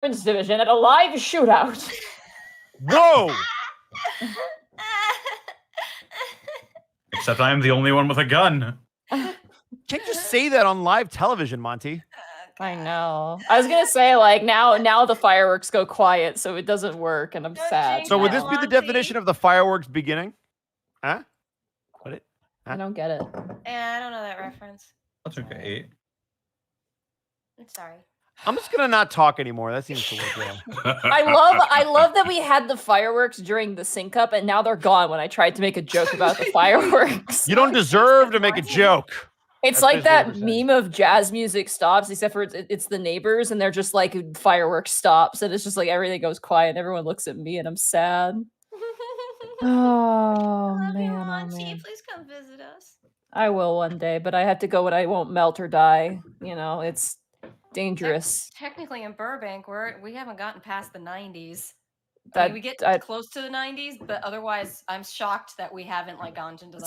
Prince Division at a live shootout. Whoa! Except I am the only one with a gun. Can't just say that on live television, Monty. I know. I was gonna say, like, now the fireworks go quiet, so it doesn't work, and I'm sad. So would this be the definition of the fireworks beginning? Huh? What it? Huh? I don't get it. Yeah, I don't know that reference. That's okay. I'm sorry. I'm just gonna not talk anymore. That seems to work well. I love that we had the fireworks during the sync up, and now they're gone when I tried to make a joke about the fireworks. You don't deserve to make a joke. It's like that meme of jazz music stops, except for it's the neighbors, and they're just like fireworks stops, and it's just like everything goes quiet, and everyone looks at me, and I'm sad. Oh man, Monty, oh man. please come visit us. I will one day, but I have to go when I won't melt or die. You know, it's dangerous. Technically, in Burbank, we haven't gotten past the 90s. That we get close to the 90s, but otherwise, I'm shocked that we haven't like gone into the.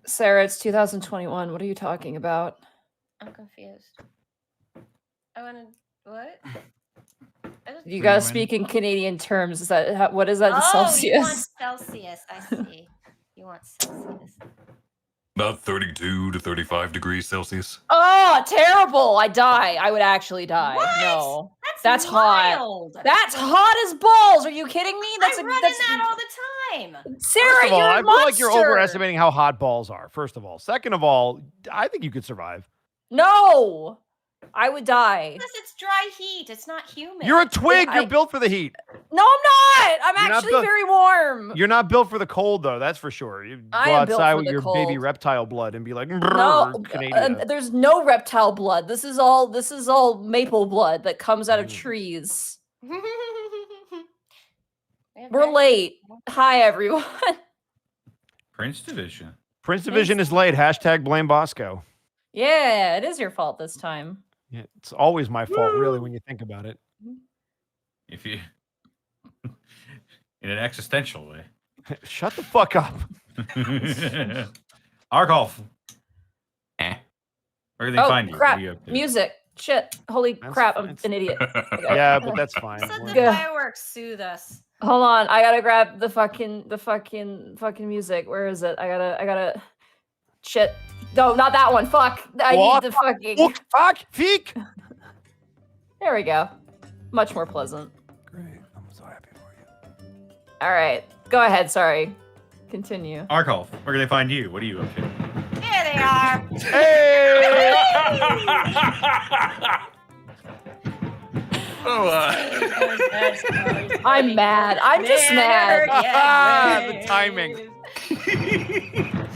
Sarah, it's 2021. What are you talking about? I'm confused. I want to what? You gotta speak in Canadian terms. Is that what is that in Celsius? You want Celsius? I see. You want Celsius. About 32 to 35 degrees Celsius. Oh, terrible! I die. I would actually die. What? No, That's hot. wild. That's hot as balls. Are you kidding me? I run in that all the time. Sarah, First of all, you're a I feel monster. like you're overestimating how hot balls are. First of all, second of all, I think you could survive. No, I would die. Plus, it's dry heat. It's not humid. You're a twig. You're built for the heat. No, I'm not. I'm You're not actually built- very warm. You're not built for the cold, though. That's for sure. You go I am built outside for with the your cold. baby reptile blood and be like, No, Canadian. there's no reptile blood. This is all maple blood that comes out of trees. We're late. Hi, everyone. Prince Division. Prince Division is late. Hashtag blame Bosco. Yeah, it is your fault this time. Yeah, it's always my fault, really, when you think about it. If you, in an existential way. Shut the fuck up. Arcolf. Where can they Oh find you? crap! What are you up to? Music. Shit. Holy crap! I'm an idiot. Yeah, but that's fine. Let the Good. fireworks soothe us. Hold on, I gotta grab the fucking music. Where is it? I gotta. Shit. No, not that one. Fuck. I What? need the fucking. Fuck. Feek. There we go. Much more pleasant. Great. I'm so happy for you. All right. Go ahead. Sorry. Continue. Arcolf, where can they find you? What are you up to? Here they are. Hey! I'm mad. I'm just mad. The timing.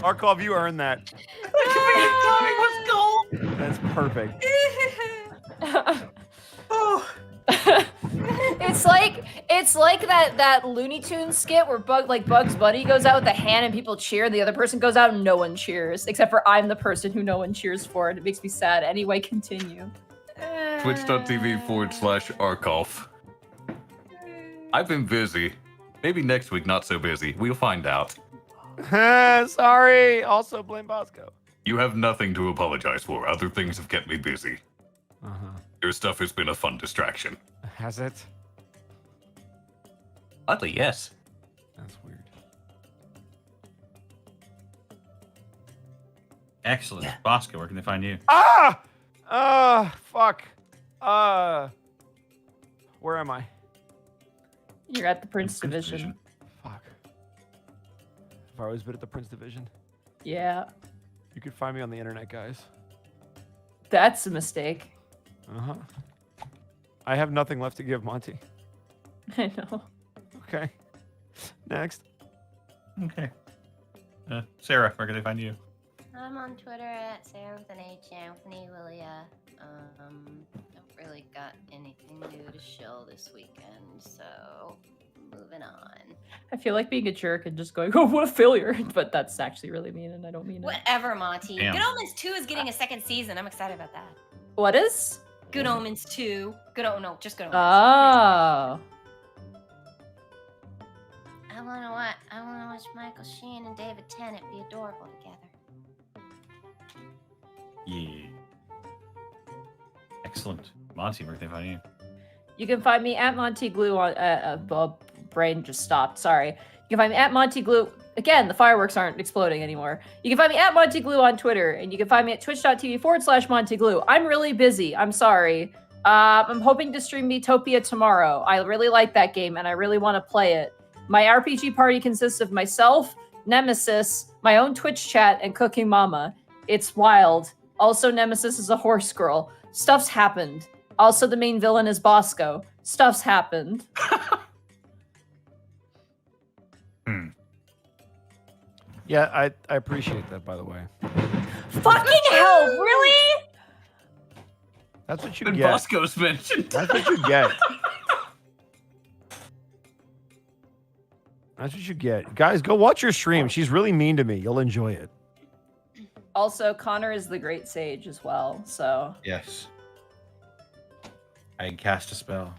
Arcolf, you earned that. That's perfect. It's like that Looney Tunes skit where Bugs Bunny goes out with a hand and people cheer, and the other person goes out and no one cheers, except for I'm the person who no one cheers for, and it makes me sad. Anyway, continue. Twitch.tv/Arcolf. I've been busy. Maybe next week not so busy. We'll find out. Sorry. Also blame Bosco. You have nothing to apologize for. Other things have kept me busy. Your stuff has been a fun distraction. Has it? Oddly, yes. That's weird. Excellent. Bosco, where can they find you? Fuck. Where am I? You're at the Prince Division. Fuck. I've always been at the Prince Division. Yeah, You can find me on the internet, guys. that's a mistake. I have nothing left to give, Monty. I know. Okay. Next. Okay. Sarah, where can they find you? I'm on Twitter at Sarah with an H, Anthony Willia. Don't really got anything new to show this weekend, so moving on. I feel like being a jerk and just going, oh, what a failure. But that's actually really mean, and I don't mean it. Whatever, Monty. Damn. Good Omens 2 is getting a second season. I'm excited about that. What is? Good Omens 2. Just Good Omens. Oh. I wanna watch Michael Sheen and David Tennant be adorable together. Yeah. Excellent. Monty, where can they find you? You can find me at Monty Glue on brain just stopped. Sorry. You can find me at Monty Glue. Again, the fireworks aren't exploding anymore. You can find me at Monty Glue on Twitter, and you can find me at twitch.tv/Monty Glue. I'm really busy. I'm sorry. I'm hoping to stream Metopia tomorrow. I really like that game, and I really want to play it. My RPG party consists of myself, Nemesis, my own Twitch chat, and Cooking Mama. It's wild. Also, Nemesis is a horse girl. Stuff's happened. Also, the main villain is Bosco. Stuff's happened. Yeah, I appreciate that, by the way. Fucking hell, really? That's what you And get. Bosco's mentioned. That's what you get. That's what you get. Guys, go watch your stream. She's really mean to me. You'll enjoy it. Also, Connor is the great sage as well, so... Yes. I can cast a spell.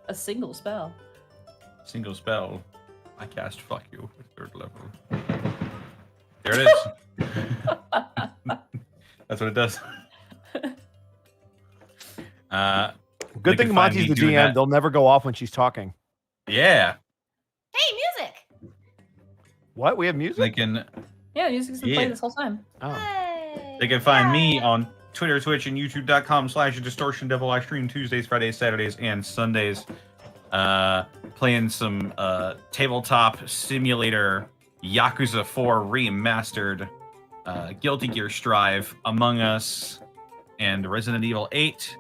A single spell. Single spell. I cast fuck you at 3rd level. There it is. That's what it does. Good thing Monty's the DM. They'll never go off when she's talking. Yeah. Hey, music! What? We have music? They can Yeah, music's been playing this whole time. Oh. Hey. They can find me on Twitter, Twitch, and YouTube.com/Distortion Devil. I stream Tuesdays, Fridays, Saturdays, and Sundays. Playing some tabletop simulator, Yakuza 4 remastered, Guilty Gear Strive, Among Us, and Resident Evil 8.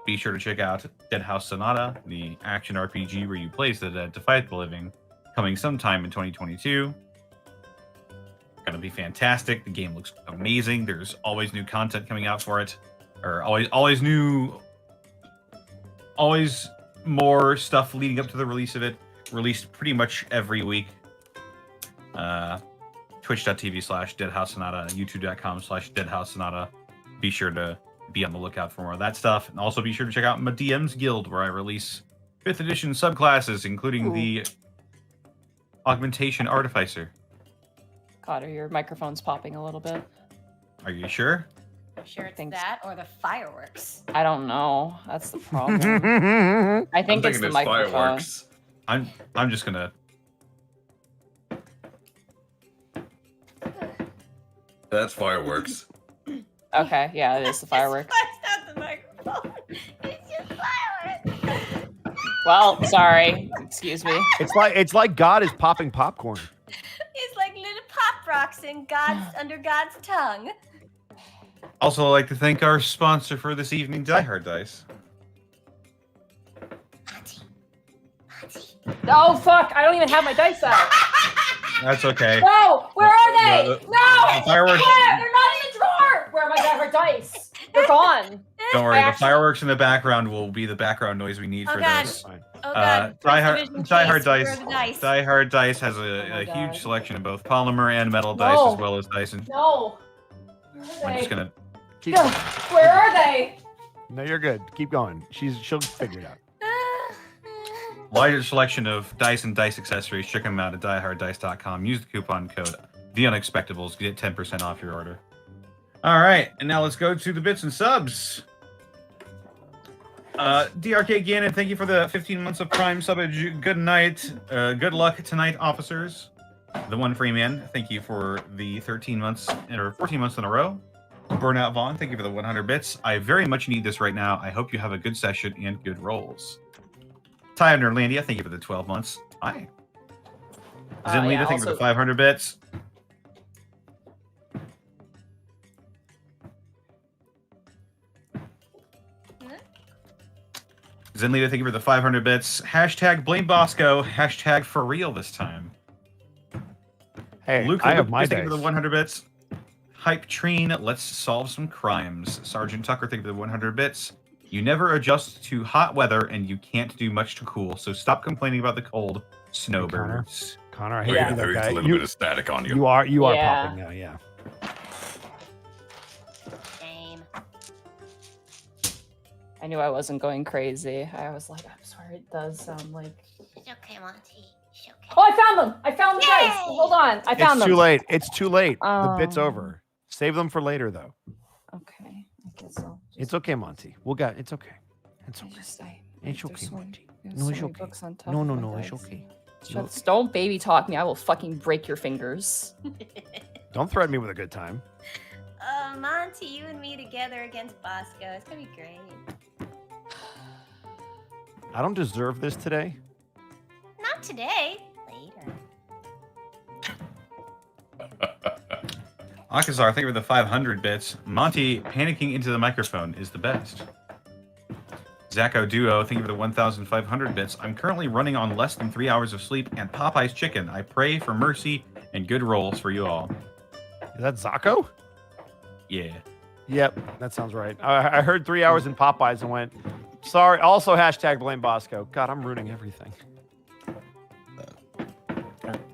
Be sure to check out Dead House Sonata, the action RPG where you play the dead to fight the living, coming sometime in 2022. Gonna be fantastic. The game looks amazing. There's always new content coming out for it, or always more stuff leading up to the release of it. Released pretty much every week. Twitch.tv/DeadHouseSonata, YouTube.com/DeadHouseSonata. Be sure to be on the lookout for more of that stuff, and also be sure to check out my DM's Guild, where I release 5th edition subclasses, including the Augmentation Artificer. Cotter, your microphone's popping a little bit. Are you sure? Sure it's Thanks. that or the fireworks. I don't know. That's the problem. I think it's the microphone. Fireworks. I'm just gonna. That's fireworks. Okay, yeah, it is the firework. It's not the microphone. It's just fireworks. Well, sorry. Excuse me. It's like God is popping popcorn. It's like little pop rocks in under God's tongue. Also, I'd like to thank our sponsor for this evening, Die Hard Dice. Oh, fuck. I don't even have my dice out. That's okay. No! Where are they? No! Fireworks. Where? They're not in the drawer! Where am I gonna have dice? They're gone. Don't worry, the Actually- fireworks in the background will be the background noise we need Oh, for God. this. Oh god. Die Hard Division Dice. Where are the dice? Die Hard Dice has a my huge God. selection of both polymer and metal dice, No. as well as dice. And No. Where are I'm they? just gonna. Keep, No. Where are they? no, you're good. Keep going. She'll figure it out. Larger selection of dice and dice accessories. Check them out at dieharddice.com. Use the coupon code TheUnexpectables. Get 10% off your order. All right, and now let's go to the bits and subs. DRK Gannon, thank you for the 15 months of Prime subbage. Good night. Good luck tonight, officers. The One Free Man, thank you for the 13 months or 14 months in a row. Burnout Vaughn, thank you for the 100 bits. I very much need this right now. I hope you have a good session and good rolls. Ty Underlandia, thank you for the 12 months. Hi. Zinlita, yeah, thank you for the also- 500 bits. Zinlita, thank you for the 500 bits. Hashtag blame Bosco. Hashtag for real this time. Hey, Luke, I have my thank you dice. for the 100 bits. Hype Treen, let's solve some crimes. Sergeant Tucker, thank you for the 100 bits. You never adjust to hot weather and you can't do much to cool, so stop complaining about the cold. Snowbirds. Connor, I hate Yeah. to be that There's guy. a little bit of static on you. You are Yeah. popping now, yeah. Shame. I knew I wasn't going crazy. I was like, I'm sorry, it does sound like... It's okay, Monty. It's okay. Oh, I found them! I found the dice! Yay! Hold on, I found It's them. too late. It's too late. The bit's Oh. over. Save them for later, though. Okay, I guess I'll just... It's okay, Monty. It's okay. It's I okay. just, I, It's there's okay, so- Monty. there's No, so it's many okay. books on top No, of no, my no, it's desk. okay. Shuts, don't baby talk me. I will fucking break your fingers. Don't threaten me with a good time. Monty, you and me together against Bosco. It's gonna be great. I don't deserve this today. Not today. Later. Akazar, thank you for the 500 bits. Monty, panicking into the microphone is the best. Zacko Duo, thank you for the 1,500 bits. I'm currently running on less than 3 hours of sleep and Popeye's chicken. I pray for mercy and good rolls for you all. Is that Zacko? Yeah. Yep, that sounds right. I heard 3 hours in Popeyes and went, sorry. Also, hashtag blame Bosco. God, I'm ruining everything.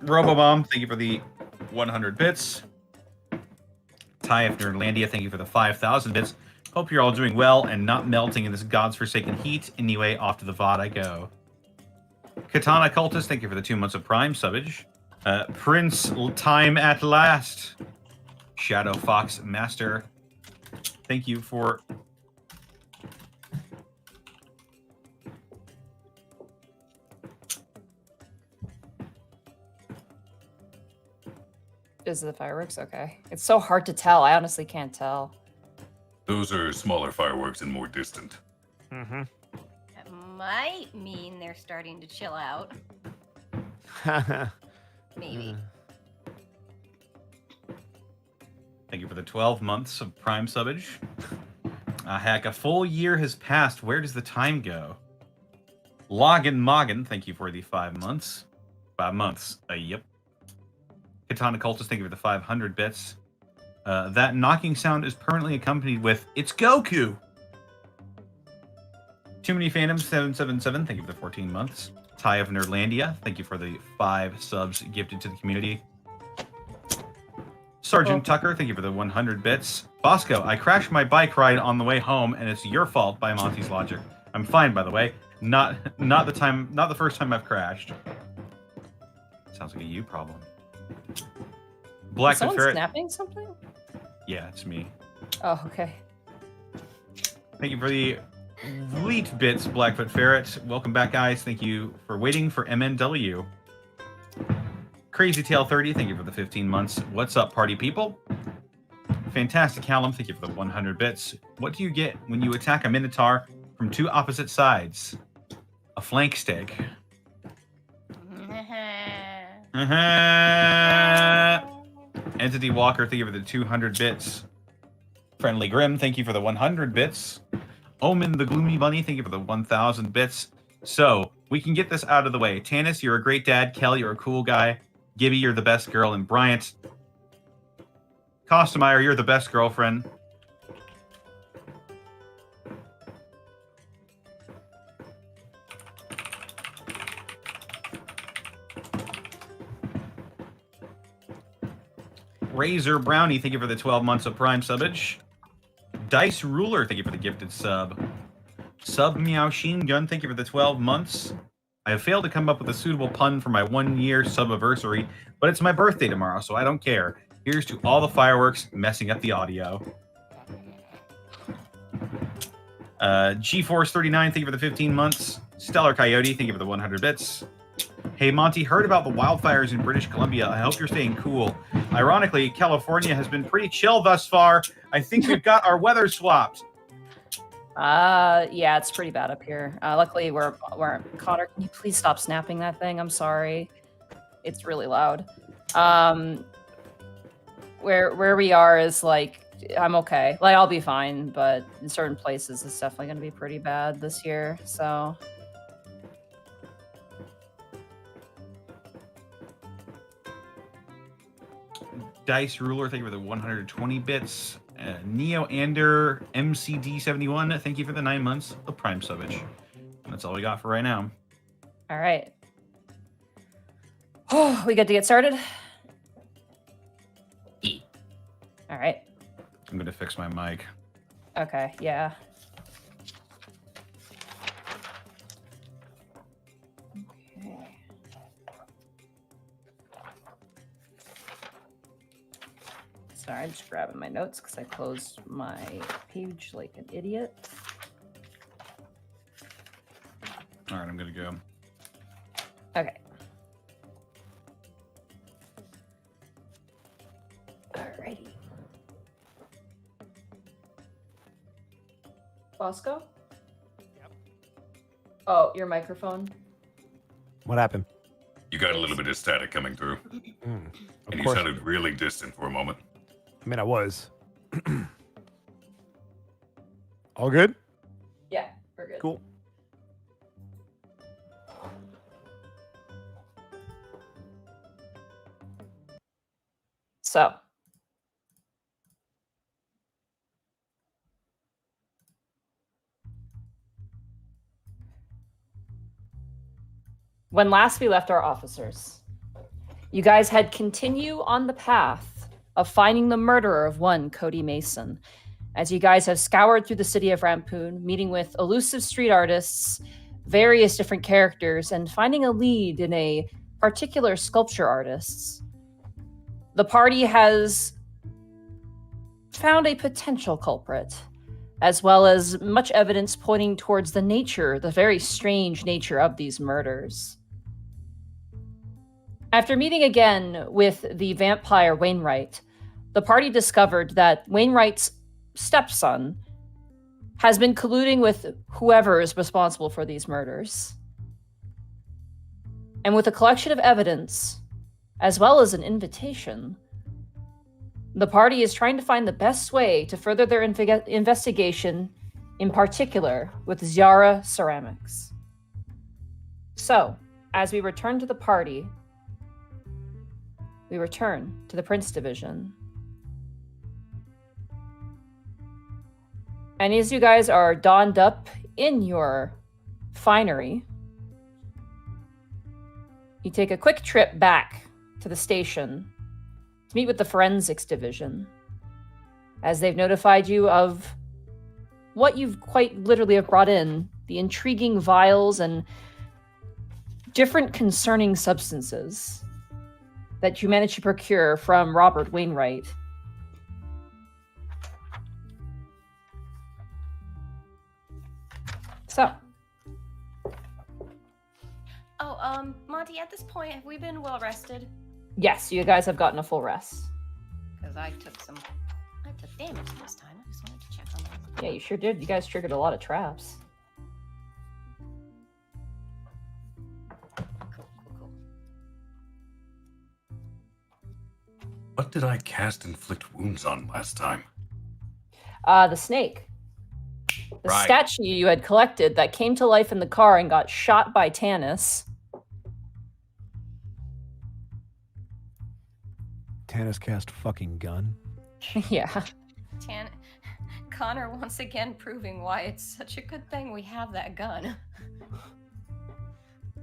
Robobomb, thank you for the 100 bits. Ty of Nerdlandia, thank you for the 5,000 bits. Hope you're all doing well and not melting in this god's forsaken heat. Anyway, off to the VOD I go. Katana Cultist, thank you for the 2 months of Prime subbage. Prince Time at Last. Shadow Fox Master, thank you for... Is it the fireworks? Okay. It's so hard to tell. I honestly can't tell. Those are smaller fireworks and more distant. Mm-hmm. That might mean they're starting to chill out. Maybe. Thank you for the 12 months of Prime subbage. Heck, a full year has passed. Where does the time go? Login Moggin, thank you for the 5 months. 5 months. Yep. Katana Cultist, thank you for the 500 bits. That knocking sound is permanently accompanied with, it's Goku! Too Many Phantoms 777, thank you for the 14 months. Ty of Nerdlandia, thank you for the 5 subs gifted to the community. Sergeant Tucker, thank you for the 100 bits. Bosco, I crashed my bike ride on the way home, and it's your fault by Monty's logic. I'm fine, by the way. Not the first time I've crashed. Sounds like a you problem. Black Is someone Ferret. snapping something? Yeah, it's me. Oh, okay. Thank you for the Fleet Bits, Blackfoot Ferret. Welcome back, guys. Thank you for waiting for MNW. Crazy Tail 30, thank you for the 15 months. What's up, party people? Fantastic Callum, thank you for the 100 bits. What do you get when you attack a Minotaur from 2 opposite sides? A flank stick. Entity Walker, thank you for the 200 bits. Friendly Grim, thank you for the 100 bits. Omen the Gloomy Bunny, thank you for the 1,000 bits. So, we can get this out of the way. Tanis, you're a great dad. Kel, you're a cool guy. Gibby, you're the best girl. And Bryant, Costumeyer, you're the best girlfriend. Razor Brownie, thank you for the 12 months of Prime subbage. Dice Ruler, thank you for the gifted sub. Sub Meow Sheen Gun, thank you for the 12 months. I have failed to come up with a suitable pun for my 1-year sub-anniversary, but it's my birthday tomorrow, so I don't care. Here's to all the fireworks messing up the audio. GeForce 39, thank you for the 15 months. Stellar Coyote, thank you for the 100 bits. Hey, Monty, heard about the wildfires in British Columbia. I hope you're staying cool. Ironically, California has been pretty chill thus far. I think we've got our weather swapped. Yeah, it's pretty bad up here. Luckily, we're Connor. Can you please stop snapping that thing? I'm sorry. It's really loud. Where we are is like, I'm okay. Like, I'll be fine, but in certain places, it's definitely going to be pretty bad this year. So. Dice Ruler, thank you for the 120 bits. Neo Ander MCD71, thank you for the 9 months of Prime subbage. That's all we got for right now. All right. Oh, we good to get started? All right. I'm going to fix my mic. Okay, yeah. Okay. Sorry, I'm just grabbing my notes because I closed my page like an idiot. All right, I'm gonna go. Okay. Alrighty. Bosco? Yep. Oh, your microphone? What happened? You got a little bit of static coming through, Mm, of and you course. sounded really distant for a moment. I mean, I was. All good? Yeah, we're good. Cool. So. When last we left our officers, you guys had continue on the path of finding the murderer of one Cody Mason, as you guys have scoured through the city of Rampoon, meeting with elusive street artists, various different characters, and finding a lead in a particular sculpture artist. The party has found a potential culprit, as well as much evidence pointing towards the very strange nature of these murders. After meeting again with the vampire Wainwright, the party discovered that Wainwright's stepson has been colluding with whoever is responsible for these murders. And with a collection of evidence, as well as an invitation, the party is trying to find the best way to further their investigation, in particular with Ziara Ceramics. So, as we return to the party, we return to the Prince Division. And as you guys are donned up in your finery, you take a quick trip back to the station to meet with the Forensics Division, as they've notified you of what you've quite literally have brought in, the intriguing vials and different concerning substances that you managed to procure from Robert Wainwright. So. Oh, Monty, at this point, have we been well rested? Yes, you guys have gotten a full rest. Because I took damage this time. I just wanted to check on that. Yeah, you sure did. You guys triggered a lot of traps. Cool. What did I cast inflict wounds on last time? The snake. The Right. statue you had collected that came to life in the car and got shot by Tanis. Tanis cast fucking gun. Yeah. Connor once again proving why it's such a good thing we have that gun.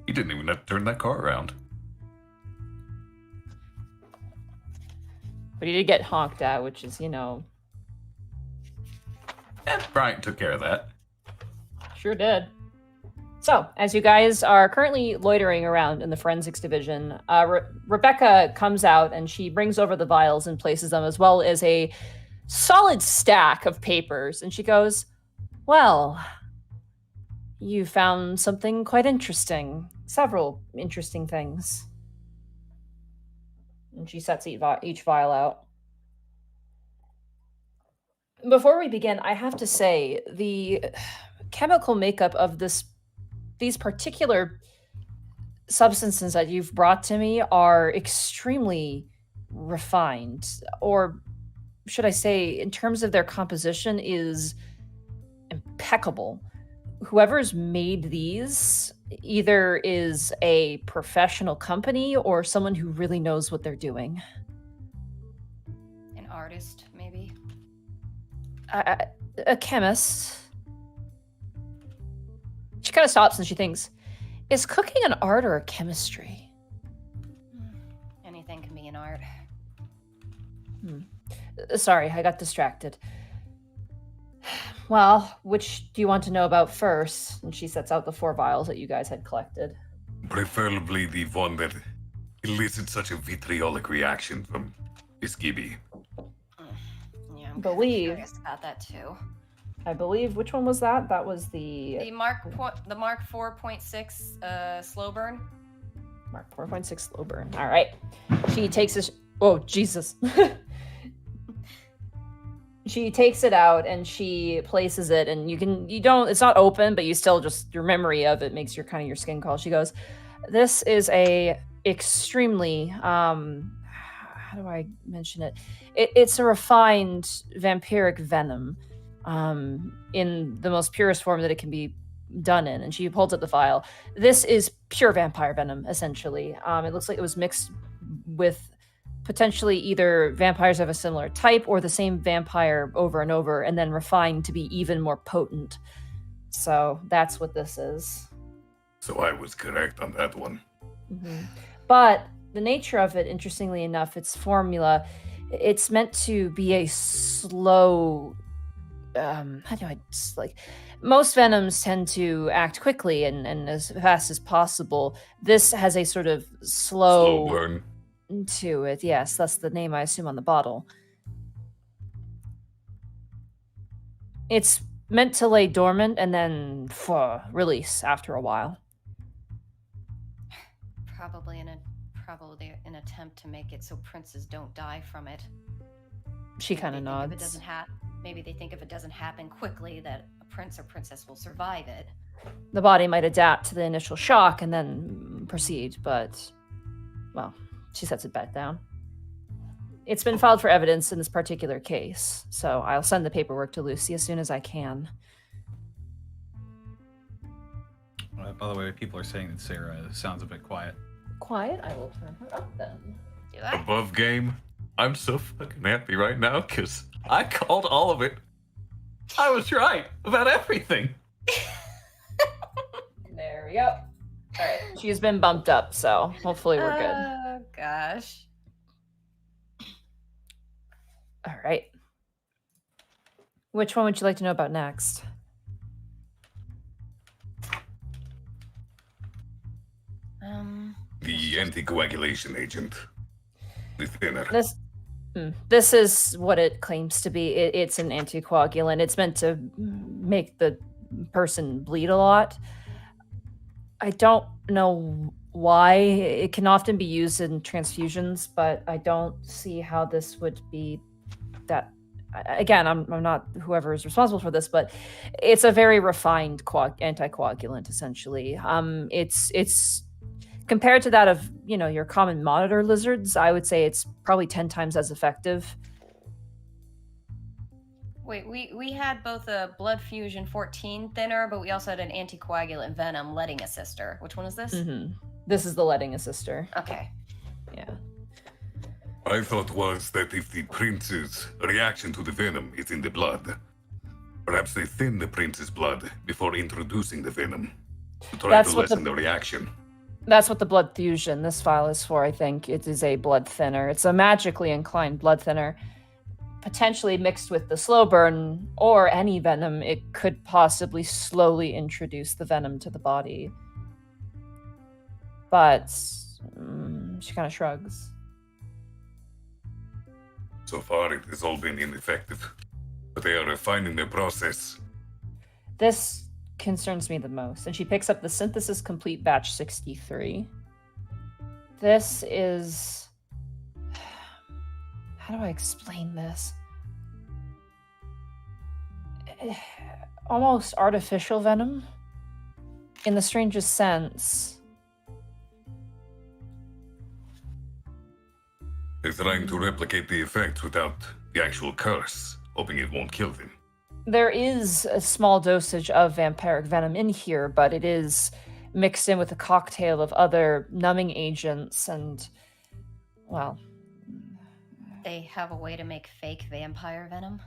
You didn't even have to turn that car around. But he did get honked at, which is, you know... Bryant took care of that. Sure did. So, as you guys are currently loitering around in the Forensics Division, Rebecca comes out and she brings over the vials and places them, as well as a solid stack of papers. And she goes, "Well, you found something quite interesting. Several interesting things." And she sets each vial out. Before we begin, I have to say, the chemical makeup of these particular substances that you've brought to me are extremely refined, or should I say, in terms of their composition, is impeccable. Whoever's made these either is a professional company or someone who really knows what they're doing. An artist, maybe? A chemist. She kind of stops and she thinks, is cooking an art or a chemistry? Anything can be an art. Sorry, I got distracted. Well, which do you want to know about first? And she sets out the 4 vials that you guys had collected. Preferably the one that elicits such a vitriolic reaction from Miss Gibby. Yeah, I'm Believe. curious about that too. I believe, which one was that? That was The Mark 4.6 slow burn. Mark 4.6 slow burn. All right. She takes this. Oh, Jesus. She takes it out and she places it, and it's not open, but you still just, your memory of it makes your skin crawl. She goes, this is a extremely, how do I mention it? It's a refined vampiric venom, in the most purest form that it can be done in. And she holds up the vial. This is pure vampire venom, essentially. It looks like it was mixed with potentially either vampires of a similar type or the same vampire over and over, and then refined to be even more potent. So that's what this is. So I was correct on that one. Mm-hmm. But the nature of it, interestingly enough, its formula, it's meant to be a slow, most venoms tend to act quickly and as fast as possible. This has a sort of slow burn to it. Yes, that's the name I assume on the bottle. It's meant to lay dormant and then release after a while. Probably an attempt to make it so princes don't die from it. She kind of nods. Maybe they think if it doesn't happen quickly that a prince or princess will survive it. The body might adapt to the initial shock and then proceed, but, well, she sets it back down. It's been filed for evidence in this particular case, so I'll send the paperwork to Lucy as soon as I can. By the way, people are saying that Sarah sounds a bit quiet. Quiet? I will turn her up then. Do I? Above game. I'm so fucking happy right now because I called all of it. I was right about everything. There we go. All right, she's been bumped up, so hopefully we're good. Oh, gosh. All right. Which one would you like to know about next? The anticoagulation agent. The thinner. This is what it claims to be. It's an anticoagulant. It's meant to make the person bleed a lot. I don't know why. It can often be used in transfusions, but I don't see how this would be that. Again, I'm not whoever is responsible for this, but it's a very refined anticoagulant, essentially. It's compared to that of, your common monitor lizards, I would say it's probably 10 times as effective. Wait, we had both a blood fusion 14 thinner, but we also had an anticoagulant venom letting assister. Which one is this? Mm-hmm. This is the letting assister. Okay. Yeah. My thought was that if the prince's reaction to the venom is in the blood, perhaps they thin the prince's blood before introducing the venom to try to lessen the reaction. That's what the blood fusion, this file is for, I think. It is a blood thinner. It's a magically inclined blood thinner, potentially mixed with the slow burn or any venom. It could possibly slowly introduce the venom to the body. But she kind of shrugs. So far, it has all been ineffective, but they are refining their process. This concerns me the most. And she picks up the Synthesis Complete Batch 63. This is... How do I explain this? Almost artificial venom, in the strangest sense. They're trying to replicate the effect without the actual curse, hoping it won't kill them. There is a small dosage of vampiric venom in here, but it is mixed in with a cocktail of other numbing agents and, well... They have a way to make fake vampire venom?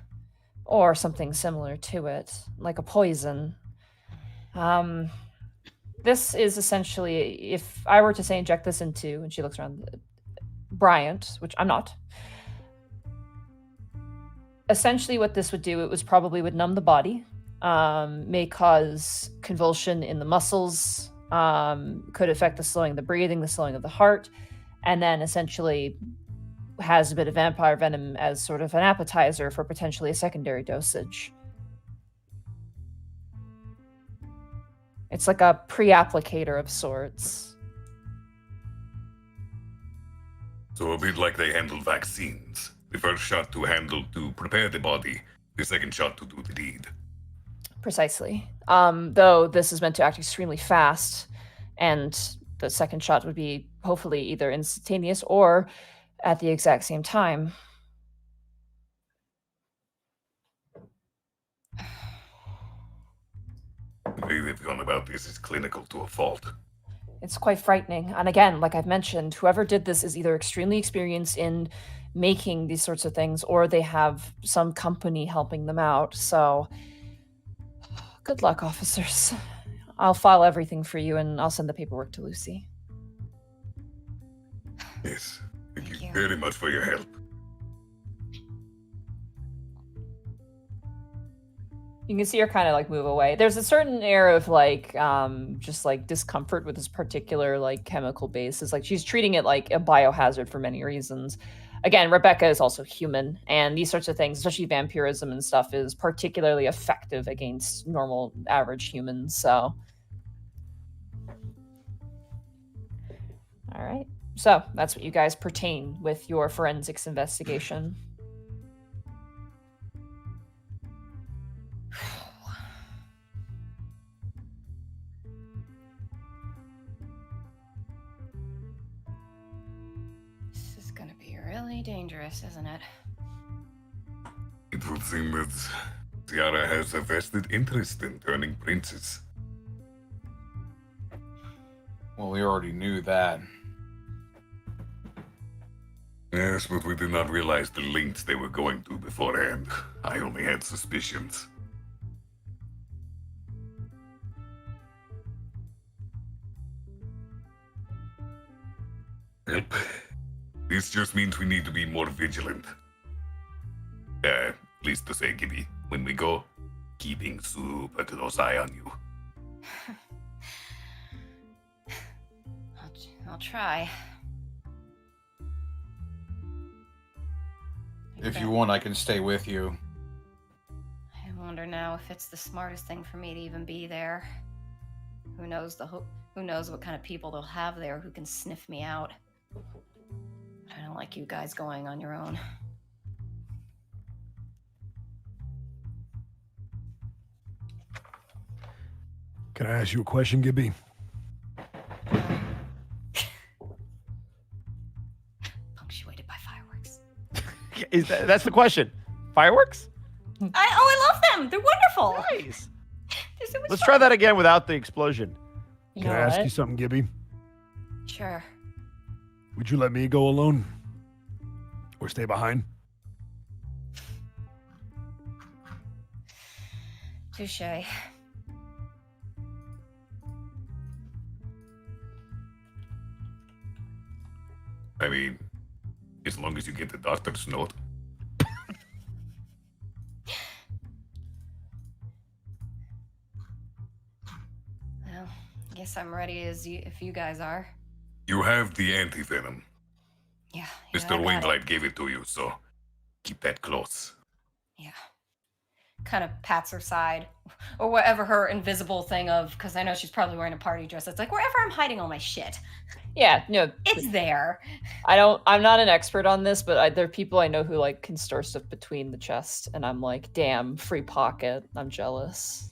Or something similar to it, like a poison. This is essentially, if I were to say inject this into, and she looks around, Bryant, which I'm not. Essentially what this would do, would numb the body, may cause convulsion in the muscles, could affect the slowing of the breathing, the slowing of the heart, and then essentially has a bit of vampire venom as sort of an appetizer for potentially a secondary dosage. It's like a pre-applicator of sorts. So a bit like they handle vaccines. The first shot to prepare the body, the second shot to do the deed. Precisely. Though this is meant to act extremely fast, and the second shot would be hopefully either instantaneous or at the exact same time. The way they've gone about this is clinical to a fault. It's quite frightening. And again, like I've mentioned, whoever did this is either extremely experienced in making these sorts of things, or they have some company helping them out. So, good luck, officers. I'll file everything for you, and I'll send the paperwork to Lucy. Yes. Thank you very much for your help. You can see her kind of like move away. There's a certain air of like just like discomfort with this particular like chemical base. It's like she's treating it like a biohazard for many reasons. Again, Rebecca is also human, and these sorts of things, especially vampirism and stuff, is particularly effective against normal average humans. So all right, so that's what you guys pertain with your forensics investigation. Really dangerous, isn't it? It would seem that Tiara has a vested interest in turning princes. Well, we already knew that. Yes, but we did not realize the lengths they were going to beforehand. I only had suspicions. Yep. This just means we need to be more vigilant. At least to say, Gibby, when we go, keeping super close eye on you. I'll try. If you want, I can stay with you. I wonder now if it's the smartest thing for me to even be there. Who knows who knows what kind of people they'll have there who can sniff me out. I don't like you guys going on your own. Can I ask you a question, Gibby? Punctuated by fireworks. That's the question. Fireworks? I love them. They're wonderful. Nice. They're so much Let's fun. try that again without the explosion. You Can know I ask what? you something, Gibby? Sure. Would you let me go alone? Or stay behind? Touche. I mean, as long as you get the doctor's note. Well, I guess I'm ready if you guys are. You have the anti-venom. Yeah. Mr. I got it. Wainwright gave it to you, so keep that close. Yeah. Kind of pats her side, or whatever her invisible thing of, because I know she's probably wearing a party dress. It's like wherever I'm hiding all my shit, Yeah, no, it's there. I'm not an expert on this, but there are people I know who like can store stuff between the chest, and I'm like, damn, free pocket. I'm jealous.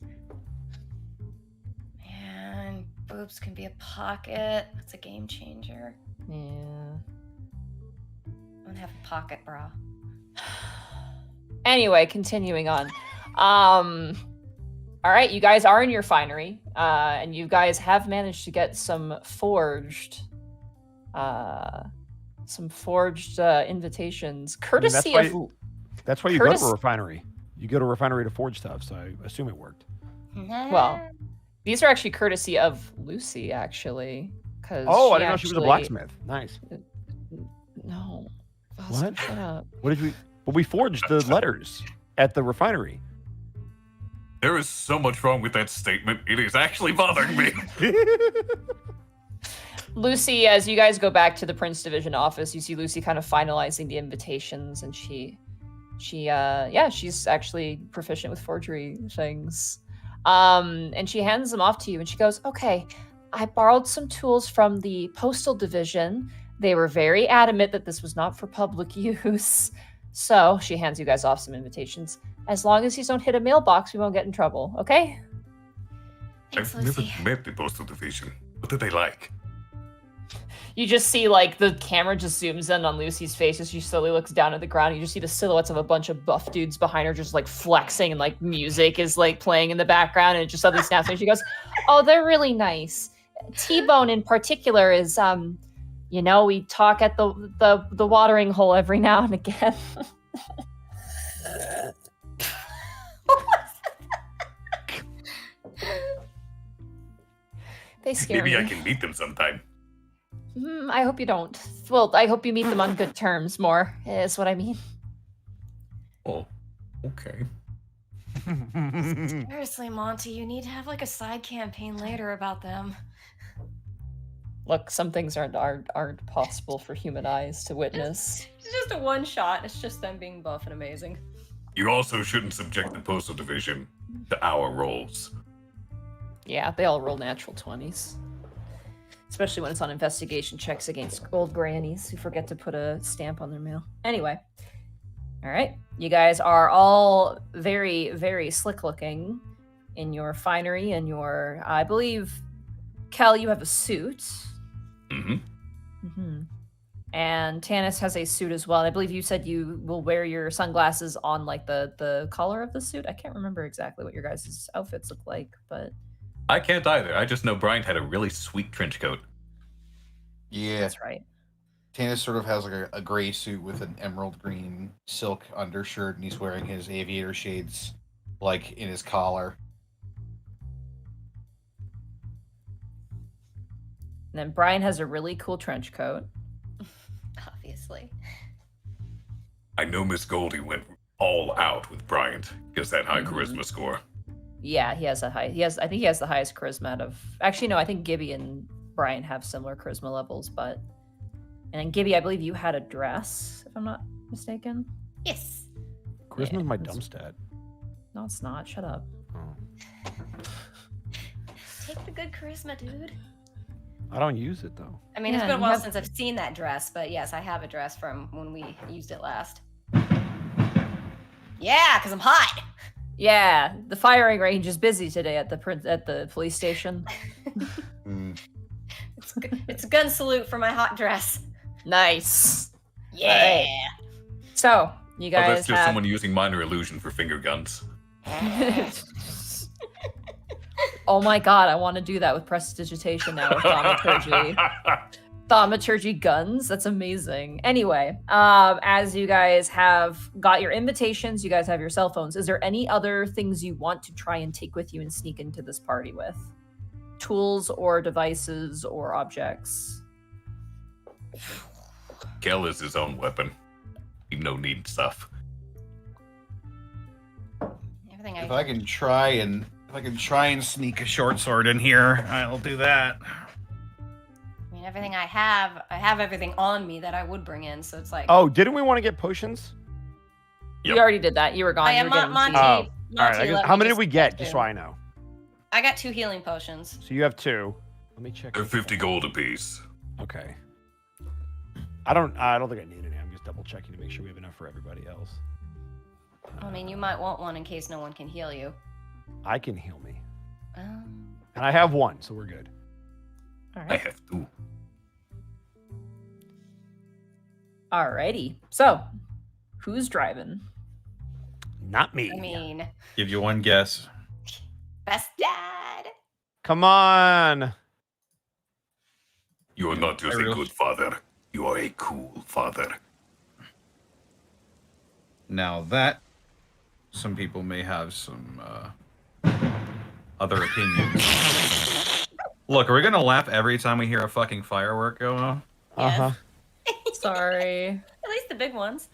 Man, boobs can be a pocket. That's a game changer. Yeah. I'm gonna have a pocket bra. Anyway, continuing on. All right, you guys are in your finery, and you guys have managed to get some forged invitations, courtesy of. That's why you go to a refinery. You go to a refinery to forge stuff, so I assume it worked. Well, these are actually courtesy of Lucy, actually. Oh, I didn't know she was a blacksmith. Nice. No. What? Shut up. What did we? Well, we forged the letters at the refinery. There is so much wrong with that statement. It is actually bothering me. Lucy, as you guys go back to the Prince Division office, you see Lucy kind of finalizing the invitations, and she's actually proficient with forgery things. And she hands them off to you, and she goes, "Okay, I borrowed some tools from the postal division. They were very adamant that this was not for public use. So she hands you guys off some invitations. As long as you don't hit a mailbox, we won't get in trouble, okay?" Thanks, I've never Lucy. met the postal division. What do they like? You just see, like, the camera just zooms in on Lucy's face as she slowly looks down at the ground. You just see the silhouettes of a bunch of buff dudes behind her just, like, flexing, and, like, music is, like, playing in the background, and it just suddenly snaps, and she goes, "Oh, they're really nice. T-Bone in particular is, you know, we talk at the watering hole every now and again." They scare Maybe me. I can meet them sometime. I hope you don't. Well, I hope you meet them on good terms more, is what I mean. Oh, okay. Seriously, Monty, you need to have like a side campaign later about them. Look, some things aren't possible for human eyes to witness. It's just a one shot. It's just them being buff and amazing. You also shouldn't subject the postal division to our roles. Yeah, they all roll natural 20s. Especially when it's on investigation checks against old grannies who forget to put a stamp on their mail. Anyway. All right. You guys are all very, very slick looking in your finery and your, I believe, Khel, you have a suit. Mm-hmm. And Tanis has a suit as well. And I believe you said you will wear your sunglasses on like the collar of the suit. I can't remember exactly what your guys' outfits look like, but I can't either. I just know Bryant had a really sweet trench coat. Yeah. that's right. Tanis sort of has like a gray suit with an emerald green silk undershirt, and he's wearing his aviator shades like in his collar. And then Brian has a really cool trench coat. Obviously. I know Miss Goldie went all out with Bryant because that high Mhm. charisma score. Yeah, he has I think he has the highest charisma out of, actually no, I think Gibby and Brian have similar charisma levels, but, and then Gibby, I believe you had a dress, if I'm not mistaken. Yes. Charisma's Yeah, my that's- dumb stat. No, it's not. Shut up. Oh. Take the good charisma, dude. I don't use it though. I mean, Yeah, it's been a you while have- since I've seen that dress, but yes, I have a dress from when we used it last. Yeah, because I'm hot. Yeah, the firing range is busy today at the police station. It's a gun salute for my hot dress. Nice. Yeah. So you Oh, guys that's just have. someone using minor illusion for finger guns. Oh my god, I want to do that with prestidigitation now with thaumaturgy. Thaumaturgy guns. That's amazing. Anyway, as you guys have got your invitations, you guys have your cell phones. Is there any other things you want to try and take with you and sneak into this party with? Tools or devices or objects? Khel is his own weapon. You no need stuff. Everything If I can try and sneak a short sword in here, I'll do that. I mean, everything I have everything on me that I would bring in, so it's like. Oh, didn't we want to get potions? Yep. You already did that. You were gone. I You am were getting Monty. tea. Oh, Monty, All right. I guess, let how me many did just we get? check Just in. so I know. I got 2 healing potions. So you have 2. Let me check. They're 50 gold apiece. Okay. I don't think I need any. I'm just double checking to make sure we have enough for everybody else. I mean, you might want one in case no one can heal you. I can heal me, Um, and I have 1, so we're good. All I right. have 2. Alrighty. So, who's driving? Not me. I mean, Give you one guess. best dad. Come on. You are not just a Ariel. good father. You are a cool father. Now that some people may have some other opinions. Look, are we gonna laugh every time we hear a fucking firework go off? Uh huh. Sorry. At least the big ones.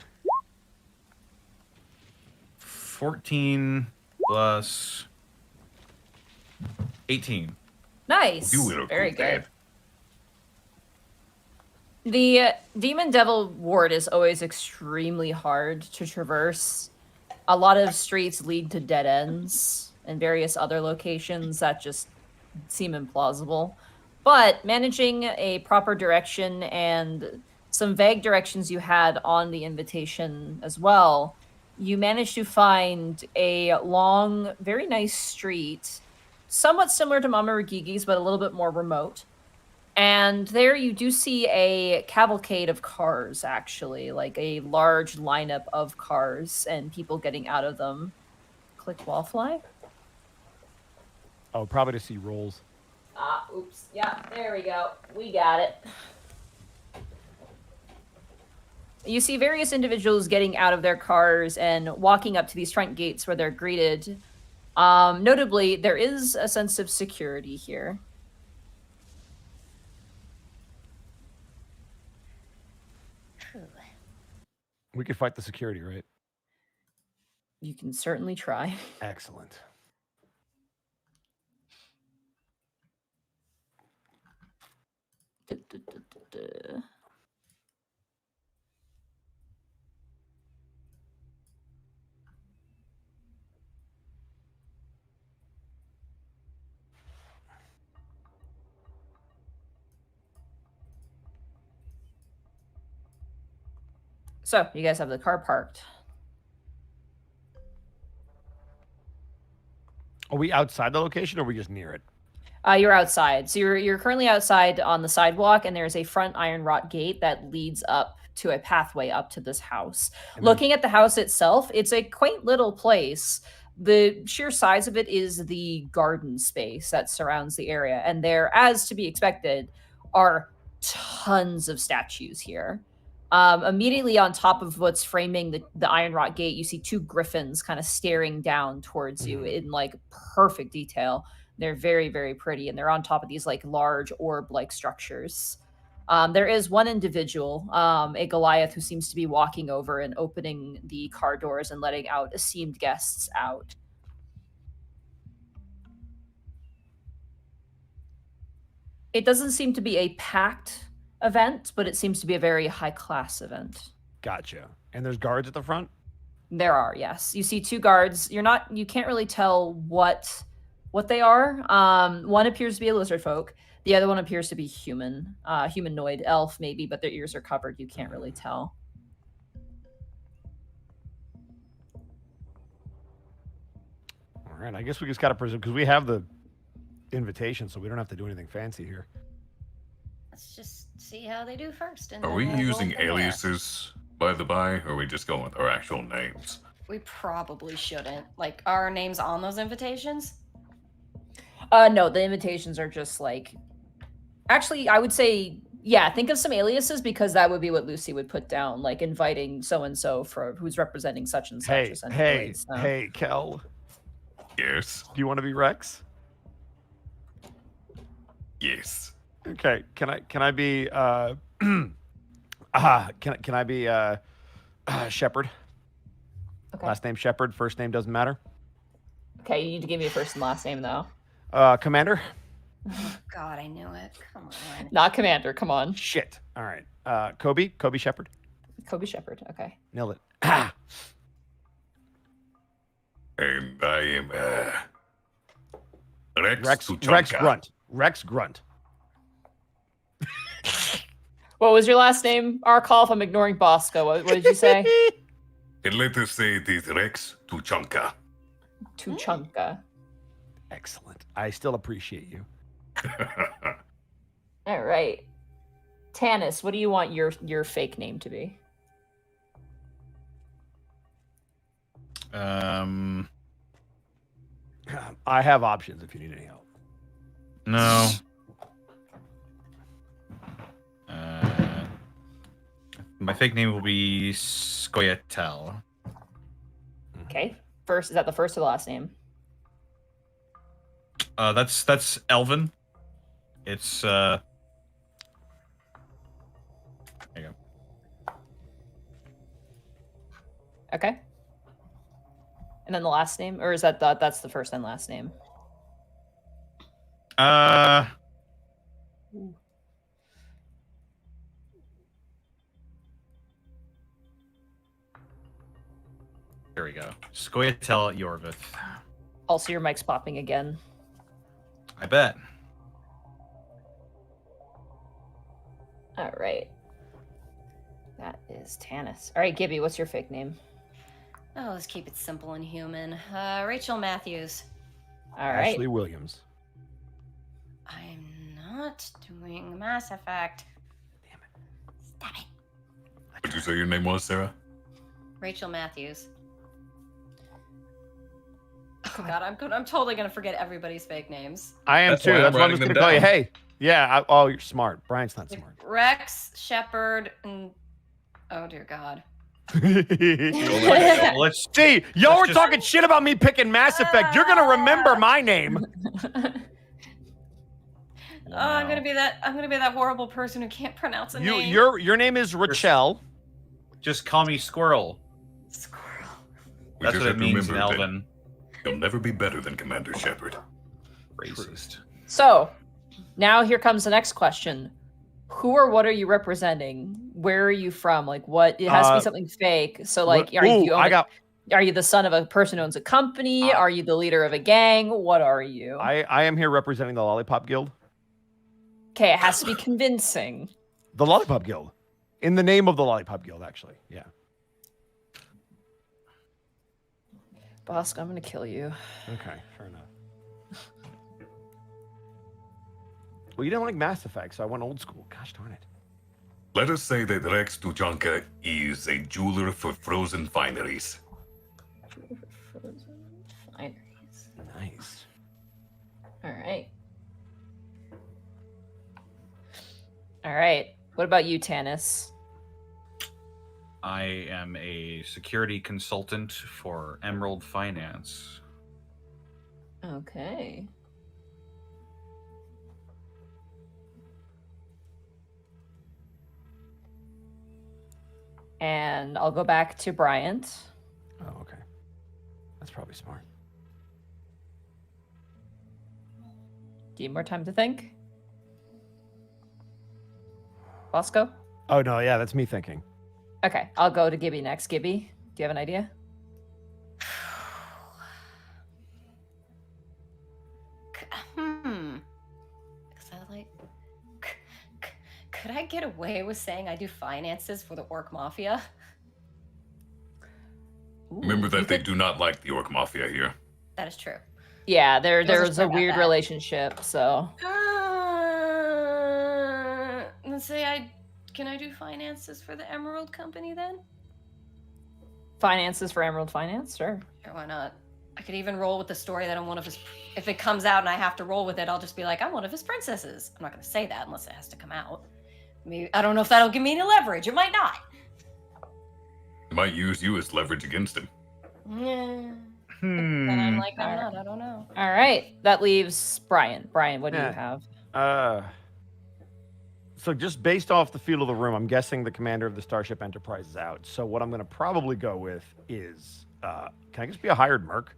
14 plus 18. Nice. You will Very cool good. dad. The Demon Devil ward is always extremely hard to traverse. A lot of streets lead to dead ends. and various other locations that just seem implausible. But managing a proper direction and some vague directions you had on the invitation as well, you managed to find a long, very nice street, somewhat similar to Mama Rigigi's, but a little bit more remote. And there you do see a cavalcade of cars, actually, like a large lineup of cars and people getting out of them. Click wallfly. Oh, probably to see rolls. Ah, oops. Yeah, there we go. We got it. You see various individuals getting out of their cars and walking up to these front gates where they're greeted. Notably, there is a sense of security here. We could fight the security, right? You can certainly try. Excellent. So, you guys have the car parked. Are we outside the location or are we just near it? You're outside. So you're currently outside on the sidewalk, and there's a front iron wrought gate that leads up to a pathway up to this house. Looking at the house itself, it's a quaint little place. The sheer size of it is the garden space that surrounds the area, and there, as to be expected, are tons of statues here. Immediately on top of what's framing the iron wrought gate, you see two griffins kind of staring down towards you in like perfect detail. They're very, very pretty, and they're on top of these like large orb-like structures. There is one individual, a Goliath, who seems to be walking over and opening the car doors and letting out esteemed guests out. It doesn't seem to be a packed event, but it seems to be a very high-class event. Gotcha. And there's guards at the front? There are, yes. You see two guards. You can't really tell what they are. One appears to be a lizard folk. The other one appears to be humanoid elf maybe, but their ears are covered. You can't really tell. All right, I guess we just got to presume, because we have the invitation, so we don't have to do anything fancy here. Let's just see how they do first. And Are then we we'll roll using from there. aliases, by the by, or are we just going with our actual names? We probably shouldn't. Like, are our names on those invitations? No, the invitations are just like... Actually, I would say, yeah, think of some aliases, because that would be what Lucy would put down, like inviting so-and-so for who's representing such and such. Hey, Khel. Yes. Do you want to be Rex? Yes. Okay. Can I be can I be Shepherd? Okay. Last name Shepherd, first name doesn't matter. Okay, you need to give me a first and last name, though. Commander? Oh, God, I knew it. Come on. Not Commander, come on. Shit. All right. Kobe Shepherd. Kobe Shepherd, okay. Nailed it. And I am Rex Rex Tuchanka. Grunt. Rex Grunt. What was your last name, Arcolf? I'm ignoring Bosco. What did you say? And let us say it is Rex Tuchanka. Tuchanka. Excellent. I still appreciate you. All right. Tanis, what do you want your fake name to be? I have options if you need any help. No. My fake name will be Skoyatel. Okay. First, is that the first or the last name? That's Elven. It's there you go. Okay. And then the last name, or is that's the first and last name? There we go. Skoyatel Yorvith. Also, your mic's popping again. I bet. All right. That is Tanis. All right, Gibby, what's your fake name? Oh, let's keep it simple and human. Rachel Matthews. All right. Ashley Williams. I'm not doing Mass Effect. Damn it. Stop it. What did you say your name was, Sarah? Rachel Matthews. Oh God, I'm totally gonna forget everybody's fake names. I am That's too. why I'm That's why I'm writing just them gonna call you. down. Hey, yeah. Oh, you're smart. Brian's not smart. Rex, Shepard, and oh dear God. Let's See, y'all were just- talking shit about me picking Mass Effect. You're gonna remember my name. Oh, I'm gonna be that horrible person who can't pronounce a name. Your name is Rachel. just call me Squirrel. Squirrel. We That's just what it have to means in remember that Elven. you'll never be better than Commander Shepard. Racist. So, now here comes the next question. Who or what are you representing? Where are you from? Like, what? It has to be something fake. So, like, are you the son of a person who owns a company? Are you the leader of a gang? What are you? I am here representing the Lollipop Guild. Okay, it has to be convincing. The Lollipop Guild. In the name of the Lollipop Guild, actually. Yeah. Bosco, I'm gonna kill you. Okay, fair enough. Well, you didn't like Mass Effect, so I went old school. Gosh darn it. Let us say that Rex Tuchanka is a jeweler for frozen fineries. Fineries. Nice. All right. All right. What about you, Tanis? I am a security consultant for Emerald Finance. Okay. And I'll go back to Bryant. Oh, okay. That's probably smart. Do you need more time to think? Bosco? Oh, no, yeah, that's me thinking. Okay, I'll go to Gibby next. Gibby, do you have an idea? Because I like. Could I get away with saying I do finances for the Orc Mafia? Remember that you they could- do not like the Orc Mafia here. That is true. Yeah, wasn't there's sure a about weird that. relationship, so. Let's say can I do finances for the Emerald Company then? Finances for Emerald Finance? Sure. Sure, why not? I could even roll with the story that I'm one of his. If it comes out and I have to roll with it, I'll just be like, I'm one of his princesses. I'm not going to say that unless it has to come out. Maybe I don't know if that'll give me any leverage. It might not. They might use you as leverage against him. Yeah. And I'm like, I'm Alright. not. I don't know. All right, that leaves Brian. Brian, what do you Yeah. have? So just based off the feel of the room, I'm guessing the commander of the Starship Enterprise is out. So what I'm going to probably go with is, can I just be a hired merc?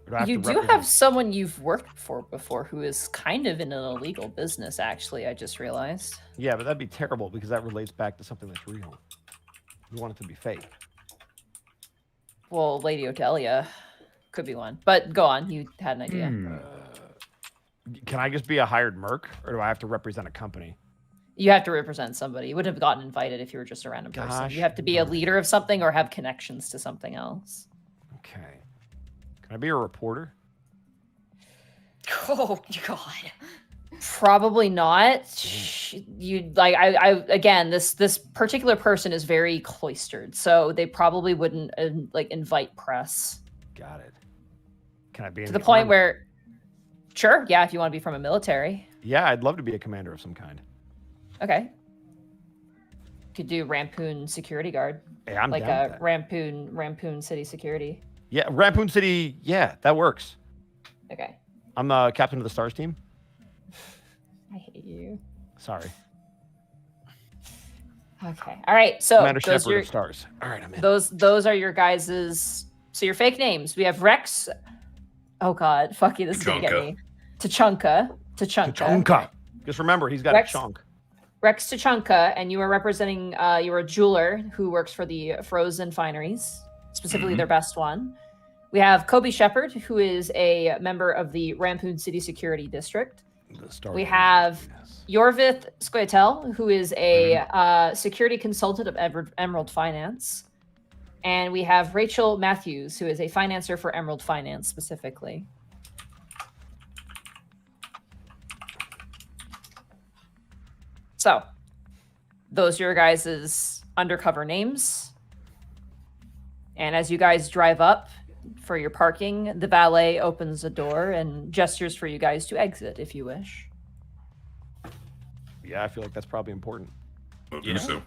Or do I have You to do represent- have someone you've worked for before who is kind of in an illegal business, actually, I just realized. Yeah, but that'd be terrible because that relates back to something that's real. You want it to be fake. Well, Lady Otelia could be one. But go on, you had an idea. Can I just be a hired merc, or do I have to represent a company? You have to represent somebody. You wouldn't have gotten invited if you were just a random person. Gosh You have to be a leader of something or have connections to something else. Okay. Can I be a reporter? Oh God. Probably not. You like I again, this particular person is very cloistered, so they probably wouldn't like invite press. Got it. Can I be in To the point where, sure, yeah, if you want to be from a military, Yeah, I'd love to be a commander of some kind. okay. Could do Rampoon security guard, Hey, I'm like down a with that. Rampoon City security. Yeah, Rampoon City. Yeah, that works. Okay, I'm the captain of the Stars team. I hate you. Sorry, Okay, all right. So Commander those Shepard are of Stars. All right, I'm in. those are your guys's. So your fake names. We have Rex. Oh God, fuck you. This is gonna get Tuchanka. me. Tachanka. Tachanka. Just remember, he's got Rex- a chunk. Rex Tachanka, and you are representing. You're a jeweler who works for the Frozen Fineries, specifically Mhm. their best one. We have Kobe Shepard, who is a member of the Rampoon City Security District. We have Yorvith Squatel, who is a security consultant of Emerald Finance. And we have Rachel Matthews, who is a financer for Emerald Finance specifically. So, those are your guys' undercover names. And as you guys drive up for your parking, the valet opens a door and gestures for you guys to exit if you wish. Yeah, I feel like that's probably important. I'll do so.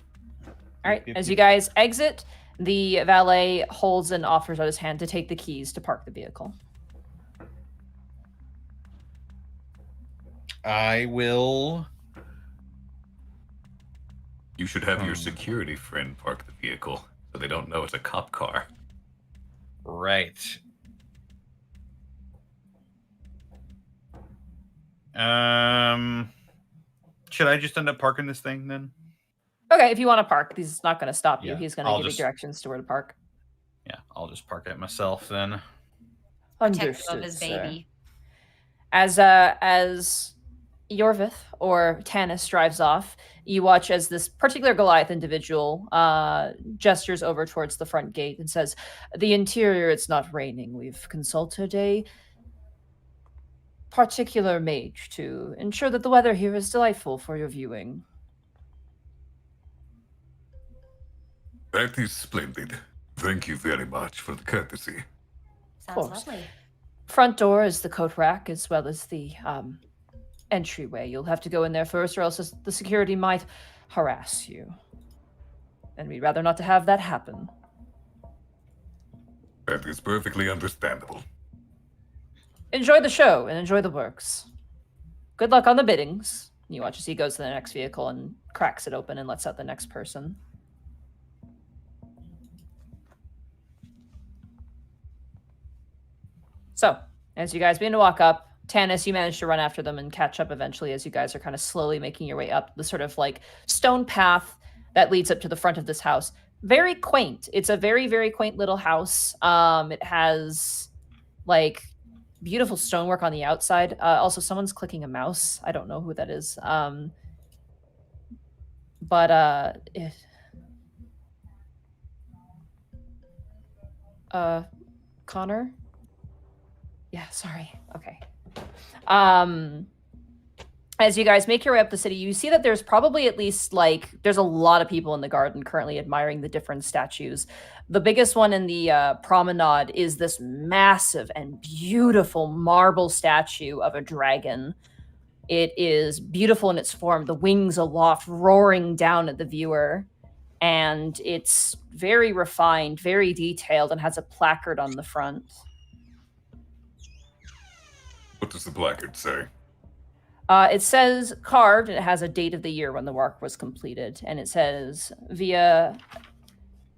All right, as you guys exit, the valet holds and offers out his hand to take the keys to park the vehicle. I will. You should have your security friend park the vehicle so they don't know it's a cop car. Right. Should I just end up parking this thing then? Okay, if you want to park, he's not going to stop you. Yeah, He's going to give you directions to where to park. Yeah, I'll just park it myself then. Protective of his baby. As Yorvith or Tanis drives off, you watch as this particular Goliath individual gestures over towards the front gate and says, "The interior, it's not raining. We've consulted a particular mage to ensure that the weather here is delightful for your viewing." That is splendid. Thank you very much for the courtesy. Sounds course. lovely. Front door is the coat rack as well as the entryway. You'll have to go in there first or else the security might harass you. And we'd rather not to have that happen. That is perfectly understandable. Enjoy the show and enjoy the works. Good luck on the biddings. You watch as he goes to the next vehicle and cracks it open and lets out the next person. So, as you guys begin to walk up, Tanis, you manage to run after them and catch up eventually as you guys are kind of slowly making your way up the sort of like stone path that leads up to the front of this house. Very quaint. It's a very, very quaint little house. It has like beautiful stonework on the outside. Also, someone's clicking a mouse. I don't know who that is. Connor? Yeah, sorry. Okay. As you guys make your way up the city, you see that there's probably at least there's a lot of people in the garden currently admiring the different statues. The biggest one in the promenade is this massive and beautiful marble statue of a dragon. It is beautiful in its form, the wings aloft, roaring down at the viewer. And it's very refined, very detailed, and has a placard on the front. What does the placard say? It says carved, and it has a date of the year when the work was completed. And it says,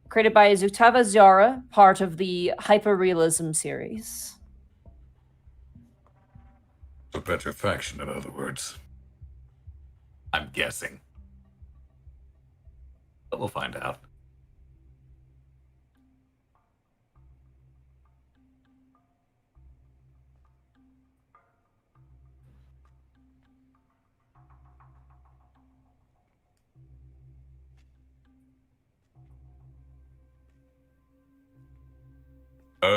created by Zutava Zara, part of the hyperrealism series. A petrifaction, in other words. I'm guessing. But we'll find out.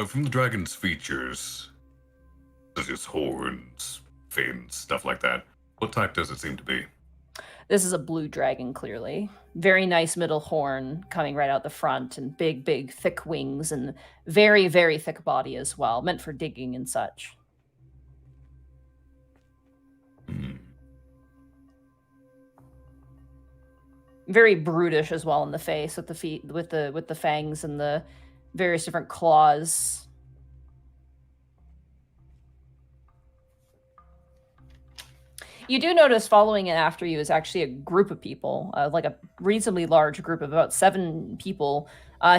From the dragon's features, such as horns, fins, stuff like that, what type does it seem to be? This is a blue dragon, clearly. Very nice middle horn coming right out the front, and big, big, thick wings, and very, very thick body as well, meant for digging and such. Very brutish as well in the face, with the feet, with the fangs and the various different claws. You do notice following it after you is actually a group of people, like a reasonably large group of about 7 people,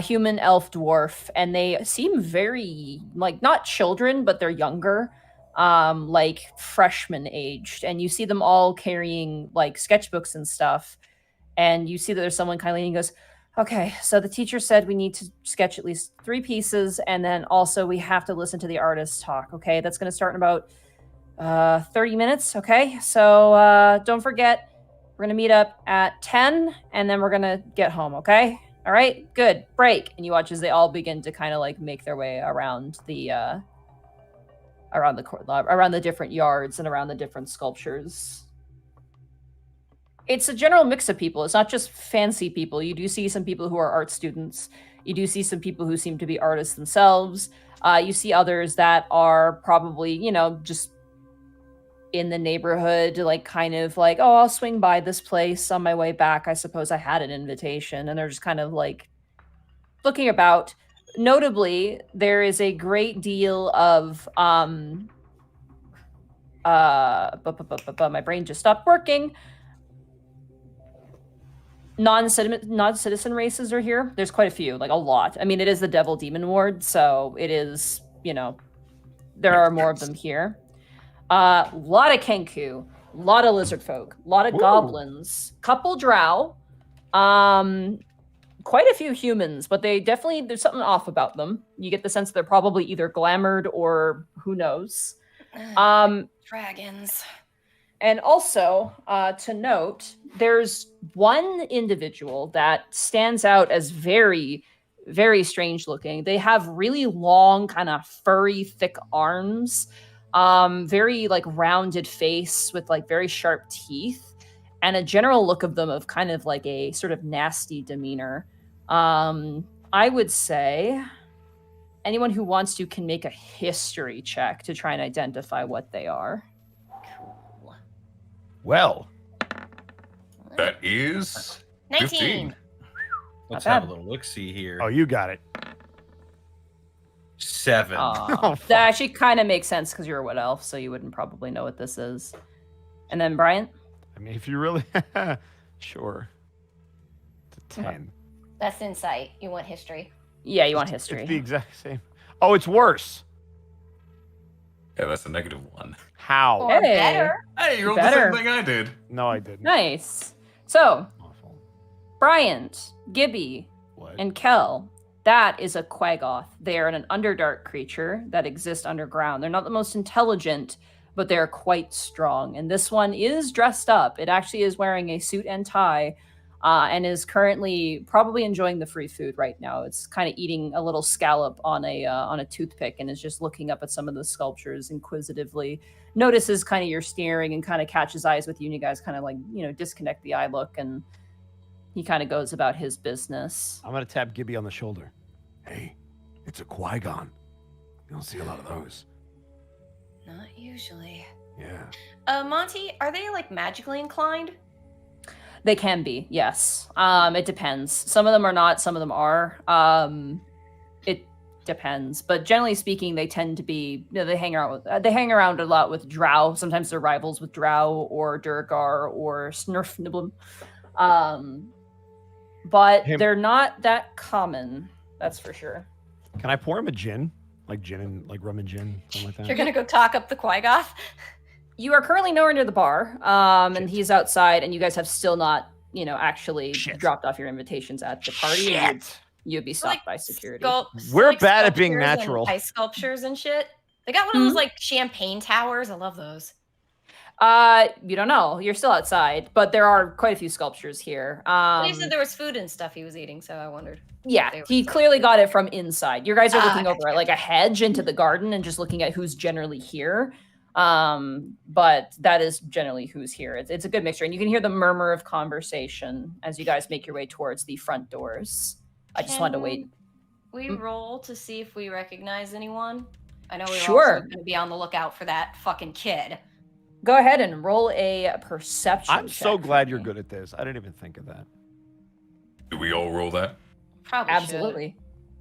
human, elf, dwarf, and they seem very, not children, but they're younger, like freshman aged. And you see them all carrying, sketchbooks and stuff. And you see that there's someone kind of leaning and goes, Okay, so the teacher said we need to sketch at least 3 pieces, and then also we have to listen to the artists talk. Okay, that's going to start in about 30 minutes. Okay, so don't forget, we're going to meet up at 10, and then we're going to get home. Okay, all right, good. Break, and you watch as they all begin to kind of like make their way around the around the different yards and around the different sculptures. It's a general mix of people. It's not just fancy people. You do see some people who are art students. You do see some people who seem to be artists themselves. You see others that are probably, just in the neighborhood, like kind of like, oh, I'll swing by this place on my way back. I suppose I had an invitation. And they're just kind of like looking about. Notably, there is a great deal of my brain just stopped working. Non-citizen races are here. There's quite a few, like a lot. I mean, it is the Devil Demon Ward, so it is, there are more of them here. A lot of Kenku, a lot of lizard folk, a lot of goblins, couple drow, quite a few humans, but there's something off about them. You get the sense that they're probably either glamored or who knows. Dragons. And also, to note, there's one individual that stands out as very, very strange looking. They have really long, kind of furry, thick arms, very like rounded face with like very sharp teeth, and a general look of them of kind of like a sort of nasty demeanor. I would say anyone who wants to can make a history check to try and identify what they are. Well, That is 19. 15. Let's Not have a bad. little look-see here. oh, you got it. 7. Oh, fuck. That actually kind of makes sense because you're a wood elf, so you wouldn't probably know what this is. And then Bryant? I mean, if you really, sure. It's a 10. That's insight. You want history. Yeah, you want It's history. the exact same. Oh, it's worse. Yeah, that's a -1. How? Or Hey. better. Hey, you rolled Better. the same thing I did. No, I didn't. Nice. So, Awful. Bryant, Gibby, What? and Khel, that is a Quaggoth. They are an Underdark creature that exists underground. They're not the most intelligent, but they're quite strong. And this one is dressed up. It actually is wearing a suit and tie, and is currently probably enjoying the free food right now. It's kind of eating a little scallop on a toothpick and is just looking up at some of the sculptures inquisitively. Notices kind of your staring and kind of catches eyes with you, and you guys kind of like, disconnect the eye look, and he kind of goes about his business. I'm going to tap Gibby on the shoulder. Hey, it's a Qui-Gon. You don't see a lot of those. Not usually. Yeah. Monty, are they like magically inclined? They can be, yes. It depends. Some of them are not, some of them are. It depends, but generally speaking, they tend to be. They hang around a lot with drow. Sometimes they're rivals with drow or Durgar or Snurfnibblum. But they're not that common. That's for sure. Can I pour him a gin? Like gin and like rum and gin, something like that? You're gonna go talk up the Quaggoth? You are currently nowhere near the bar, and he's outside, and you guys have still not, actually dropped off your invitations at the party. And you'd be stopped by security. We're bad at being sculptures and natural. Ice sculptures and shit. They got one of those like champagne towers. I love those. You don't know. You're still outside, but there are quite a few sculptures here. He said there was food and stuff he was eating, so I wondered. Yeah, They were he so clearly got it from inside. You guys are looking gotcha. over at like a hedge into the garden and just looking at who's generally here. But that is generally who's here. It's a good mixture, and you can hear the murmur of conversation as you guys make your way towards the front doors. I just wanted to wait. We roll to see if we recognize anyone. I know we were Sure. also going to be on the lookout for that fucking kid. Go ahead and roll a perception. I'm so check glad for you're me. good at this. I didn't even think of that. Do we all roll that? Probably Absolutely.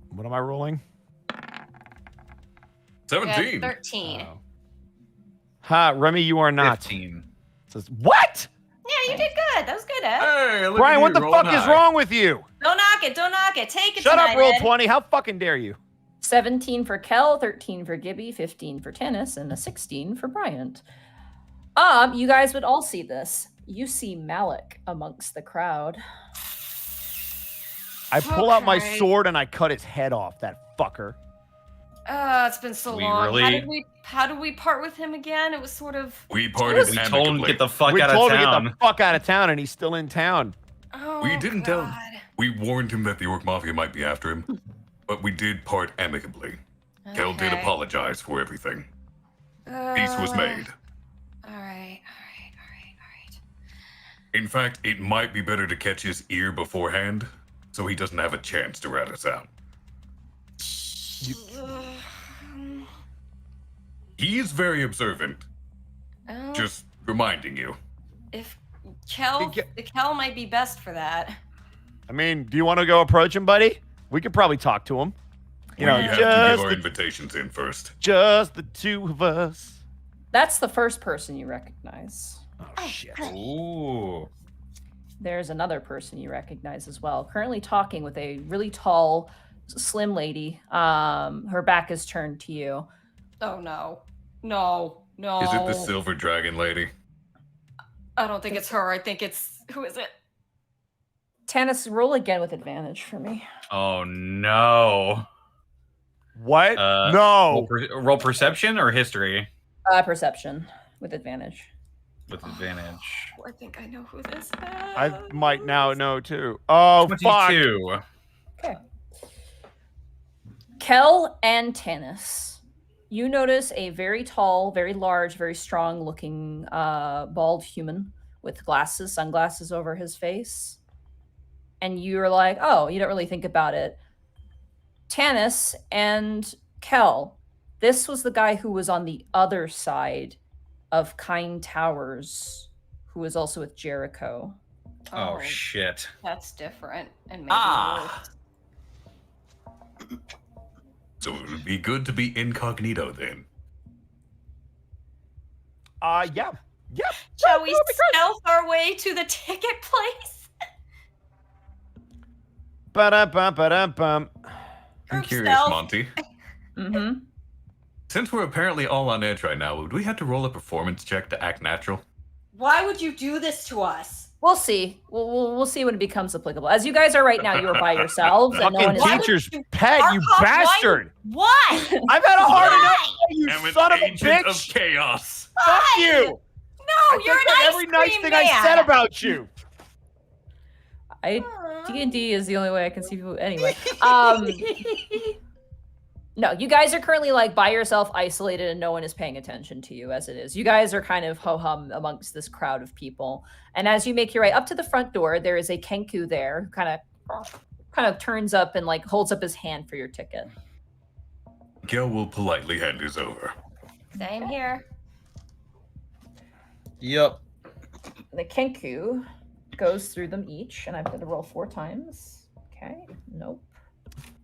What am I rolling? should. 17. 13. Oh. Ha, Remy, you are not. 15. Says, what? Yeah, you did good. That was good, Ed. Hey, look Brian, at what you, the rolling fuck is high. wrong with you? Don't knock it. Don't knock it. Take it Shut up, tonight, roll Ed. 20. How fucking dare you? 17 for Khel, 13 for Gibby, 15 for Tanis, and a 16 for Bryant. You guys would all see this. You see Malik amongst the crowd. I pull out my Okay. sword and I cut his head off, that fucker. It's been so We long. really- How did we part with him again? It was sort of. We parted We told him amicably. to get the fuck We out told of him to town. get the fuck out of town, and he's still in town. Oh, We didn't tell him. God. We warned him that the Orc Mafia might be after him, but we did part amicably. Khel did Okay. apologize for everything. Peace was made. All right. In fact, it might be better to catch his ear beforehand, so he doesn't have a chance to rat us out. He's very observant. Oh, Just reminding you. if Khel might be best for that. I mean, do you want to go approach him, buddy? We could probably talk to him. You know, we have to just give our the, invitations in first. just the two of us. That's the first person you recognize. Oh, shit. Ooh. There's another person you recognize as well. Currently talking with a really tall, slim lady. Her back is turned to you. Oh no. Is it the Silver Dragon lady? I don't think it's her. I think it's who is it? Tanis, roll again with advantage for me. Oh no. What? Roll, No. roll perception or history Perception with advantage. with advantage. Oh, I think I know who this is. I might now know too. Oh, fuck. 22. Okay. Khel and Tanis, you notice a very tall, very large, very strong looking bald human with glasses, sunglasses over his face. And you're like, oh, you don't really think about it. Tanis and Khel, this was the guy who was on the other side of Kind Towers, who was also with Jericho. Oh shit. That's different and maybe Ah. worse. So it would be good to be incognito then. Yeah. Shall we stealth our way to the ticket place? Ba-da-bum. I'm Group curious, stealth. Monty. Mm-hmm. Since we're apparently all on edge right now, would we have to roll a performance check to act natural? Why would you do this to us? We'll see. We'll see when it becomes applicable. As you guys are right now, you are by yourselves, and no one Fucking is. teacher's pet, you Arcolf, bastard! Why? I've had a hard enough, you I'm an son of a agent of bitch! chaos. Fuck you! No, I you're take an back ice every nice cream thing man. I said about you. D&D is the only way I can see people. Anyway, no, you guys are currently like by yourself, isolated, and no one is paying attention to you as it is. You guys are kind of ho-hum amongst this crowd of people. And as you make your way up to the front door, there is a Kenku there who kind of turns up and like holds up his hand for your ticket. Gil will politely hand his over. Same here. Yep. The Kenku goes through them each, and I've got to roll 4 times. Okay, nope.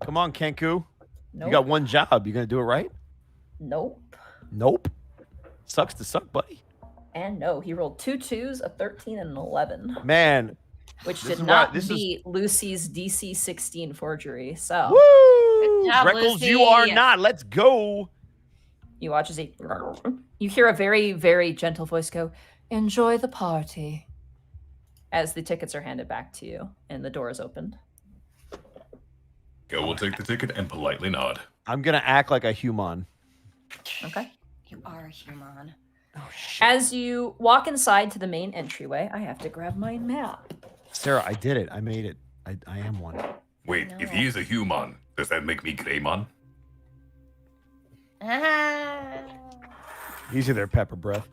Come on, Kenku. Nope. You got one job. You gonna do it right? Nope. Nope. Sucks to suck, buddy. And no, he rolled 2 2s, a 13, and an 11. Man. Which This did is not why- this is- beat Lucy's DC 16 forgery. So Woo! Good job, Freckles, you are Lucy. not. Let's go. you watch as you hear a very, very gentle voice go, "Enjoy the party," as the tickets are handed back to you and the door is opened. Gil will take the ticket and politely nod. I'm gonna act like a human. Okay. You are a human. Oh shit. As you walk inside to the main entryway, I have to grab my map. Sarah, I did it. I made it. I am one. Wait, if he is a human, does that make me Greymon? Easy there, Pepper Breath.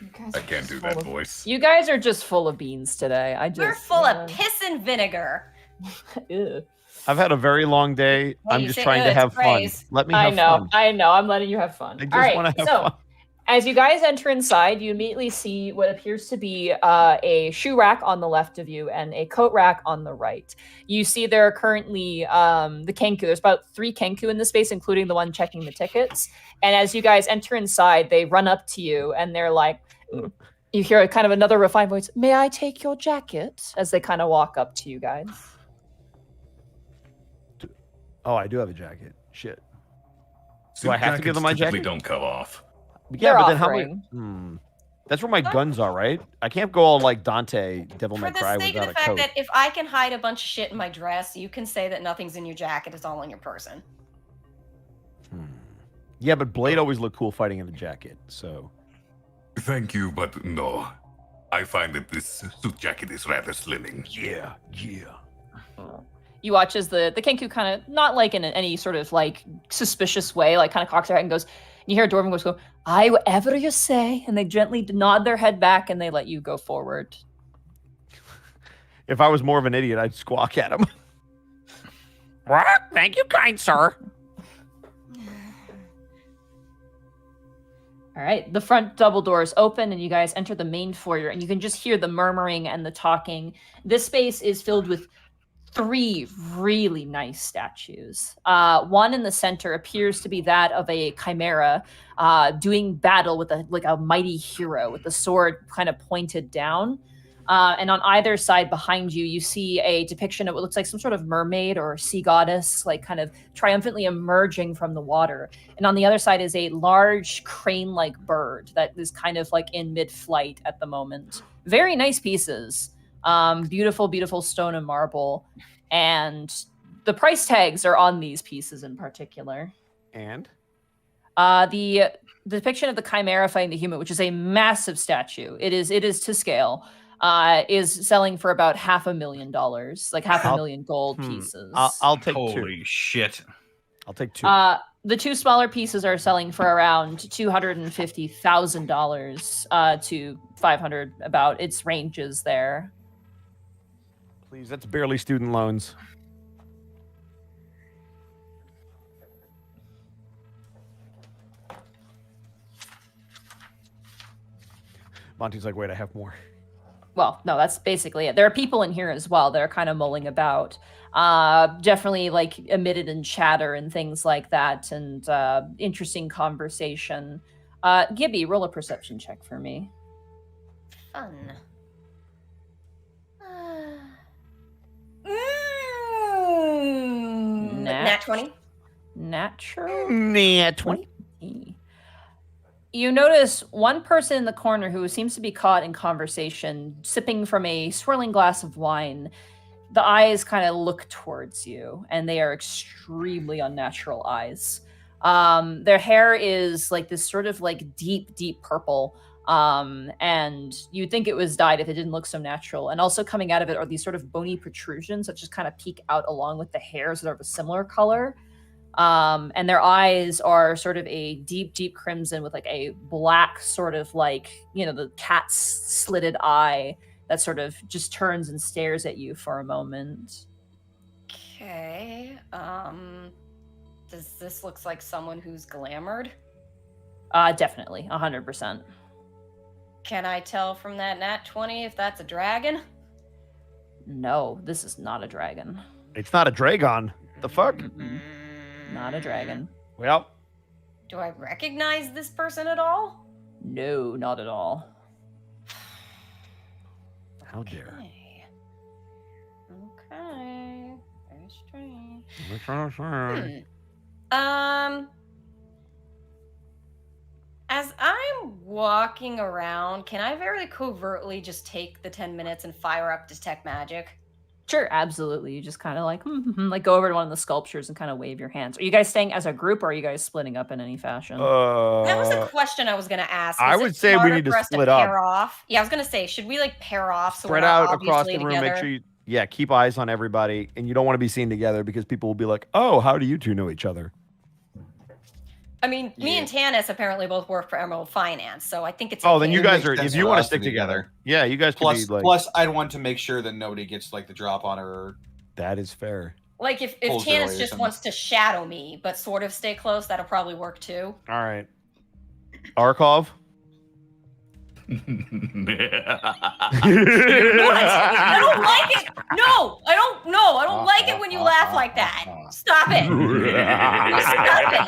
You guys I are can't just do full that of- voice. You guys are just full of beans today. We're full of piss and vinegar. Ew. I've had a very long day. I'm you just say, trying to it's have praise. fun. Let me I have know, fun. I know. I'm letting you have fun. I just All right, want to have so fun. as you guys enter inside, you immediately see what appears to be a shoe rack on the left of you and a coat rack on the right. You see there are currently the Kenku. There's about 3 Kenku in the space, including the one checking the tickets. And as you guys enter inside, they run up to you and they're like, you hear a kind of another refined voice, "May I take your jacket?" as they kind of walk up to you guys. Oh, I do have a jacket. Shit. Suit I have to give jackets them my typically jacket? don't come off. Yeah, They're but then how offering. many? That's where my guns are, right? I can't go all like Dante, Devil For May the Cry sake of without the a fact coat. that if I can hide a bunch of shit in my dress, you can say that nothing's in your jacket, it's all on your person. Yeah, but Blade always looked cool fighting in a jacket, so. Thank you, but no. I find that this suit jacket is rather slimming. Yeah. You watch as the Kenku kind of, not like in any sort of like suspicious way, like kind of cocks their head and goes, you hear a dwarven voice go, "Aye, whatever you say," and they gently nod their head back and they let you go forward. If I was more of an idiot, I'd squawk at him. Thank you, kind sir. All right, the front double doors open and you guys enter the main foyer and you can just hear the murmuring and the talking. This space is filled with 3 really nice statues. One in the center appears to be that of a chimera doing battle with a mighty hero with the sword kind of pointed down. And on either side behind you, you see a depiction of what looks like some sort of mermaid or sea goddess, like kind of triumphantly emerging from the water. And on the other side is a large crane-like bird that is kind of like in mid-flight at the moment. Very nice pieces. Beautiful, beautiful stone and marble. And the price tags are on these pieces in particular. And? The depiction of the chimera fighting the human, which is a massive statue. It is to scale. Is selling for about $500,000, like $500,000 gold pieces. I'll take 2. Holy shit. I'll take 2. The 2 smaller pieces are selling for around $250,000 to $500,000. About its ranges there. Please, that's barely student loans. Monty's like, wait, I have more. Well, no, that's basically it. There are people in here as well that are kind of mulling about. Definitely like emitted in chatter and things like that, and interesting conversation. Gibby, roll a perception check for me. Fun. Nat 20. Natural? Nah, 20. You notice one person in the corner who seems to be caught in conversation, sipping from a swirling glass of wine. The eyes kind of look towards you, and they are extremely unnatural eyes. Their hair is like this sort of like deep, deep purple. And you'd think it was dyed if it didn't look so natural. And also coming out of it are these sort of bony protrusions that just kind of peek out along with the hairs that are of a similar color. And their eyes are sort of a deep, deep crimson with like a black sort of like, the cat's slitted eye that sort of just turns and stares at you for a moment. Okay. Does this look like someone who's glamored? Definitely, 100%. Can I tell from that nat 20 if that's a dragon? No, this is not a dragon. It's not a dragon. The fuck? Not a dragon. Well. Do I recognize this person at all? No, not at all. How dare. Okay. Very strange. As I'm walking around, can I very covertly just take the 10 minutes and fire up Detect Magic? Sure, absolutely. You just kind of like, like go over to one of the sculptures and kind of wave your hands. Are you guys staying as a group, or are you guys splitting up in any fashion? That was a question I was going to ask. I would say we need to split up. Pair off? Yeah, I was going to say, should we like pair off? So spread we're not out across the room. together? Make sure you, keep eyes on everybody, and you don't want to be seen together because people will be like, "Oh, how do you two know each other?" I mean, me and Tanis apparently both work for Emerald Finance, so I think it's. Oh, then you guys are. Makes sense If you for want to us stick to be together, yeah, you guys Plus, could be like. plus, I'd want to make sure that nobody gets like the drop on her. That is fair. Like if Pulls it away Tanis or just something. wants to shadow me, but sort of stay close, that'll probably work too. All right, Arcolf. I don't like it. No, I don't. No, I don't like it when you laugh like that. Stop it. Stop it.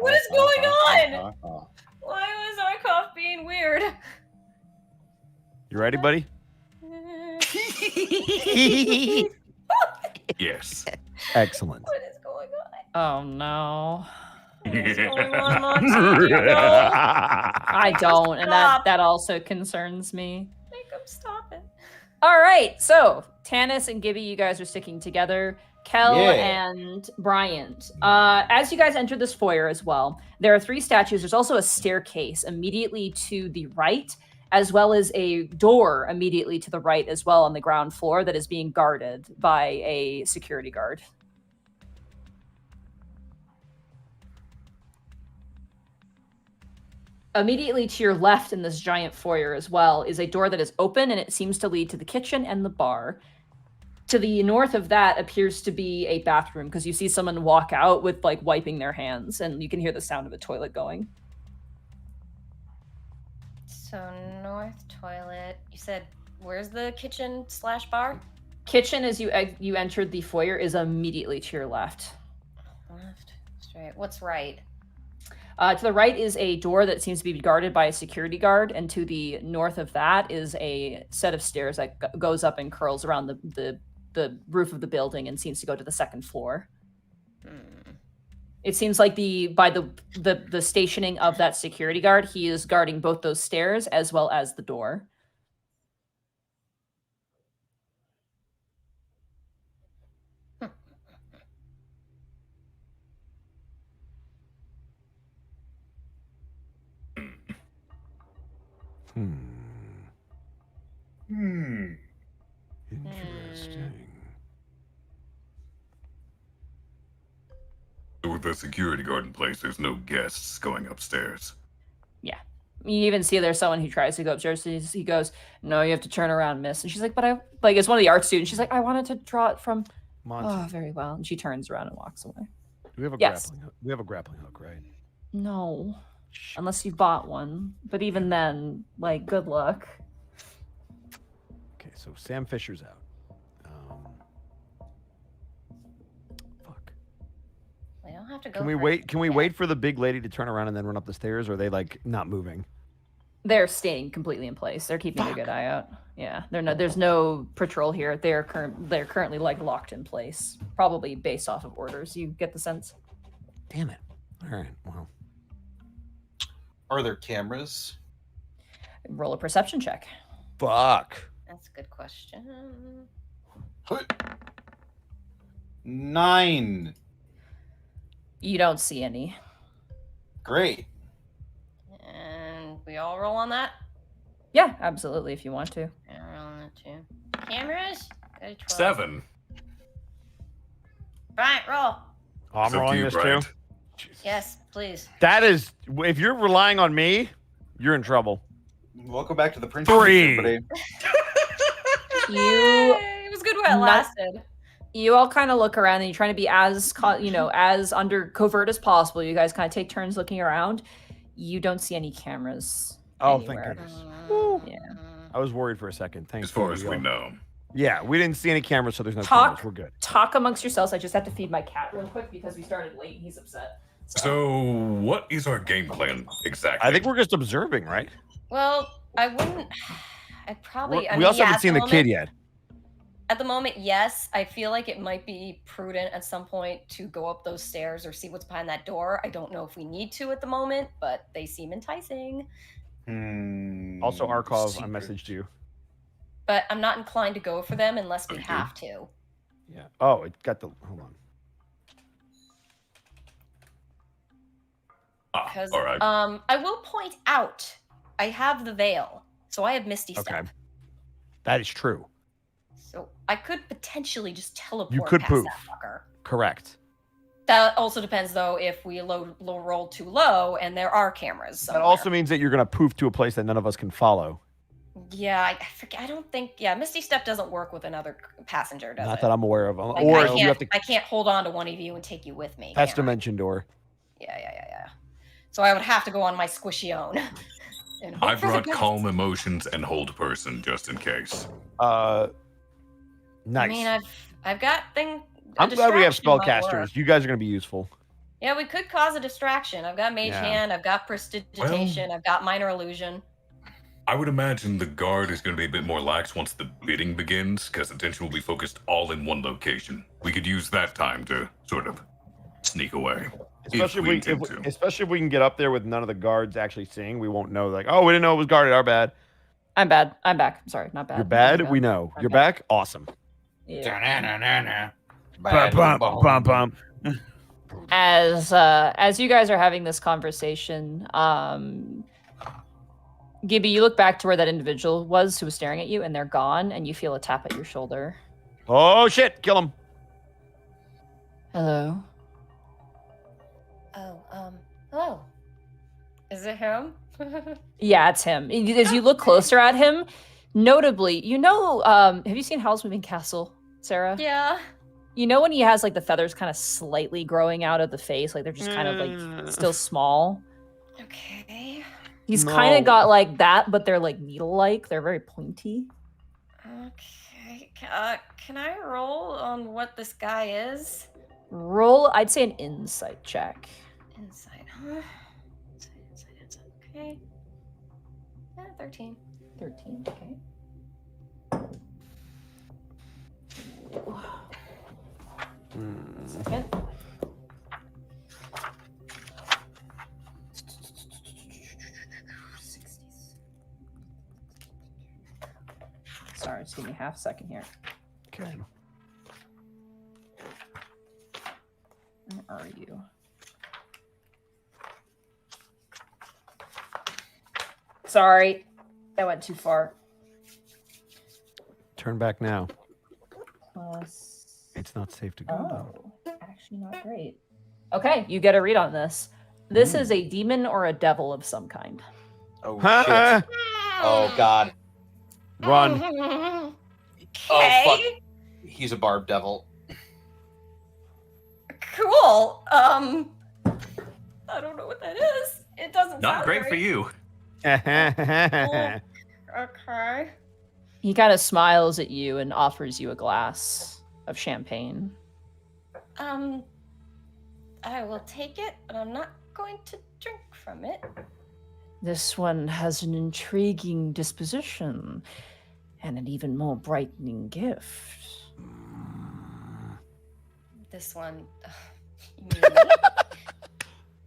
What is going on? Why was Arcolf being weird? You ready, buddy? Yes. Excellent. What is going on? Oh no. What's going on, Monty? Do you know? I don't, and Stop. that also concerns me. Make him stop it. All right, so Tanis and Gibby, you guys are sticking together. Khel Yeah. and Bryant. As you guys enter this foyer as well, there are 3 statues. There's also a staircase immediately to the right, as well as a door immediately to the right as well on the ground floor that is being guarded by a security guard. Immediately to your left in this giant foyer as well is a door that is open, and it seems to lead to the kitchen and the bar. To the north of that appears to be a bathroom, because you see someone walk out with like wiping their hands, and you can hear the sound of a toilet going. So north toilet. You said where's the kitchen/bar? Kitchen, as you entered the foyer, is immediately to your left. Left, straight. What's right? To the right is a door that seems to be guarded by a security guard, and to the north of that is a set of stairs that goes up and curls around the roof of the building and seems to go to the 2nd floor. It seems like by the stationing of that security guard, he is guarding both those stairs as well as the door. Interesting. With the security guard in place, there's no guests going upstairs. Yeah. You even see there's someone who tries to go upstairs. He goes, "No, you have to turn around, miss." And she's like, "But it's one of the art students." She's like, "I wanted to draw it from." Monty, Oh, very well. And she turns around and walks away. do we have a Yes. grappling hook? We have a grappling hook, right? No, unless you bought one. But even then, like, good luck. Okay, so Sam Fisher's out. Fuck. We don't have to go. Can we for wait? it. Can we Yeah. wait for the big lady to turn around and then run up the stairs? Or are they like not moving? They're staying completely in place. They're keeping a good eye out. Yeah, there's no patrol here. They're currently like locked in place, probably based off of orders. You get the sense? Damn it! All right, well, Are there cameras? Roll a perception check. fuck. That's a good question. 9. You don't see any. Great. And we all roll on that? Yeah, absolutely. If you want to. Yeah, roll on that too. Cameras? Go to 12. 7. Bryant, roll. Oh, I'm It's up to rolling you, this Bryant. too. Yes, please. That is, if you're relying on me, you're in trouble. Welcome back to the Princess. 3. Everybody. It was good while it Not- lasted. You all kind of look around and you're trying to be as as under covert as possible. You guys kind of take turns looking around. You don't see any cameras. Oh, anywhere. thank goodness. Yeah. I was worried for a second. Thanks. As far for as the, we know. Yeah, we didn't see any cameras, so there's no Talk. cameras. We're good. Talk amongst yourselves. I just have to feed my cat real quick because we started late and he's upset. So, what is our game plan exactly? I think we're just observing, right? Well, I wouldn't. I'd probably. We I mean, also yeah, haven't at seen the moment- kid yet. At the moment, yes. I feel like it might be prudent at some point to go up those stairs or see what's behind that door. I don't know if we need to at the moment, but they seem enticing. Also, Arcolf, I secret. messaged you. But I'm not inclined to go for them unless we Okay. have to. Yeah. Oh, it got the. Hold on. Because all right. I will point out, I have the veil, so I have Misty Step. Okay. That is true. So I could potentially just teleport You could past poof. that fucker. Correct. That also depends, though, if we low roll too low and there are cameras. That Somewhere. also means that you're going to poof to a place that none of us can follow. Yeah, I forget. I don't think. Yeah, Misty Step doesn't work with another passenger, does Not it? that I'm aware of. Like, Or I you can't, have to. I can't hold on to one of you and take you with me. That's can I? dimension door. Yeah. So I would have to go on my squishy own. and hope I for the brought best. calm emotions and hold person just in case. Nice. I mean, I've got thing. a I'm glad we have distraction might work. spellcasters. You guys are going to be useful. Yeah, we could cause a distraction. I've got Mage Yeah. Hand, I've got Prestidigitation, I've got Minor Illusion. I would imagine the guard is going to be a bit more lax once the bidding begins, because attention will be focused all in one location. We could use that time to sort of sneak away. Especially we if intend to. especially if we can get up there with none of the guards actually seeing, we won't know. Like, oh, we didn't know it was guarded. Our bad. I'm bad. I'm back. I'm sorry, not bad. You're bad. I'm We know. I'm You're back. Awesome. Yeah. Bum, bum, bum, bum. As you guys are having this conversation, Gibby, you look back to where that individual was who was staring at you, and they're gone, and you feel a tap at your shoulder. Oh shit! Kill him. Hello. Oh, hello. Is it him? Yeah, it's him. As you look closer at him, notably, have you seen Howl's Moving Castle, Sarah? Yeah. You know when he has like the feathers kind of slightly growing out of the face, like they're just kind of like still small. Okay. He's kind of got like that, but they're like needle-like. They're very pointy. Okay. Can I roll on what this guy is? Roll, I'd say an insight check. Insight, huh? Insight. Okay. 13. 13, okay. Second. Sorry, just give me half a second here. Okay. Where are you? Sorry, that went too far. Turn back now. Plus. It's not safe to go. Oh, actually not great. Okay, you get a read on this. This is a demon or a devil of some kind. Oh shit! Oh god! Run. Oh fuck! He's a barb devil. Cool. I don't know what that is. It doesn't Not sound great for you. Okay. He kind of smiles at you and offers you a glass of champagne. I will take it, but I'm not going to drink from it. This one has an intriguing disposition and an even more brightening gift. This one. You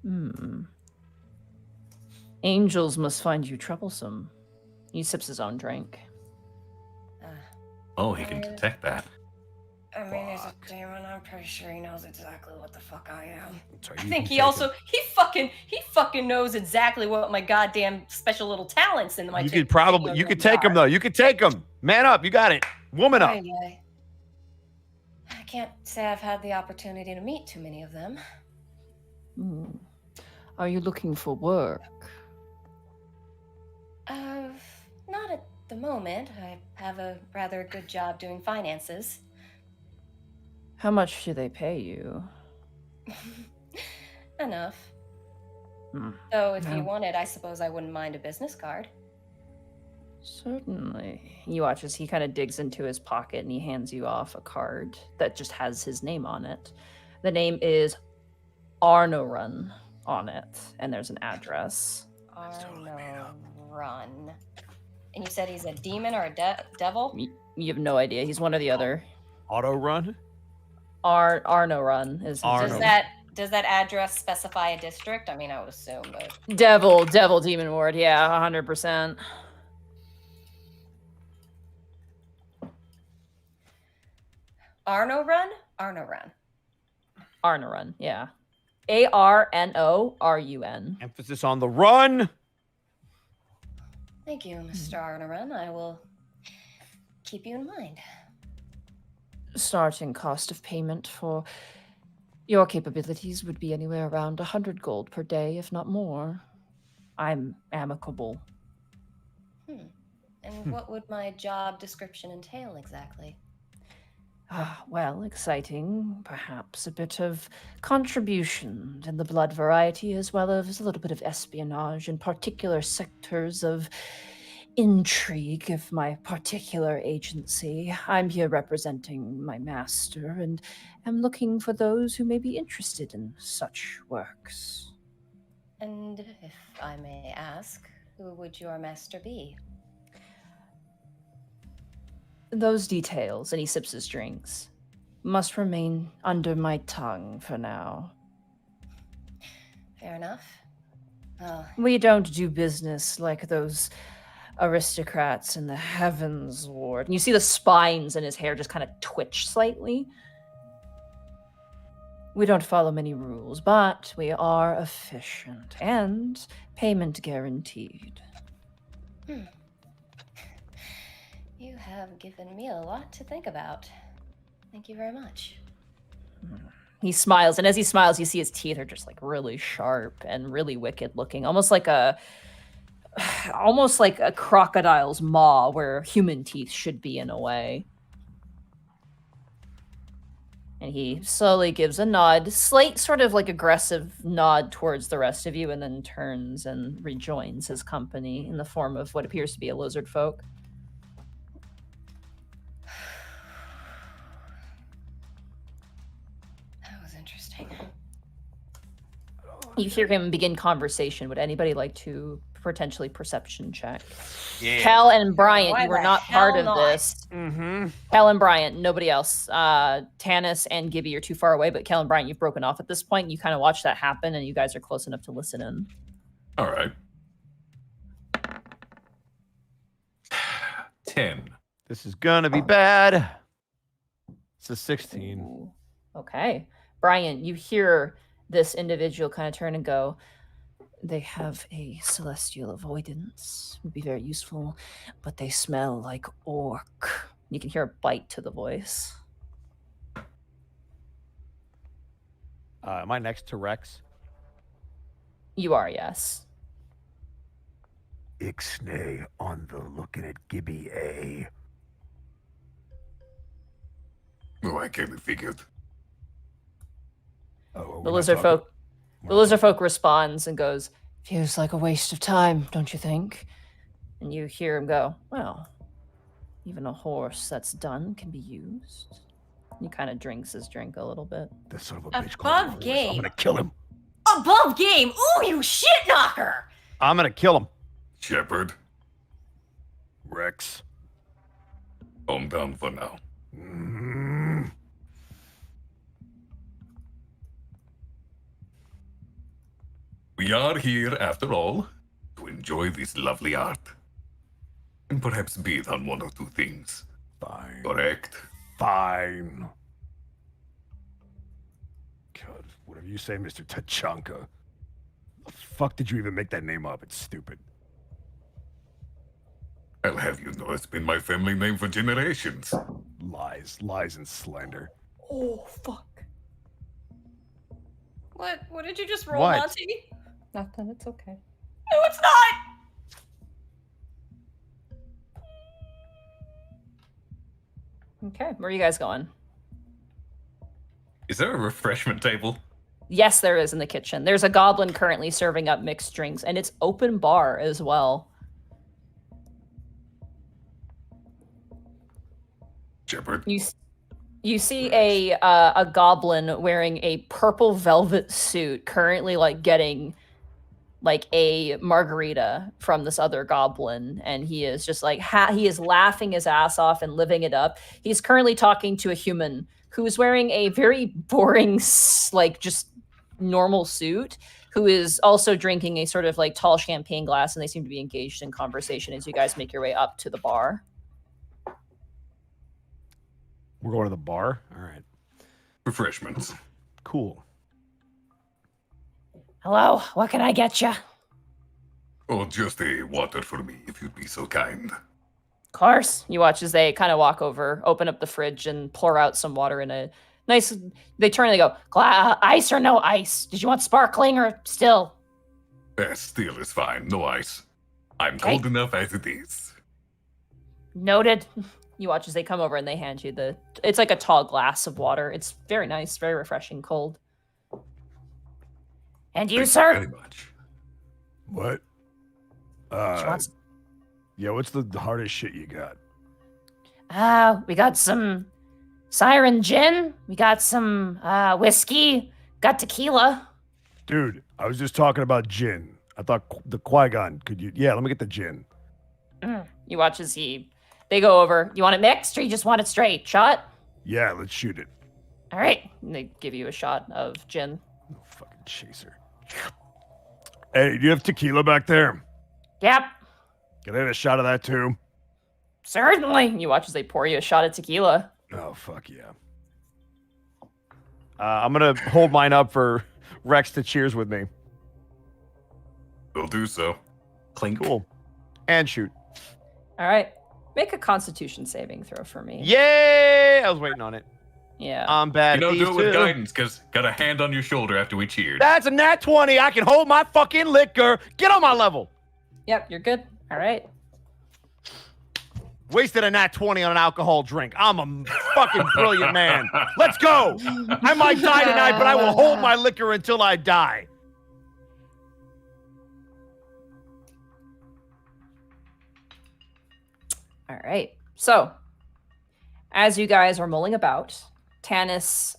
mean me? Angels must find you troublesome. He sips his own drink. Oh, he can detect that. I mean, he's a demon. I'm pretty sure he knows exactly what the fuck I am. Sorry, I think he fucking knows exactly what my goddamn special little talents in my. You could take him though. You could take him. Man up. You got it. Woman up. I can't say I've had the opportunity to meet too many of them. Are you looking for work? Not at the moment. I have a rather good job doing finances. How much do they pay you? Enough. Hmm. So if No. you wanted, I suppose I wouldn't mind a business card. Certainly. You watch as he kind of digs into his pocket and he hands you off a card that just has his name on it. The name is Arnorun on it, and there's an address. Run. And you said he's a demon or a devil? You have no idea. He's one or the other. Auto run. Arnorun is his Arno. name. Does that address specify a district? I mean, I would assume, but Devil, demon ward. Yeah, 100%. Arnorun? Arnorun, yeah. Arnorun. Emphasis on the run. Thank you, Mr. Arnorun. I will keep you in mind. Starting cost of payment for your capabilities would be anywhere around 100 gold per day, if not more. I'm amicable. And what would my job description entail exactly? Well, exciting. Perhaps a bit of contribution in the blood variety, as well as a little bit of espionage in particular sectors of intrigue of my particular agency. I'm here representing my master and am looking for those who may be interested in such works. And if I may ask, who would your master be? Those details, and he sips his drinks, must remain under my tongue for now. Fair enough. Oh, We don't do business like those aristocrats in the Heavens Ward. And you see the spines in his hair just kind of twitch slightly. We don't follow many rules, but we are efficient and payment guaranteed. You have given me a lot to think about. Thank you very much. He smiles, and as he smiles, you see his teeth are just like really sharp and really wicked looking, almost like a crocodile's maw where human teeth should be in a way. And he slowly gives a nod, slight sort of like aggressive nod towards the rest of you, and then turns and rejoins his company in the form of what appears to be a lizard folk. That was interesting. You hear him begin conversation. Would anybody like to potentially perception check? Yeah. Khel and Bryant, Why you were the not part hell of not? this. Mm-hmm. Khel and Bryant, nobody else. Tanis and Gibby are too far away, but Khel and Bryant, you've broken off at this point. You kind of watch that happen, and you guys are close enough to listen in. All right. 10. This is gonna be bad. It's a 16. Ooh. Okay. Bryant, you hear this individual kind of turn and go, they have a celestial avoidance. Would be very useful, but they smell like orc. You can hear a bite to the voice. Am I next to Rex? You are, yes. Ixnay on the looking at Gibby, eh? No, I kind of figured. Oh, The lizard folk responds and goes, feels like a waste of time, don't you think? And you hear him go, well, even a horse that's done can be used. He kind of drinks his drink a little bit. That son of a bitch. Above called me a horse. game. I'm gonna kill him. Above game. Ooh, you shit knocker. I'm gonna kill him. Shepard, Rex. calm down for now. Mm. We are here, after all, to enjoy this lovely art. And perhaps bid on one or two things. Fine. Correct? Fine. God, whatever you say, Mr. Tachanka. The fuck did you even make that name up? It's stupid. I'll have you know it's been my family name for generations. Lies and slander. Oh, fuck. What did you just roll, What? Monty? Nothing, it's okay. No, it's not. Okay, where are you guys going? Is there a refreshment table? Yes, there is in the kitchen. There's a goblin currently serving up mixed drinks, and it's open bar as well. Shepard, You see a goblin wearing a purple velvet suit, currently like getting like a margarita from this other goblin, and he is just like he is laughing his ass off and living it up. He's currently talking to a human who's wearing a very boring, like just normal suit, who is also drinking a sort of like tall champagne glass, and they seem to be engaged in conversation as you guys make your way up to the bar. We're going to the bar? All right. refreshments. Cool. Hello, what can I get you? Or just a water for me, if you'd be so kind. Of course. You watch as they kind of walk over, open up the fridge, and pour out some water in a nice. They turn and they go, ice or no ice? Did you want sparkling or still? Still is fine, no ice. I'm Okay. cold enough as it is. Noted. You watch as they come over and they hand you it's like a tall glass of water. It's very nice, very refreshing, cold. And you, Thank sir? very much. What? She wants- Yeah, what's the hardest shit you got? we got some siren gin. We got some whiskey. Got tequila. Dude, I was just talking about gin. I thought the Qui-Gon could you... Yeah, let me get the gin. You watch as they go over. You want it mixed or you just want it straight? Shot? Yeah, let's shoot it. All right. And they give you a shot of gin. No fucking chaser. Hey, do you have tequila back there? Yep, Can I have a shot of that too? certainly. You watch as they pour you a shot of tequila. Oh, fuck yeah. I'm gonna hold mine up for Rex to cheers with me. We'll do so. Clink. Cool. And shoot. All right. Make a Constitution saving throw for me. Yay! I was waiting on it. Yeah. I'm bad You at know, these do it with two. guidance, because got a hand on your shoulder after we cheered. That's a nat 20. I can hold my fucking liquor. Get on my level. Yep, you're good. All right. Wasted a nat 20 on an alcohol drink. I'm a fucking brilliant man. Let's go. I might die tonight, but I will hold my liquor until I die. All right. So, as you guys are mulling about, Tanis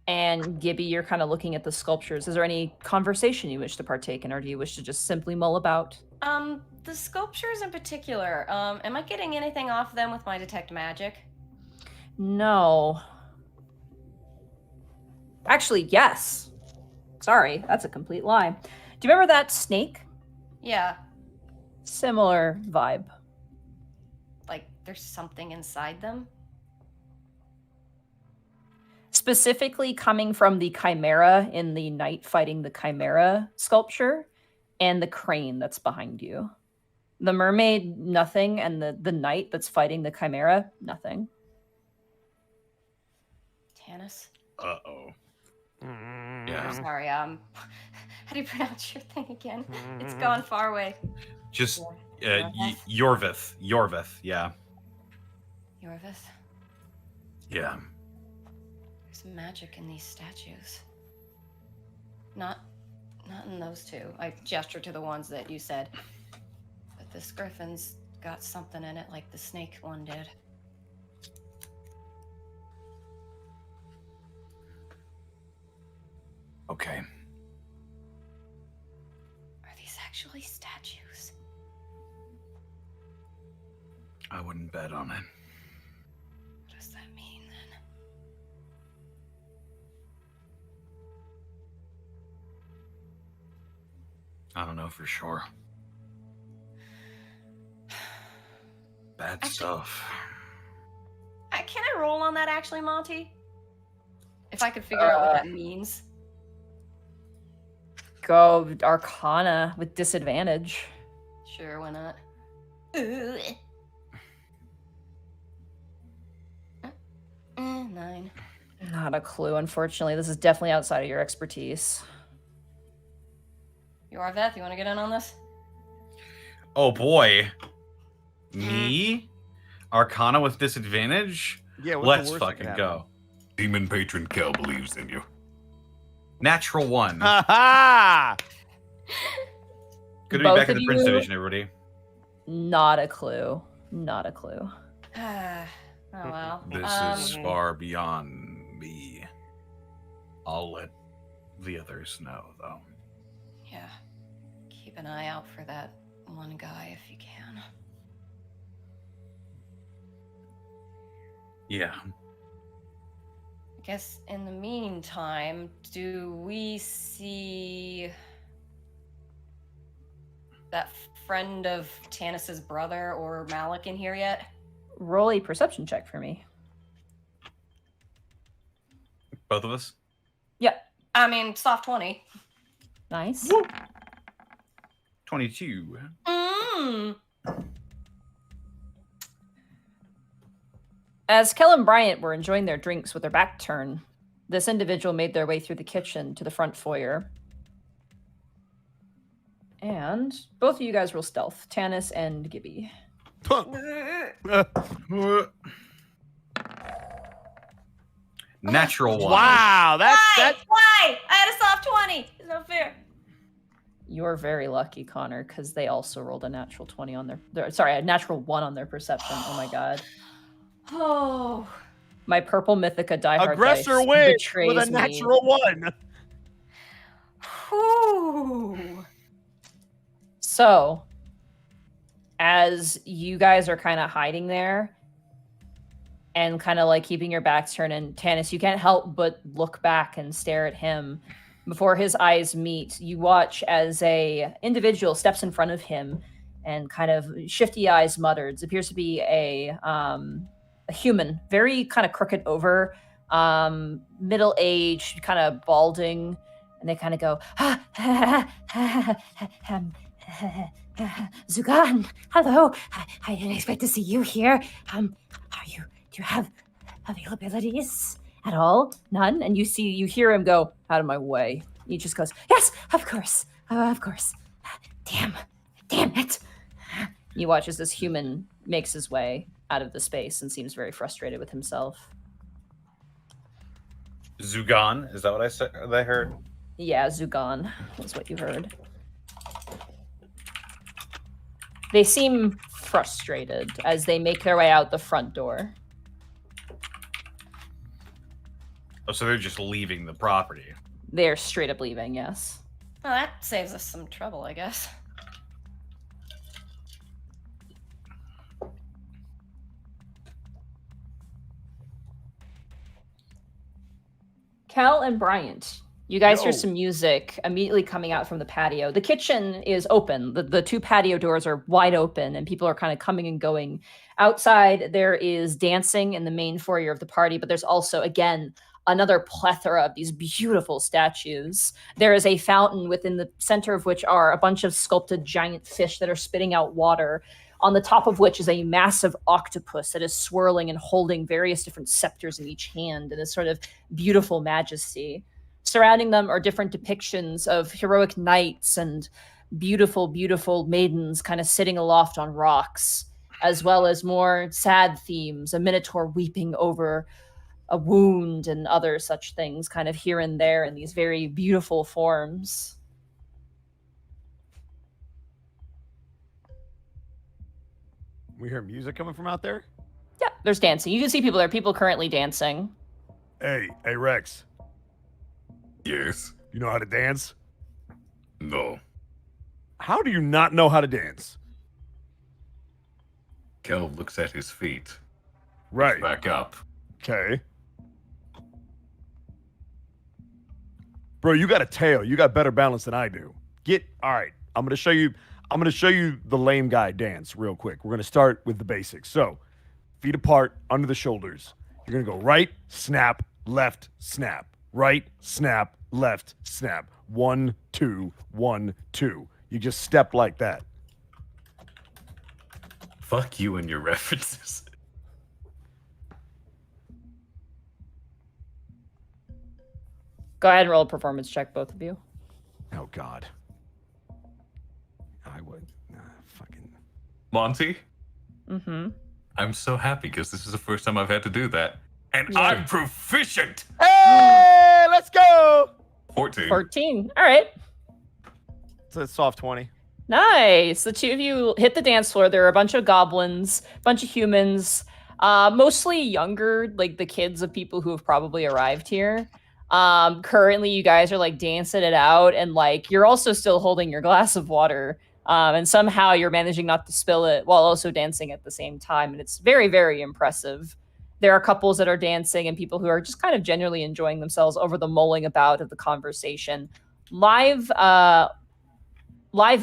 and Gibby, you're kind of looking at the sculptures. Is there any conversation you wish to partake in, or do you wish to just simply mull about? The sculptures in particular, am I getting anything off them with my detect magic? No. Actually, yes. Sorry, that's a complete lie. Do you remember that snake? Yeah, Similar vibe. like there's something inside them. Specifically coming from the chimera in the knight fighting the chimera sculpture and the crane that's behind you. The mermaid, nothing, and the knight that's fighting the chimera, nothing. Tanis? Uh-oh. I'm Yeah. sorry, how do you pronounce your thing again? It's gone far away. Just Yorvith? Yorvith, yeah. Yorvith? Yeah. There's magic in these statues. Not in those two. I gesture to the ones that you said. But this griffin's got something in it like the snake one did. Okay. Are these actually statues? I wouldn't bet on it. What does that mean then? I don't know for sure. Bad Actually- stuff. Can I roll on that actually, Monty? If I could figure out what that means. Go Arcana with disadvantage. Sure, why not? 9. Not a clue, unfortunately. This is definitely outside of your expertise. Yorvith, you want to get in on this? Oh boy. Me? Arcana with disadvantage? Yeah, what's the Let's worst that fucking can go. Demon patron Khel believes in you. Natural 1. Ha ha! Good to be Both back in of the Prince you- Division, everybody. Not a clue. Not a clue. Oh well. This is far beyond me. I'll let the others know, though. Yeah. Keep an eye out for that one guy if you can. Yeah. I guess in the meantime, do we see that friend of Tanis's brother or Malik in here yet? Roll a perception check for me. Both of us? Yeah. I mean, soft 20. Nice. 22. As Khel and Bryant were enjoying their drinks with their back turned, this individual made their way through the kitchen to the front foyer. And both of you guys roll stealth, Tanis and Gibby. Natural 1. Wow, that's Why? I had a soft 20. It's not fair. You're very lucky, Connor, because they also rolled a natural 20 on a natural 1 on their perception. Oh my god. Oh. My purple Mythica diehard aggressor dice wins betrays with a me. natural 1. Whew. So, as you guys are kind of hiding there and kind of like keeping your backs turned, and Tanis, you can't help but look back and stare at him. Before his eyes meet, you watch as a individual steps in front of him and kind of shifty eyes muttered. Appears to be a human, very kind of crooked over, middle-aged, kind of balding, and they kind of go, Zugan, hello. I didn't expect to see you here. Do you have availabilities at all? None? And you hear him go, out of my way. He just goes, yes, of course. Of course. Damn it. You watch as this human makes his way out of the space and seems very frustrated with himself. Zugan, is that what I said? I heard. Yeah, Zugan is what you heard. They seem frustrated as they make their way out the front door. Oh, so they're just leaving the property. They're straight up leaving, yes. Well, that saves us some trouble, I guess. Khel and Bryant, you guys hear Yo. some music immediately coming out from the patio. The kitchen is open. The two patio doors are wide open, and people are kind of coming and going. Outside, there is dancing in the main foyer of the party, but there's also, again, another plethora of these beautiful statues. There is a fountain within the center of which are a bunch of sculpted giant fish that are spitting out water, on the top of which is a massive octopus that is swirling and holding various different scepters in each hand in this sort of beautiful majesty. Surrounding them are different depictions of heroic knights and beautiful, beautiful maidens kind of sitting aloft on rocks, as well as more sad themes, a minotaur weeping over a wound and other such things kind of here and there in these very beautiful forms. We hear music coming from out there? Yeah, there's dancing. You can see people there. People currently dancing. Hey, Rex. Yes. You know how to dance? No. How do you not know how to dance? Khel looks at his feet. Right. Back up. Okay. Bro, you got a tail. You got better balance than I do. All right. I'm going to show you the lame guy dance real quick. We're going to start with the basics. So, feet apart, under the shoulders. You're going to go right, snap, left, snap. Right, snap, left, snap. 1, 2, 1, 2. You just step like that. Fuck you and your references. Go ahead and roll a performance check, both of you. Oh, God. I would. Fucking. Monty, Mm-hmm. I'm so happy because this is the first time I've had to do that. And Yeah. I'm proficient! Hey, let's go! 14. 14. All right. It's a soft 20. Nice. The two of you hit the dance floor. There are a bunch of goblins, a bunch of humans, mostly younger, like the kids of people who have probably arrived here. Currently, you guys are like dancing it out, and like you're also still holding your glass of water. And somehow you're managing not to spill it while also dancing at the same time. And it's very, very impressive. There are couples that are dancing and people who are just kind of genuinely enjoying themselves over the mulling about of the conversation. Live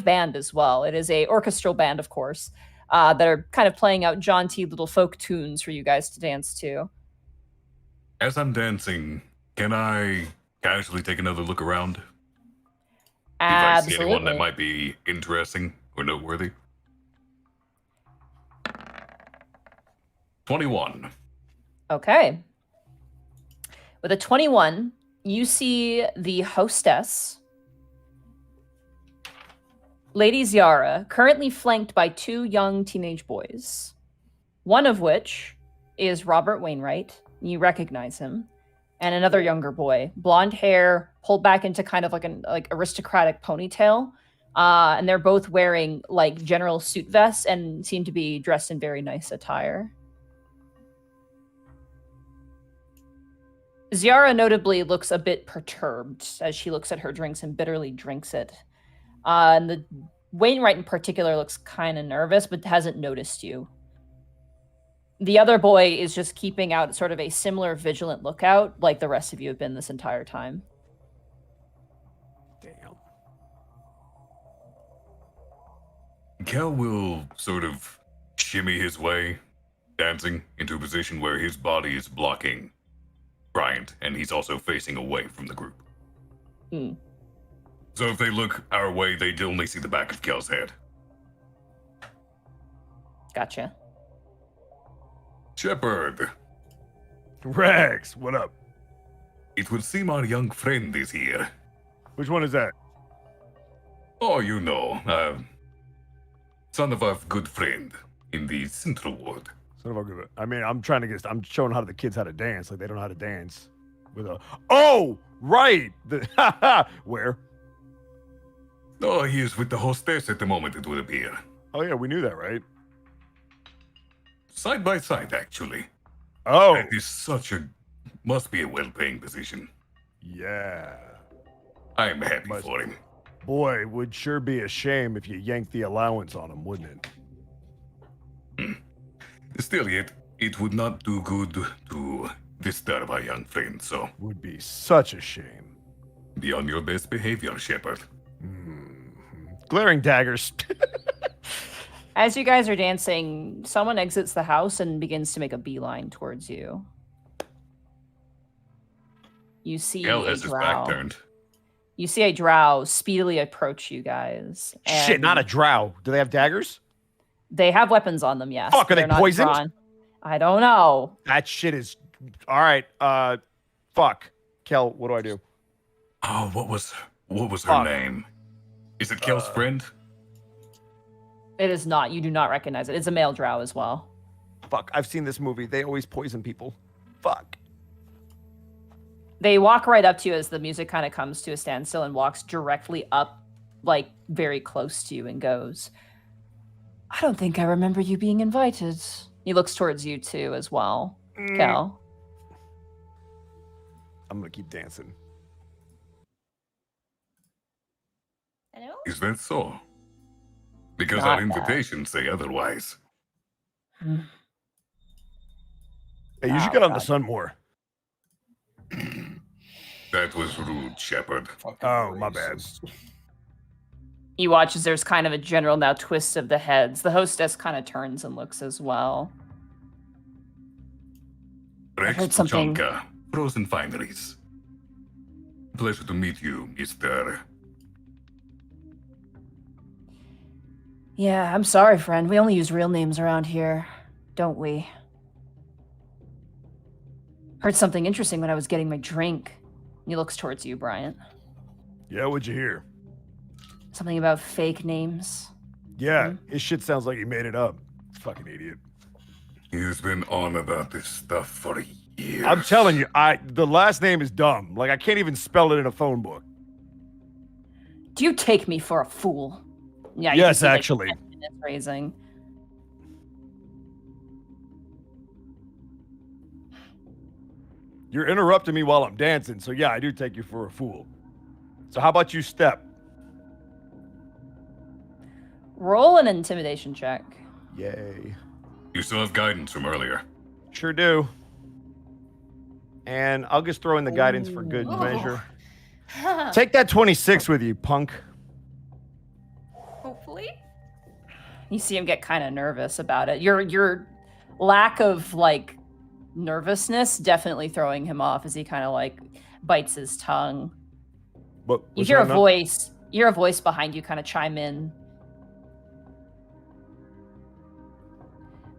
band as well. It is a orchestral band, of course, that are kind of playing out jaunty little folk tunes for you guys to dance to. As I'm dancing, can I casually take another look around? If I see anyone that might be interesting or noteworthy. 21. Okay. With a 21, you see the hostess, Lady Ziara, currently flanked by two young teenage boys. One of which is Robert Wainwright. You recognize him. And another younger boy, blonde hair, pulled back into kind of like an aristocratic ponytail. And they're both wearing like general suit vests and seem to be dressed in very nice attire. Ziara notably looks a bit perturbed as she looks at her drinks and bitterly drinks it. And the Wainwright in particular looks kind of nervous, but hasn't noticed you. The other boy is just keeping out sort of a similar vigilant lookout like the rest of you have been this entire time. Damn. Khel will sort of shimmy his way, dancing into a position where his body is blocking Bryant, and he's also facing away from the group. Hmm. So if they look our way, they'd only see the back of Khel's head. Gotcha. Shepard, Rex, what up? it would seem our young friend is here. Which one is that? Oh, you know, son of a good friend in the Central Ward. Son of a good. I mean, I'm showing how the kids how to dance. Like they don't know how to dance with a. Oh, right. Where? Oh, he is with the hostess at the moment, it would appear. Oh yeah, we knew that, right? Side by side, actually. Oh, That is must be a well-paying position. yeah. I'm happy Must for him. Boy, would sure be a shame if you yanked the allowance on him, wouldn't it? Still yet, it would not do good to disturb our young friend, so Would be such a shame. be on your best behavior, Shepard. Glaring daggers. As you guys are dancing, someone exits the house and begins to make a beeline towards you. You see Khel a has his back drow. turned. You see a drow speedily approach you guys. Shit, and not a drow. Do they have daggers? They have weapons on them, yes. Fuck, are they They're not poisoned? drawn. I don't know. That shit is. All right. Fuck. Khel, what do I do? Oh, what was her Fuck. name? Is it Khel's friend? It is not. You do not recognize it. It's a male drow as well. Fuck. I've seen this movie. They always poison people. Fuck. They walk right up to you as the music kind of comes to a standstill and walks directly up, like very close to you and goes, I don't think I remember you being invited. He looks towards you too as well. Khel. I'm gonna keep dancing. Hello? Is that so? Because Not our bad. invitations say otherwise. Hey, you Oh, should get on the God. sun more. That was rude, Shepard. Fucking Oh, my bad. racist. You watch as there's kind of a general now twist of the heads. The hostess kind of turns and looks as well. Rex heard something. Tuchanka, Frozen Fineries. Pleasure to meet you, Mr. Yeah, I'm sorry, friend. We only use real names around here, don't we? Heard something interesting when I was getting my drink. He looks towards you, Bryant. Yeah, what'd you hear? Something about fake names. Yeah, his shit sounds like he made it up. Fucking idiot. He's been on about this stuff for years. I'm telling you, the last name is dumb. Like I can't even spell it in a phone book. Do you take me for a fool? Yeah. You can Yes, see, like, actually. tension is raising. You're interrupting me while I'm dancing, so yeah, I do take you for a fool. So how about you step? Roll an intimidation check. Yay. You still have guidance from earlier. Sure do. And I'll just throw in the guidance for good measure. Take that 26 with you, punk. Hopefully. You see him get kind of nervous about it. Your lack of like nervousness definitely throwing him off as he kind of like bites his tongue. But You hear a voice. You hear a voice behind you kind of chime in.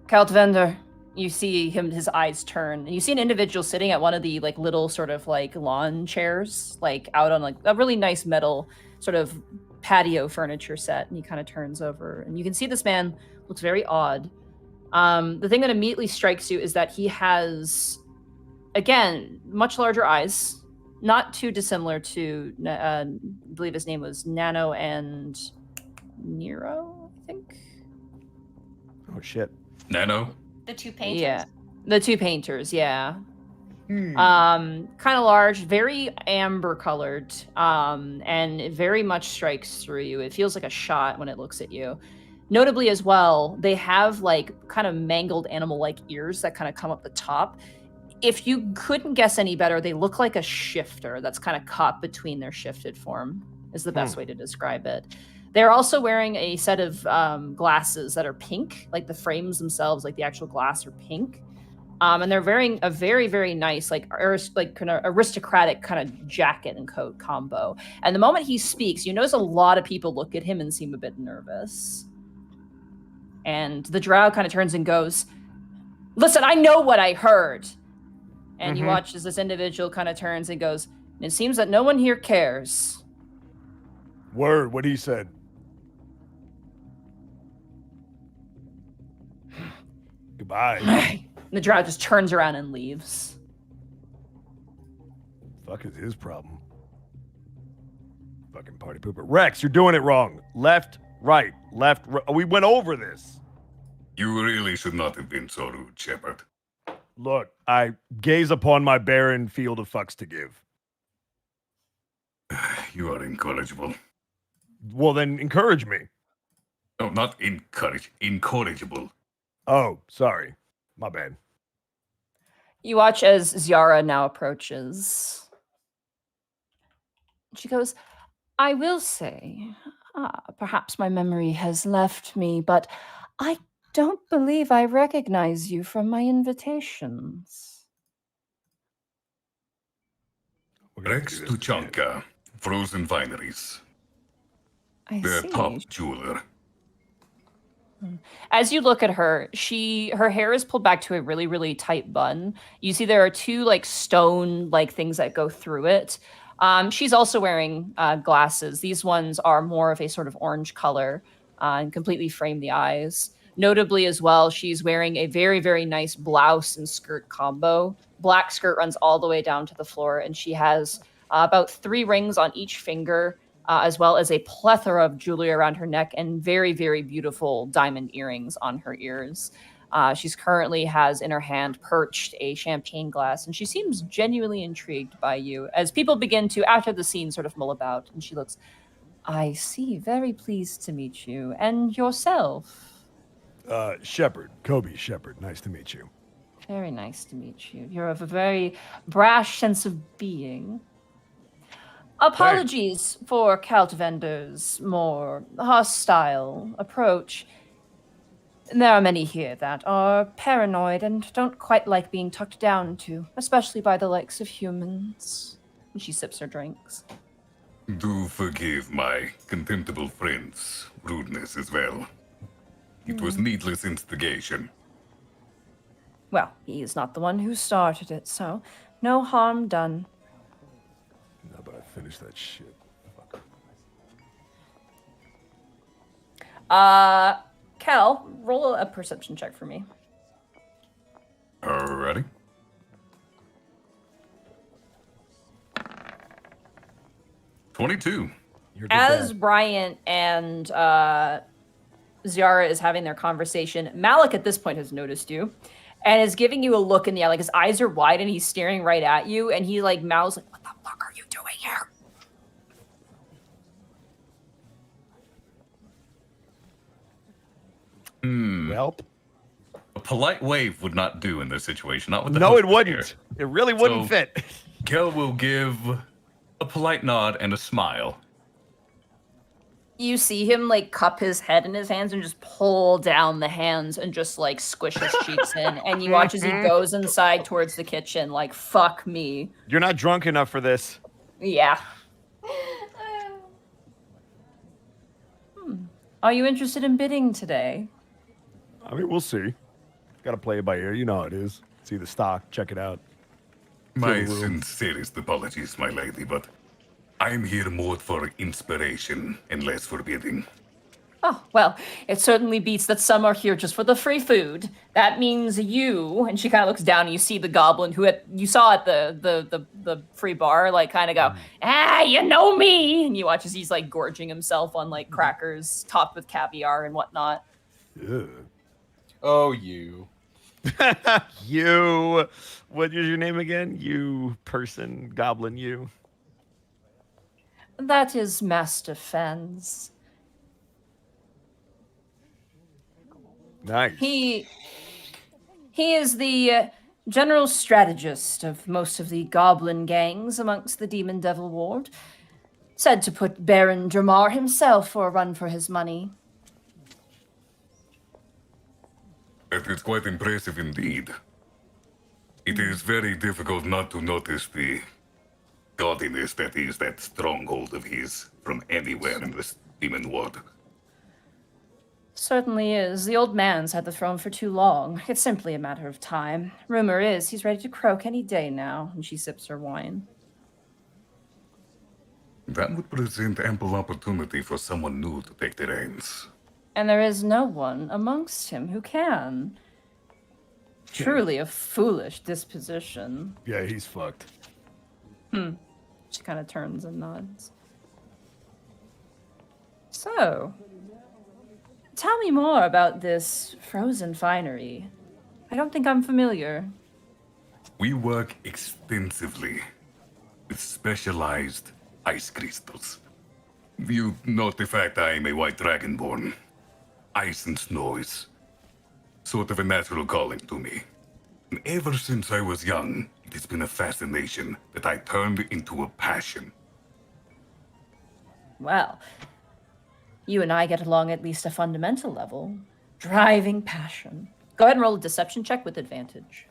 Kaltvender, you see him, his eyes turn, and you see an individual sitting at one of the like little sort of like lawn chairs, like out on like a really nice metal sort of patio furniture set, and he kind of turns over, and you can see this man looks very odd. The thing that immediately strikes you is that he has, again, much larger eyes, not too dissimilar to, I believe his name was Nano and Nero, I think. Oh shit. Nano? The two painters. Yeah, the two painters. Yeah. Hmm. Kind of large, very amber colored, and it very much strikes through you. It feels like a shot when it looks at you. Notably as well, they have like kind of mangled animal-like ears that kind of come up the top. If you couldn't guess any better, they look like a shifter that's kind of caught between their shifted form. is the best way to describe it. They're also wearing a set of glasses that are pink, like the frames themselves, like the actual glass are pink. And they're wearing a very, very nice, like kind of aristocratic kind of jacket and coat combo. And the moment he speaks, you notice a lot of people look at him and seem a bit nervous. And the drow kind of turns and goes, "Listen, I know what I heard." And you watch as this individual kind of turns and goes, "It seems that no one here cares." Word, what he said. Goodbye. And the drow just turns around and leaves. Fuck is his problem? Fucking party pooper. Rex, you're doing it wrong. Left, right. We went over this. You really should not have been so rude, Shepard. Look, I gaze upon my barren field of fucks to give. You are incorrigible. Well, then encourage me. No, not incorrigible. Oh, sorry. My bad. You watch as Ziara now approaches. She goes, "I will say, perhaps my memory has left me, but I don't believe I recognize you from my invitations." Rex Tuchanka, Frozen Wineries. I The see. top jeweler. As you look at her, her hair is pulled back to a really, really tight bun. You see there are two like stone like things that go through it. She's also wearing glasses. These ones are more of a sort of orange color and completely frame the eyes. Notably as well, she's wearing a very, very nice blouse and skirt combo. Black skirt runs all the way down to the floor, and she has about 3 rings on each finger, as well as a plethora of jewelry around her neck and very, very beautiful diamond earrings on her ears. She's currently has in her hand perched a champagne glass, and she seems genuinely intrigued by you as people begin to, after the scene, sort of mull about. And she looks, "I see, very pleased to meet you. And yourself?" Shepard, Kobe Shepard, nice to meet you. Very nice to meet you. You're of a very brash sense of being. Apologies for Kaltvender's more hostile approach. There are many here that are paranoid and don't quite like being talked down to, especially by the likes of humans. And she sips her drinks. Do forgive my contemptible friend's rudeness as well. It was needless instigation. Well, he is not the one who started it, so no harm done. No, but I finished that shit. Fuck. Khel, roll a perception check for me. Alrighty. $22. As Bryant and Ziara is having their conversation, Malik at this point has noticed you and is giving you a look in the eye. Like his eyes are wide and he's staring right at you, and he like mouths like, "What the fuck are you doing here?" Well, A polite wave would not do in this situation. Not with the no, host it wouldn't. here. It really wouldn't So- fit. Khel will give a polite nod and a smile. You see him like cup his head in his hands and just pull down the hands and just like squish his cheeks in. And you watch as he goes inside towards the kitchen, like, "Fuck me." You're not drunk enough for this. Yeah. Are you interested in bidding today? I mean, we'll see. Got to play it by ear. You know how it is. See the stock. Check it out. My Feel the room. sincerest apologies, my lady, but I'm here more for inspiration and less for bidding. Oh, well, it certainly beats that some are here just for the free food. That means you, and she kind of looks down and you see the goblin who you saw at the free bar, like kind of go, you know me. And you watch as he's like gorging himself on like crackers topped with caviar and whatnot. Yeah. Oh, you. You. What is your name again? You person, goblin, you. That is Master Fans. Nice. He is the general strategist of most of the goblin gangs amongst the Demon Devil Ward. Said to put Baron Dramar himself for a run for his money. It is quite impressive indeed. It is very difficult not to notice the godliness that is that stronghold of his from anywhere in this demon world. Certainly is. The old man's had the throne for too long. It's simply a matter of time. Rumor is he's ready to croak any day now, and she sips her wine. That would present ample opportunity for someone new to take the reins. And there is no one amongst him who can. Truly a foolish disposition. Yeah, he's fucked. She kind of turns and nods. So, tell me more about this frozen finery. I don't think I'm familiar. We work extensively with specialized ice crystals. You note the fact I am a white dragonborn. Ice and snow is sort of a natural calling to me. And ever since I was young, it has been a fascination that I turned into a passion. Well, you and I get along at least a fundamental level. Driving passion. Go ahead and roll a deception check with advantage.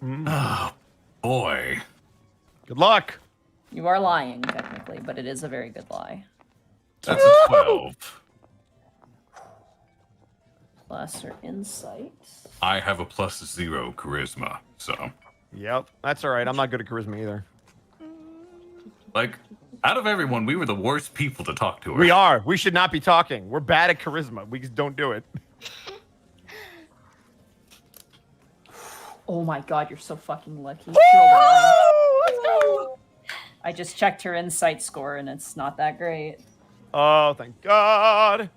Oh, boy. Good luck. You are lying, technically, but it is a very good lie. That's a 12. Plus her insight. I have a +0 charisma, so... Yep, that's all right. I'm not good at charisma either. Like, out of everyone, we were the worst people to talk to her. We are. We should not be talking. We're bad at charisma. We just don't do it. Oh my god, you're so fucking lucky. She rolled a 9. Let's go. I just checked her insight score and it's not that great. Oh, thank God.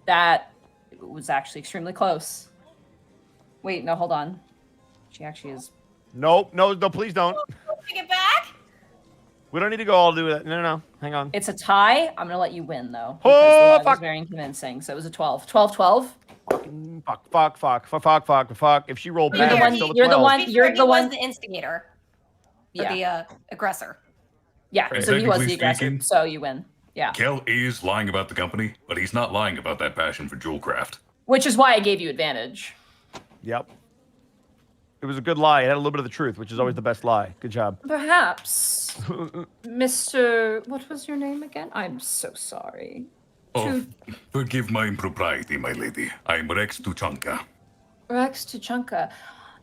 That was actually extremely close. Wait, no, hold on. She actually is. Nope. No, please don't. Take it back. We don't need to go all do that. No. Hang on. It's a tie. I'm gonna let you win though. Oh, Because the lie was fuck. very convincing. So it was a 12. 12. Fucking fuck. If she rolled You're bad, the it's one- still a you're the 12. one- He you're the was one- the instigator. Or Yeah. the aggressor. Yeah, so he was Technically the aggressor. speaking- So you win. Yeah. Kel is lying about the company, but he's not lying about that passion for jewelcraft. Which is why I gave you advantage. Yep. It was a good lie. It had a little bit of the truth, which is always the best lie. Good job. Perhaps, Mr. What was your name again? I'm so sorry. Oh, forgive my impropriety, my lady. I am Rex Tuchanka. Rex Tuchanka.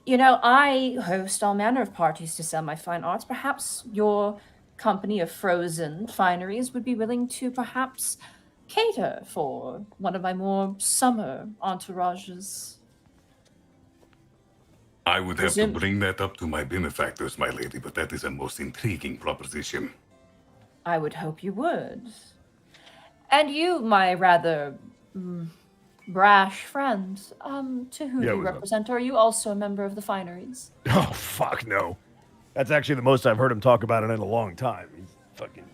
You know, I host all manner of parties to sell my fine arts. Perhaps your company of frozen fineries would be willing to perhaps cater for one of my more summer entourages. I would have to Presume- bring that up to my benefactors, my lady, but that is a most intriguing proposition. I would hope you would. And you, my rather brash friend, to whom Yeah, you what's up? represent, are you also a member of the fineries? Oh, fuck no. That's actually the most I've heard him talk about it in a long time. He's fucking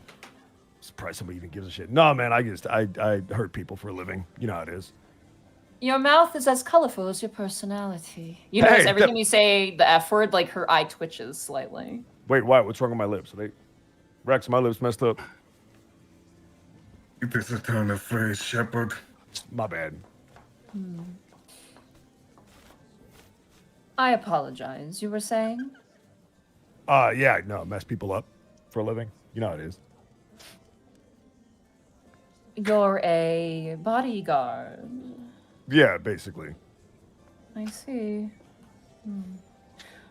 surprised somebody even gives a shit. No, man, I hurt people for a living. You know how it is. Your mouth is as colorful as your personality. You Hey, notice every that- time you say the F word, like her eye twitches slightly. Wait, why? What's wrong with my lips? Rex, my lips messed up. It is a turn of phrase, Shepherd. My bad. I apologize. You were saying? Yeah, no, mess people up for a living. You know how it is. You're a bodyguard. Yeah, basically. I see.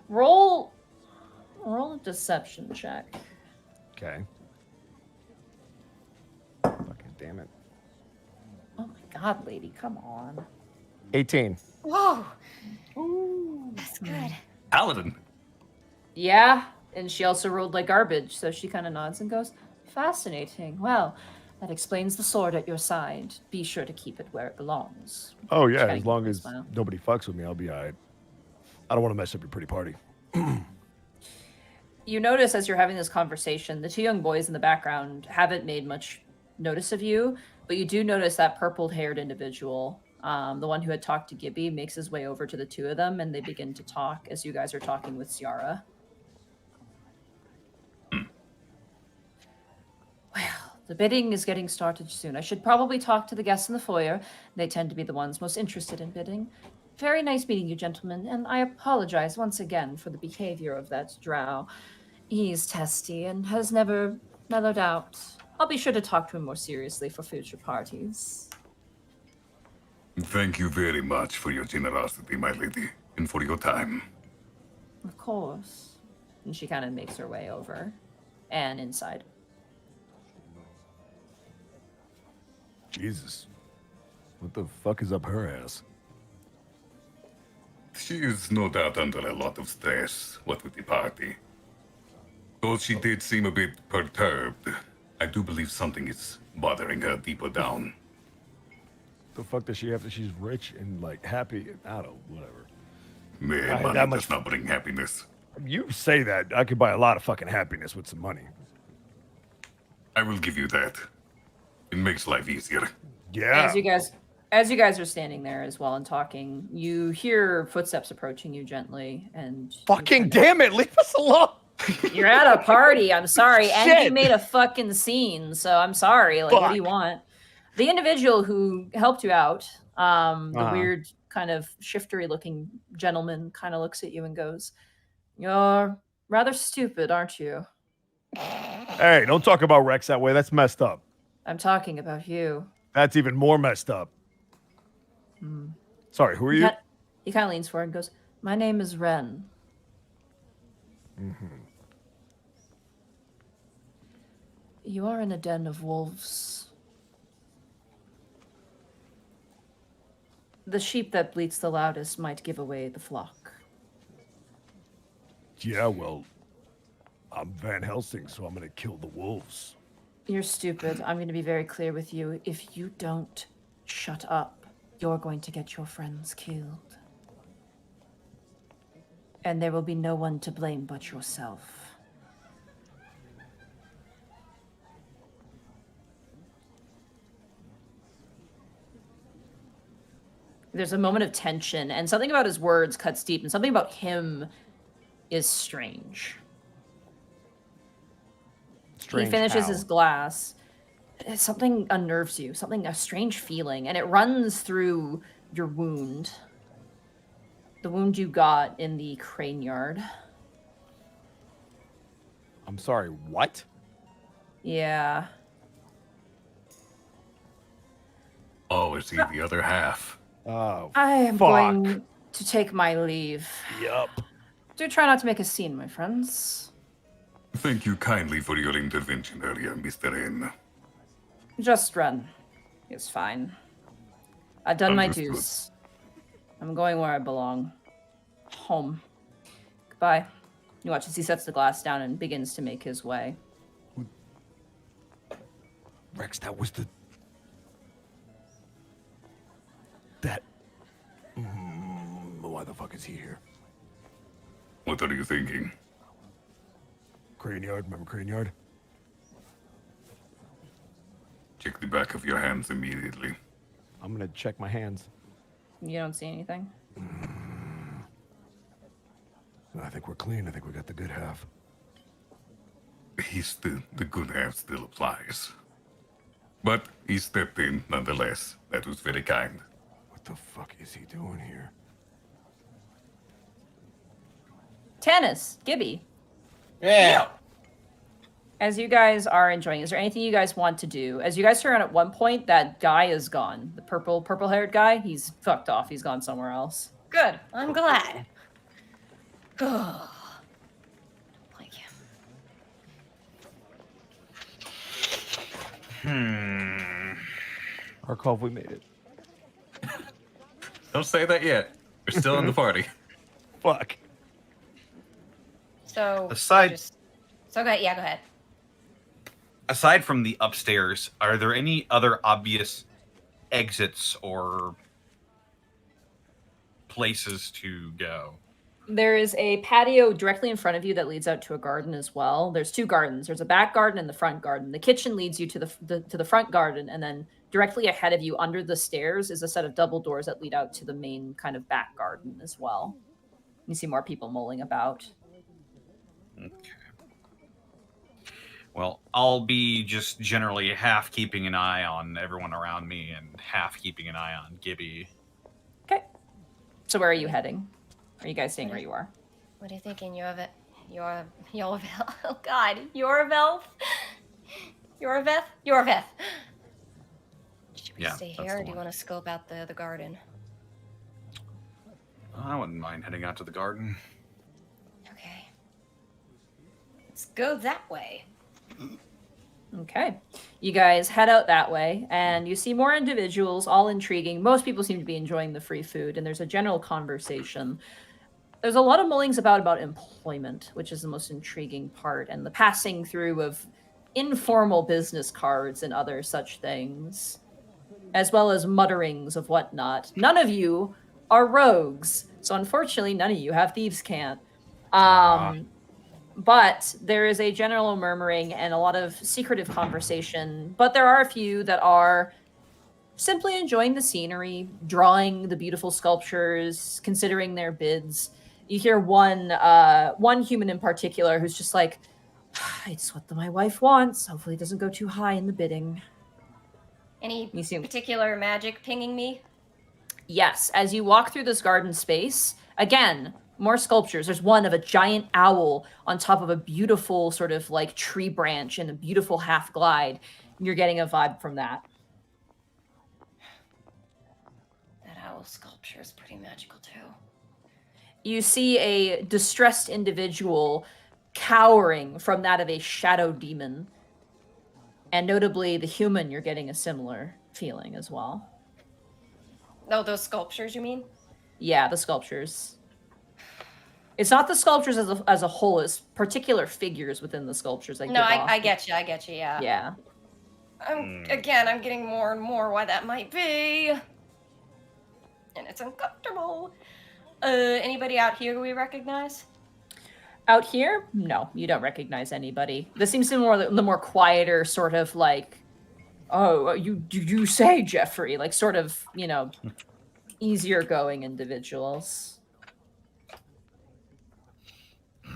Roll a deception check. Okay. Fucking damn it. Oh my god, lady, come on. 18. Whoa. That's good. Paladin. Yeah, and she also rolled like garbage, so she kind of nods and goes, fascinating. Well, that explains the sword at your side. Be sure to keep it where it belongs. Oh, yeah, Kinda as long gives a as smile. nobody fucks with me, I'll be all right. I don't want to mess up your pretty party. You notice as you're having this conversation, the two young boys in the background haven't made much notice of you, but you do notice that purple-haired individual, the one who had talked to Gibby, makes his way over to the two of them, and they begin to talk as you guys are talking with Ciara. The bidding is getting started soon. I should probably talk to the guests in the foyer. They tend to be the ones most interested in bidding. Very nice meeting you, gentlemen, and I apologize once again for the behavior of that drow. He's testy and has never mellowed out. I'll be sure to talk to him more seriously for future parties. Thank you very much for your generosity, my lady, and for your time. Of course. And she kind of makes her way over and inside. Jesus. What the fuck is up her ass? She is no doubt under a lot of stress, what with the party. Though she did seem a bit perturbed, I do believe something is bothering her deeper down. The fuck does she have that she's rich and like happy? I don't know, whatever. Man, Right, money that much- does not bring happiness. You say that, I could buy a lot of fucking happiness with some money. I will give you that. It makes life easier. Yeah. As you guys are standing there as well and talking, you hear footsteps approaching you gently, and Fucking damn it, leave us alone. you're at a party. I'm sorry, and you Shit. made a fucking scene, so I'm sorry. Like, what do you Fuck. want? The individual who helped you out, the weird kind of shiftery-looking gentleman, kind of looks at you and goes, "You're rather stupid, aren't you?" Hey, don't talk about Rex that way. That's messed up. I'm talking about you. That's even more messed up. Sorry, who are you? He kind of leans forward and goes, "My name is Ren." You are in a den of wolves. The sheep that bleats the loudest might give away the flock. Yeah, well, I'm Van Helsing, so I'm gonna kill the wolves. You're stupid. I'm going to be very clear with you. If you don't shut up, you're going to get your friends killed. And there will be no one to blame but yourself. There's a moment of tension, and something about his words cuts deep, and something about him is strange. He finishes his glass. Something unnerves you, a strange feeling, and it runs through your wound. The wound you got in the crane yard. I'm sorry, what? Yeah. Oh, I see the other half. Oh, I am fuck. going to take my leave. Yup. Do try not to make a scene, my friends. Thank you kindly for your intervention earlier, Mr. N. Just run. It's fine. I've done my Understood. dues. I'm going where I belong. Home. Goodbye. You watch as he sets the glass down and begins to make his way. Rex, that was the... That... why the fuck is he here? What are you thinking? Crane Yard, remember Crane Yard? Check the back of your hands immediately. I'm gonna check my hands. You don't see anything? I think we're clean. I think we got the good half. The good half still applies. But he stepped in nonetheless. That was very kind. What the fuck is he doing here? Tanis, Gibby, Yeah. as you guys are enjoying, is there anything you guys want to do? As you guys turn around at one point, that guy is gone. The purple-haired guy, he's fucked off. He's gone somewhere else. Good. I'm glad. Like him. Arcolf, we made it. Don't say that yet. We're still in the party. Fuck. So Aside- So go yeah, go ahead. Aside from the upstairs, are there any other obvious exits or places to go? There is a patio directly in front of you that leads out to a garden as well. There's two gardens. There's a back garden and the front garden. The kitchen leads you to the front garden, and then directly ahead of you, under the stairs, is a set of double doors that lead out to the main kind of back garden as well. You see more people mulling about. Okay. Well, I'll be just generally half keeping an eye on everyone around me and half keeping an eye on Gibby. Okay. So where are you heading? Are you guys staying where you are? What are you thinking? Yorvel. Oh God, Yorvel. Yorveth. Should we Yeah, stay that's here, the or do you one. want to scope out the garden? I wouldn't mind heading out to the garden. Okay. Let's go that way. Okay. You guys head out that way, and you see more individuals, all intriguing. Most people seem to be enjoying the free food, and there's a general conversation. There's a lot of mullings about employment, which is the most intriguing part, and the passing through of informal business cards and other such things, as well as mutterings of whatnot. None of you are rogues, so unfortunately, none of you have thieves' cant. But there is a general murmuring and a lot of secretive conversation. But there are a few that are simply enjoying the scenery, drawing the beautiful sculptures, considering their bids. You hear one human in particular who's just like, "It's what my wife wants. Hopefully, it doesn't go too high in the bidding." Any You see- particular magic pinging me? Yes, as you walk through this garden space, again, more sculptures. There's one of a giant owl on top of a beautiful sort of like tree branch and a beautiful half glide. You're getting a vibe from that. That owl sculpture is pretty magical too. You see a distressed individual cowering from that of a shadow demon. And notably, the human, you're getting a similar feeling as well. Oh, those sculptures, you mean? Yeah, the sculptures. It's not the sculptures as a whole, it's particular figures within the sculptures that No, give off. I get you, yeah. Yeah. I'm getting more and more why that might be. And it's uncomfortable. Anybody out here we recognize? Out here, no, you don't recognize anybody. This seems to be the more quieter sort of like, oh, you say, Jeffrey, like sort of, easier going individuals.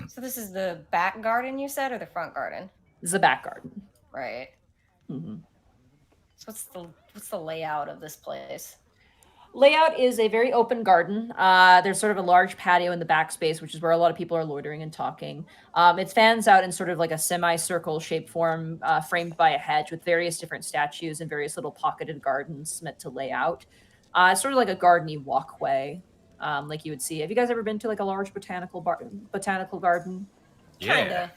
So this is the back garden you said, or the front garden? This is the back garden. Right. Mm-hmm. So what's the layout of this place? Layout is a very open garden. There's sort of a large patio in the back space, which is where a lot of people are loitering and talking. It fans out in sort of like a semicircle shape form, framed by a hedge with various different statues and various little pocketed gardens meant to lay out. It's sort of like a gardeny walkway, like you would see. Have you guys ever been to like a large botanical garden? Yeah. Kinda.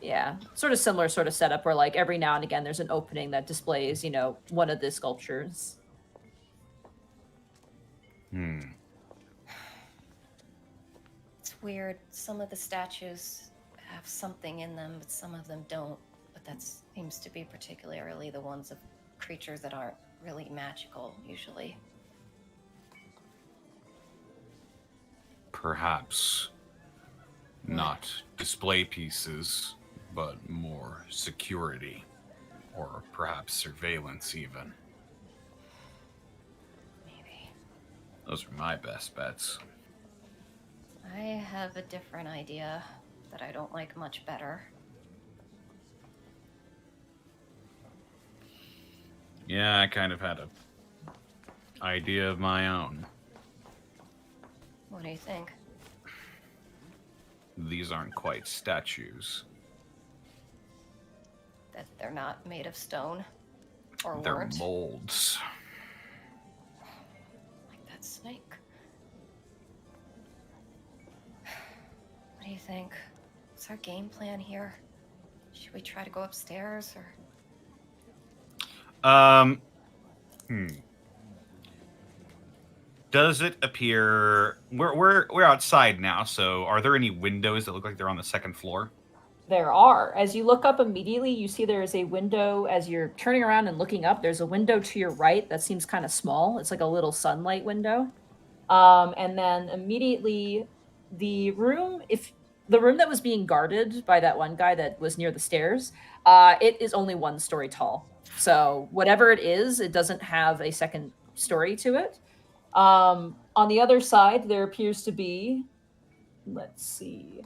Yeah, sort of similar sort of setup where like every now and again there's an opening that displays, one of the sculptures. It's weird. Some of the statues have something in them, but some of them don't. But that seems to be particularly the ones of creatures that aren't really magical, usually. Perhaps not display pieces, but more security, or perhaps surveillance even. Maybe. Those are my best bets. I have a different idea that I don't like much better. Yeah, I kind of had a idea of my own. What do you think? These aren't quite statues. That they're not made of stone? Or They're weren't? molds. Like that snake. What do you think? What's our game plan here? Should we try to go upstairs or? Does it appear we're outside now? So, are there any windows that look like they're on the second floor? There are. As you look up immediately, you see there is a window. As you're turning around and looking up, there's a window to your right that seems kind of small. It's like a little sunlight window. And then immediately, the room that was being guarded by that one guy that was near the stairs, it is only 1 story tall. So whatever it is, it doesn't have a second story to it. On the other side, there appears to be, let's see.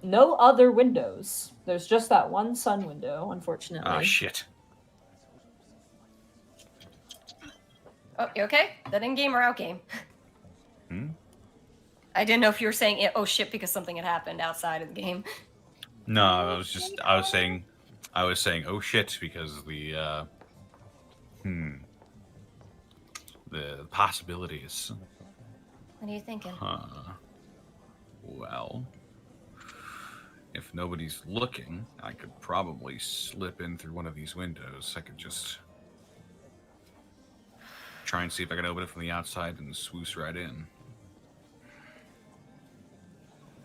No other windows. There's just that one sun window, unfortunately. Oh, shit. Oh, you okay? That in-game or out-game? Hmm? I didn't know if you were saying it, oh shit, because something had happened outside of the game. No, I was saying, oh shit, because the possibilities. What are you thinking? Well, if nobody's looking, I could probably slip in through one of these windows. I could just try and see if I can open it from the outside and swoosh right in.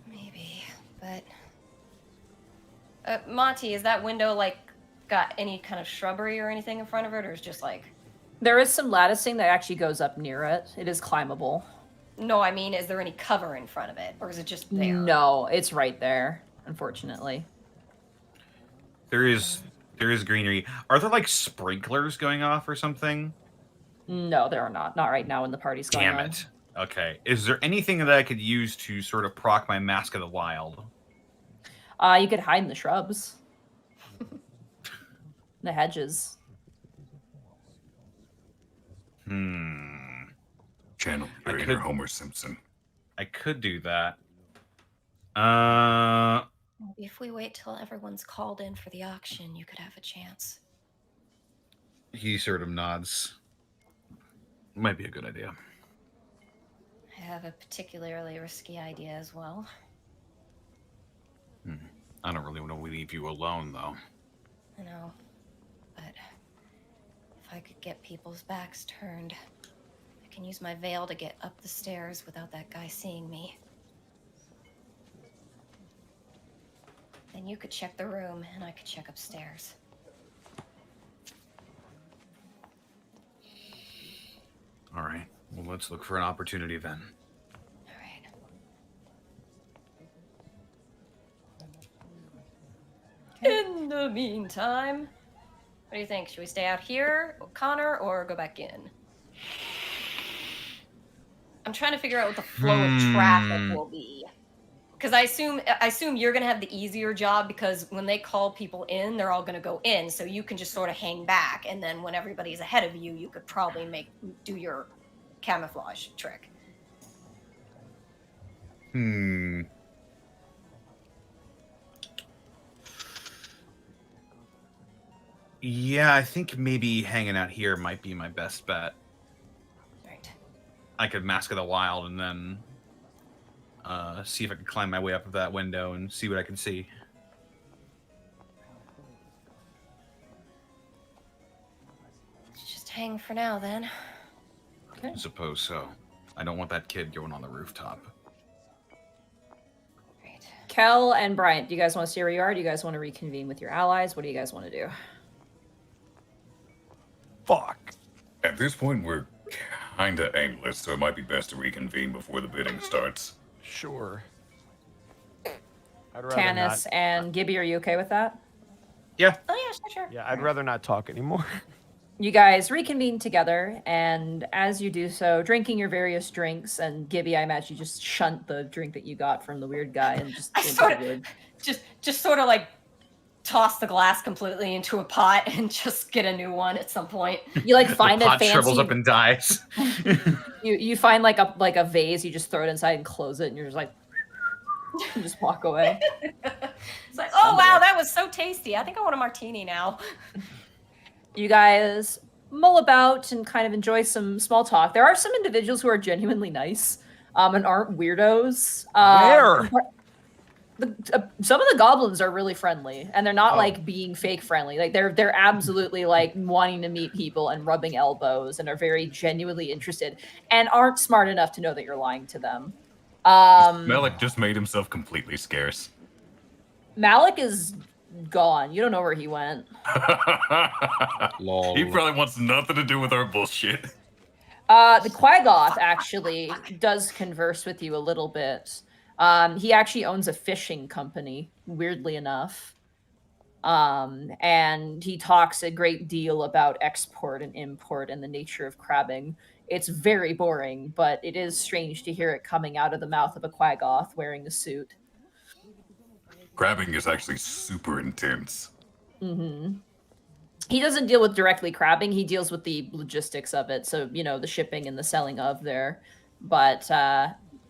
Maybe, but... Monty, is that window, like, got any kind of shrubbery or anything in front of it, or is just, like... There is some latticing that actually goes up near it. It is climbable. No, I mean, is there any cover in front of it, or is it just there? No, it's right there, unfortunately. There is greenery. Are there, like, sprinklers going off or something? No, there are not. Not right now when the party's going on. Damn it. Okay. Is there anything that I could use to sort of proc my Mask of the Wild? You could hide in the shrubs. The hedges. Channel your inner Homer Simpson. I could do that. Maybe if we wait till everyone's called in for the auction, you could have a chance. He sort of nods. Might be a good idea. I have a particularly risky idea as well. I don't really want to leave you alone, though. I know, but if I could get people's backs turned, I can use my veil to get up the stairs without that guy seeing me. Then you could check the room, and I could check upstairs. All right. Well, let's look for an opportunity then. All right. In the meantime, what do you think? Should we stay out here, Connor, or go back in? I'm trying to figure out what the flow of traffic will be. Because I assume you're gonna have the easier job, because when they call people in, they're all gonna go in, so you can just sort of hang back, and then when everybody's ahead of you, you could probably do your camouflage trick. Yeah, I think maybe hanging out here might be my best bet. Right. I could Mask of the Wild and then see if I can climb my way up that window and see what I can see. Let's just hang for now, then. I suppose so. I don't want that kid going on the rooftop. Right. Khel and Bryant, do you guys want to stay where you are? Do you guys want to reconvene with your allies? What do you guys want to do? Fuck. At this point, we're kinda aimless, so it might be best to reconvene before the bidding starts. Sure. I'd rather Tanis not. and Gibby, are you okay with that? Yeah. Oh yeah, sure. Yeah, I'd rather not talk anymore. You guys reconvene together, and as you do so, drinking your various drinks, and Gibby, I imagine you just shunt the drink that you got from the weird guy and just I just sort of like toss the glass completely into a pot and just get a new one at some point. You like find the a pot fancy. shrivels up and dies. You find like a vase. You just throw it inside and close it, and you're just like, you just walk away. It's like, oh wow, that was so tasty. I think I want a martini now. You guys mull about and kind of enjoy some small talk. There are some individuals who are genuinely nice and aren't weirdos. Where? Some of the goblins are really friendly, and they're not like being fake friendly. Like they're absolutely like wanting to meet people and rubbing elbows, and are very genuinely interested, and aren't smart enough to know that you're lying to them. Malik just made himself completely scarce. Malik is gone. You don't know where he went. Lol. He probably wants nothing to do with our bullshit. The Quaggoth actually does converse with you a little bit. He actually owns a fishing company, weirdly enough. And he talks a great deal about export and import and the nature of crabbing. It's very boring, but it is strange to hear it coming out of the mouth of a Quaggoth wearing a suit. Crabbing is actually super intense. Mm-hmm. He doesn't deal with directly crabbing. He deals with the logistics of it. So, the shipping and the selling of there. But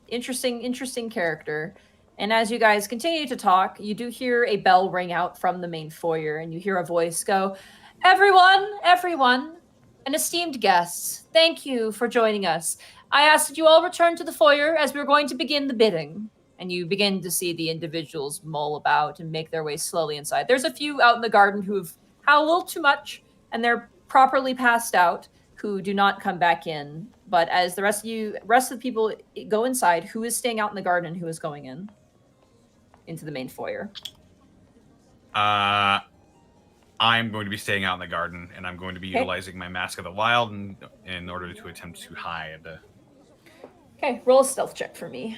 interesting character. And as you guys continue to talk, you do hear a bell ring out from the main foyer, and you hear a voice go, everyone, and esteemed guests, thank you for joining us. I ask that you all return to the foyer as we're going to begin the bidding. And you begin to see the individuals mull about and make their way slowly inside. There's a few out in the garden who've had a little too much, and they're properly passed out, who do not come back in. But as the rest of the people go inside, who is staying out in the garden and who is going into the main foyer? I'm going to be staying out in the garden, and I'm going to be utilizing my Mask of the Wild in order to attempt to hide. Okay, roll a stealth check for me.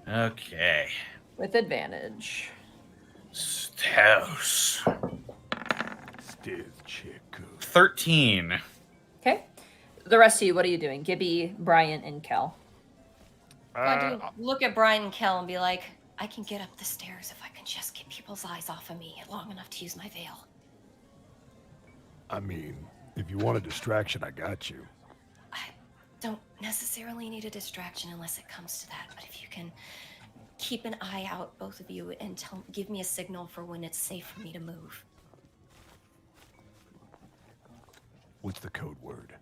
Okay. With advantage. Stealth. 13. Okay. The rest of you, what are you doing? Gibby, Bryant, and Khel. I do look at Brian and Khel and be like, I can get up the stairs if I can just get people's eyes off of me long enough to use my veil. I mean, if you want a distraction, I got you. I don't necessarily need a distraction unless it comes to that, but if you can keep an eye out, both of you, and give me a signal for when it's safe for me to move. What's the code word?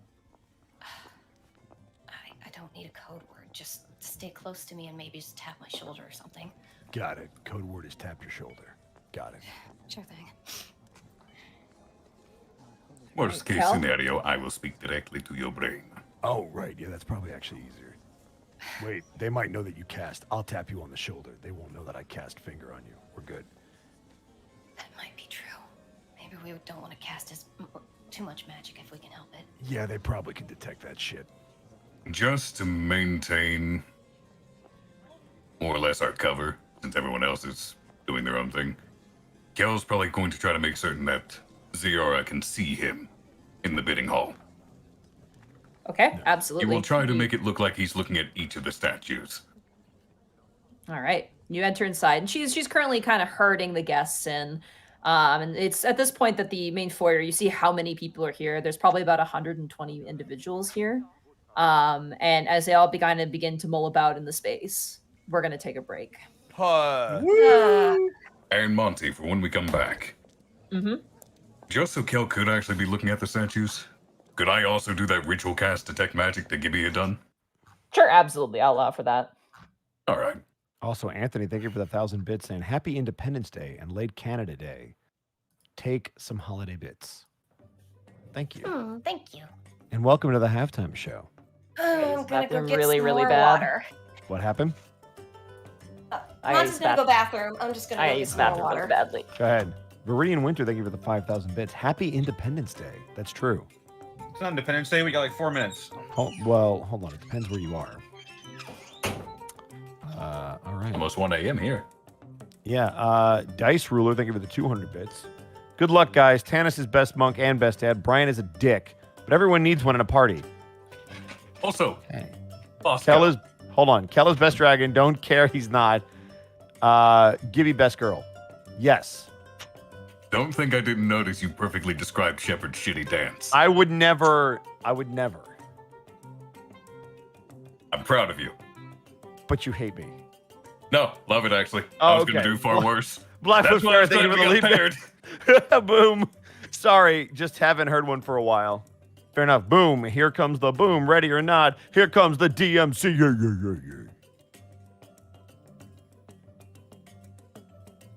I don't need a code word. Just stay close to me and maybe just tap my shoulder or something. Got it. Code word is tap your shoulder. Got it. Sure thing. Worst case Khel? scenario, I will speak directly to your brain. Oh, right. Yeah, that's probably actually easier. Wait, they might know that you cast. I'll tap you on the shoulder. They won't know that I cast finger on you. We're good. That might be true. Maybe we don't want to cast too much magic if we can help it. Yeah, they probably can detect that shit. Just to maintain more or less our cover, since everyone else is doing their own thing, Khel's probably going to try to make certain that Ziora can see him in the bidding hall. Okay, absolutely. He will try to make it look like he's looking at each of the statues. All right. You enter inside, and she's currently kind of herding the guests in. And it's at this point that the main foyer, you see how many people are here. There's probably about 120 individuals here. And as they all begin to mull about in the space, we're going to take a break. And Monty, for when we come back. Mm-hmm. Just so Khel could actually be looking at the statues, could I also do that ritual cast detect magic that Gibby had done? Sure, absolutely. I'll allow for that. All right. Also, Anthony, thank you for the 1,000 bits saying Happy Independence Day and late Canada Day. Take some holiday bits. Thank you. Thank you. And welcome to the halftime show. I'm gonna go get really, some really more bad. water. What happened? Monty's gonna go bathroom. I'm just gonna go get some more water. badly. Go ahead. Viridian Winter, thank you for the 5,000 bits. Happy Independence Day. That's true. It's not Independence Day. We got like 4 minutes. Well, hold on. It depends where you are. All right. Almost 1 a.m. here. Yeah. Dice Ruler, thank you for the 200 bits. Good luck, guys. Tanis is best monk and best dad. Brian is a dick, but everyone needs one in a party. Also, Hey. Bosco. Hold on. Kella's best dragon. Don't care. He's not. Gibby best girl. Yes. Don't think I didn't notice you perfectly described Shepard's shitty dance. I would never. I'm proud of you. But you hate me. No, love it actually. Oh, I was going okay. to do far worse. Blackfoot That's why I was Fair, thank you trying for to the be lead. prepared. Boom. Sorry, just haven't heard one for a while. Fair enough. Boom. Here comes the boom. Ready or not. Here comes the DMC. Yeah.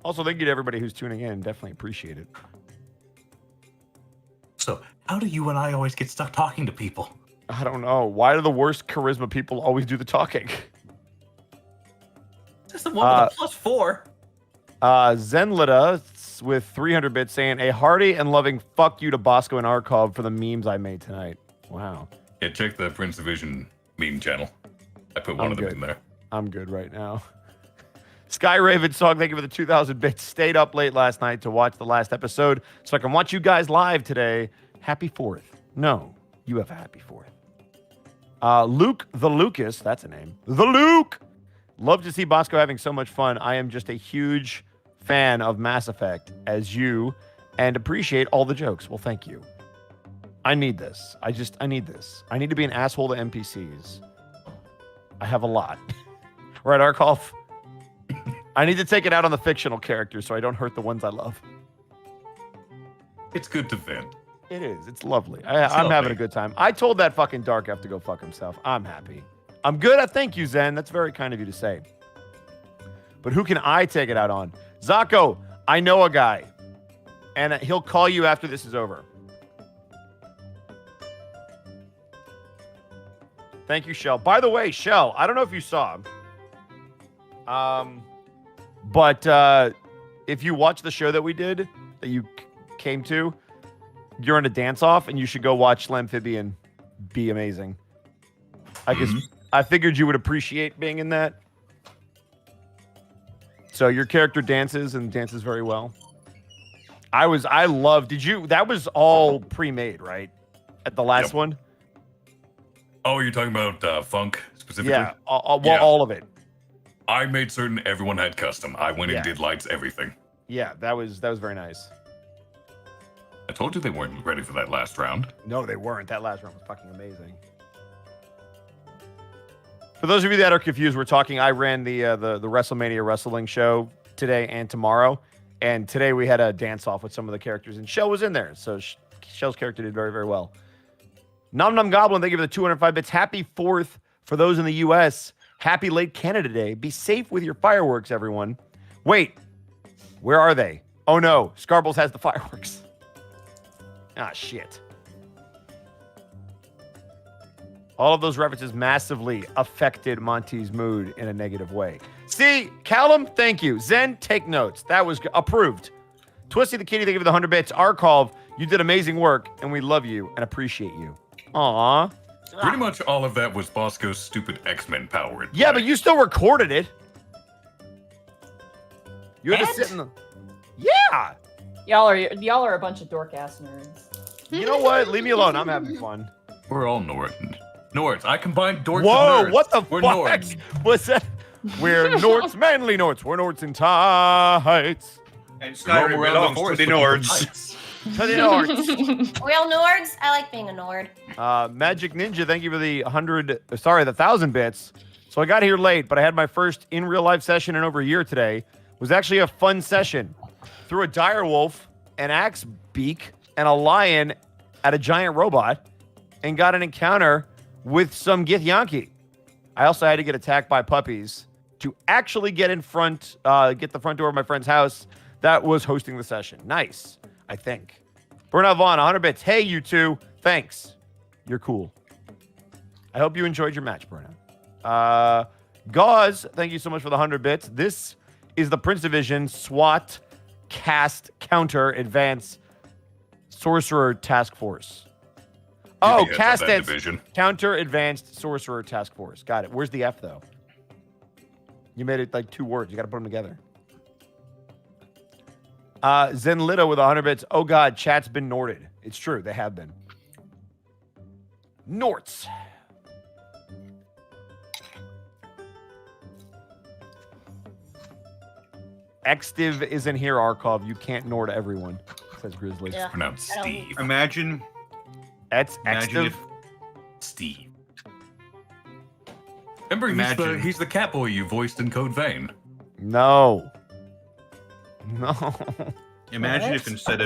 Also, thank you to everybody who's tuning in. Definitely appreciate it. So, how do you and I always get stuck talking to people? I don't know. Why do the worst charisma people always do the talking? Just the one with a +4. Zenlita with 300 bits saying a hearty and loving fuck you to Bosco and Arcolf for the memes I made tonight. Wow. Yeah, check the Prince Division meme channel. I put one of them in there. I'm good right now. Sky Raven Song, thank you for the 2,000 bits. Stayed up late last night to watch the last episode so I can watch you guys live today. Happy 4th. No, you have a happy 4th. Luke the Lucas, that's a name. The Luke! Love to see Bosco having so much fun. I am just a huge fan of Mass Effect as you and appreciate all the jokes. Well, thank you. I need this. I need this. I need to be an asshole to NPCs. I have a lot. Right, Arcolf? I need to take it out on the fictional characters so I don't hurt the ones I love. It's good to vent. It is. It's lovely. I'm having a good time. I told that fucking Dark F to go fuck himself. I'm happy. I'm good. Thank you, Zen. That's very kind of you to say. But who can I take it out on? Zako, I know a guy. And he'll call you after this is over. Thank you, Shell. By the way, Shell, I don't know if you saw. But if you watch the show that we did, that you came to, you're in a dance-off, and you should go watch Slamphibian be amazing. I guess I figured you would appreciate being in that. So your character dances and dances very well. That was all pre-made, right? At the last one? Oh, you're talking about funk specifically? Yeah, all of it. I made certain everyone had custom. I went and did lights, everything. Yeah, that was very nice. I told you they weren't ready for that last round. No, they weren't. That last round was fucking amazing. For those of you that are confused, I ran the WrestleMania wrestling show today and tomorrow. And today we had a dance-off with some of the characters, and Shell was in there. So Shell's character did very, very well. Nom Nom Goblin, thank you for the 205 bits. Happy 4th for those in the U.S. Happy late Canada Day. Be safe with your fireworks, everyone. Wait, where are they? Oh, no. Scarbles has the fireworks. Ah, shit. All of those references massively affected Monty's mood in a negative way. See, Callum, thank you. Zen, take notes. That was approved. Twisty the Kitty, thank you for the 100 bits. Arcolf, you did amazing work, and we love you and appreciate you. Aw. Pretty much all of that was Bosco's stupid X-Men power. Yeah, but you still recorded it. You had to sit in the... Yeah! Y'all are a bunch of dork-ass nerds. You know what? Leave me alone. I'm having fun. We're all Nords. I combined dorks Whoa, and nerds. what the We're fuck? Nords. What's that? We're Nords, manly Nords. We're Nords in tights. And Skyrim belongs to the Nords. To the Nords. We all Nords? I like being a Nord. Magic Ninja, thank you for the 1,000 bits. So I got here late, but I had my first in real life session in over a year today. It was actually a fun session. Threw a dire wolf, an axe beak, and a lion at a giant robot, and got an encounter with some Githyanki. I also had to get attacked by puppies to actually get the front door of my friend's house that was hosting the session. Nice, I think. Burnout Vaughn, 100 bits. Hey, you two. Thanks. You're cool. I hope you enjoyed your match, Burnout. Gauze, thank you so much for the 100 bits. This is the Prince Division SWAT Cast Counter Advanced Sorcerer Task Force. Oh, Cast Counter Advanced Sorcerer Task Force. Got it. Where's the F, though? You made it like 2 words. You got to put them together. Zenlito with 100 bits. Oh, God. Chat's been Norded. It's true. They have been. Norts. Xdiv isn't here, Arcolf. You can't Nord everyone, says Grizzly. Yeah. Pronounced Steve. Imagine Xdiv. if Steve. Remember, he's the cat boy you voiced in Code Vein. No. Imagine if instead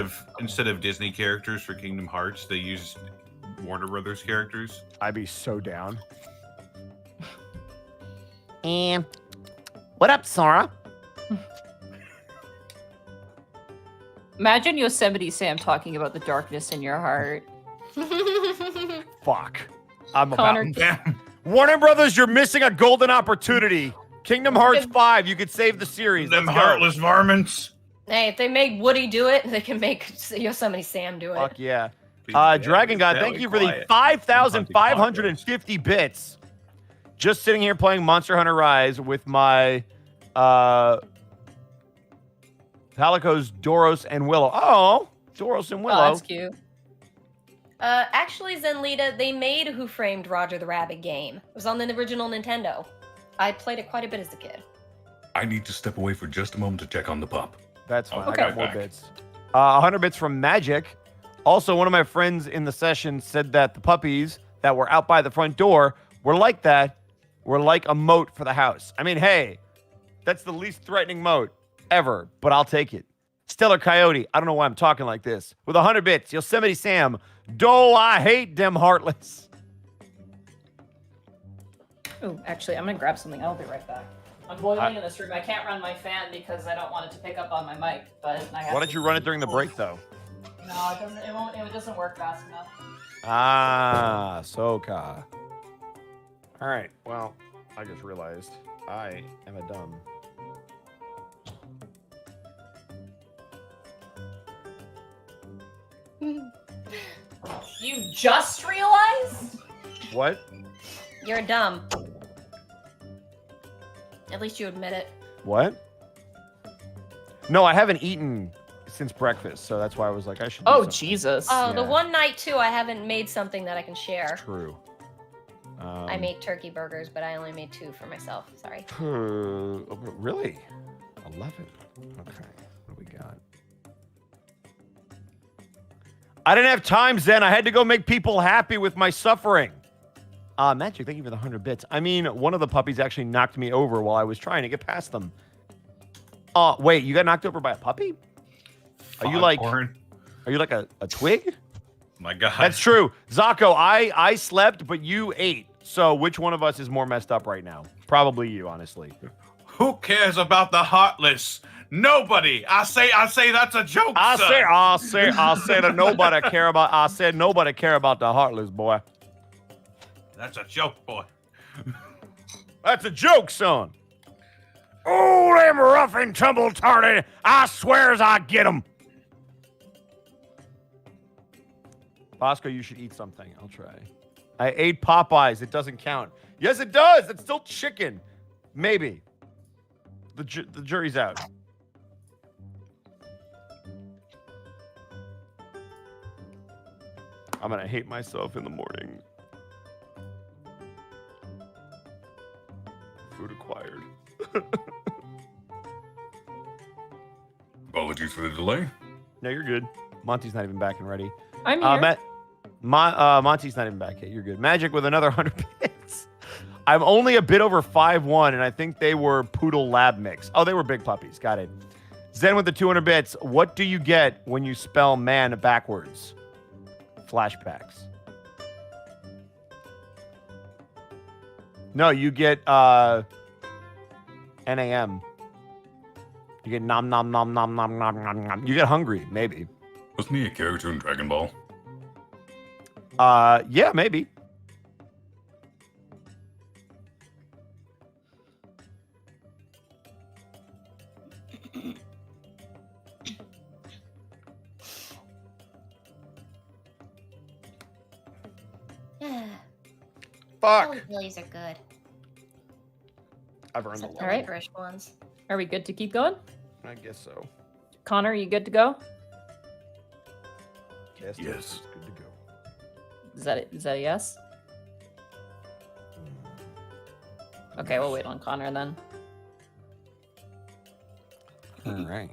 of Disney characters for Kingdom Hearts, they used Warner Brothers characters. I'd be so down. What up, Sora? Imagine Yosemite Sam talking about the darkness in your heart. Fuck. I'm Connor, about... Warner Brothers, you're missing a golden opportunity. Kingdom Hearts 5, you could save the series. Them Let's go. heartless varmints. Hey, if they make Woody do it, they can make Yosemite Sam do it. Fuck yeah. Yeah, Dragon God, thank you for the 5,550 bits. Just sitting here playing Monster Hunter Rise with my Palicos, Doros, and Willow. Oh, Doros and Willow. oh, that's cute. Actually, Zenlita, they made Who Framed Roger the Rabbit game. It was on the original Nintendo. I played it quite a bit as a kid. I need to step away for just a moment to check on the pup. That's fine. Okay. I got more bits. 100 bits from Magic. Also, one of my friends in the session said that the puppies that were out by the front door were like that. Were like a moat for the house. I mean, hey, that's the least threatening moat ever, but I'll take it. Stellar Coyote. I don't know why I'm talking like this. With 100 bits. Yosemite Sam. Do I hate them heartless. Oh, actually, I'm gonna grab something. I'll be right back. I'm boiling in this room. I can't run my fan because I don't want it to pick up on my mic. But I have Why don't you run it during the break, though? No, it doesn't. It won't. It doesn't work fast enough. Ah, Soka. All right. Well, I just realized I am a dumb. You just realized? What? You're dumb. At least you admit it. What? No, I haven't eaten since breakfast, so that's why I was like, I should. Oh, Jesus. Oh, the Yeah. one night too, I haven't made something that I can share. True. I made turkey burgers, but I only made 2 for myself. Sorry. Really? 11. Okay. What do we got? I didn't have time, Zen. I had to go make people happy with my suffering. Magic, thank you for the 100 bits. I mean, one of the puppies actually knocked me over while I was trying to get past them. Wait, you got knocked over by a puppy? Are you like a twig? My God. That's true. Zako, I slept, but you ate. So which one of us is more messed up right now? Probably you, honestly. Who cares about the heartless? Nobody. I say that's a joke. I son. say that nobody care about. I said nobody care about the heartless, boy. That's a joke, boy. That's a joke, son. Oh, them rough and tumble tardy. I swears I get them. Bosco, you should eat something. I'll try. I ate Popeyes. It doesn't count. Yes, it does. It's still chicken. Maybe. The jury's out. I'm going to hate myself in the morning. Food acquired. Apologies for the delay. No, you're good. Monty's not even back and ready. I'm here. Monty's not even back yet. You're good. Magic with another 100 bits. I'm only a bit over 5'1", and I think they were Poodle Lab Mix. Oh, they were big puppies. Got it. Zen with the 200 bits. What do you get when you spell man backwards? Flashbacks. No, you get NAM. You get nom nom nom nom nom nom nom nom. You get hungry, maybe. Wasn't he a character in Dragon Ball? Yeah, maybe. Fuck. Billies are good. I've earned the Except love. the All right. licorice ones. Are we good to keep going? I guess so. Connor, you good to go? Yes. It's good to go. Is that it? Is that a yes? Okay, we'll wait on Connor then. All right.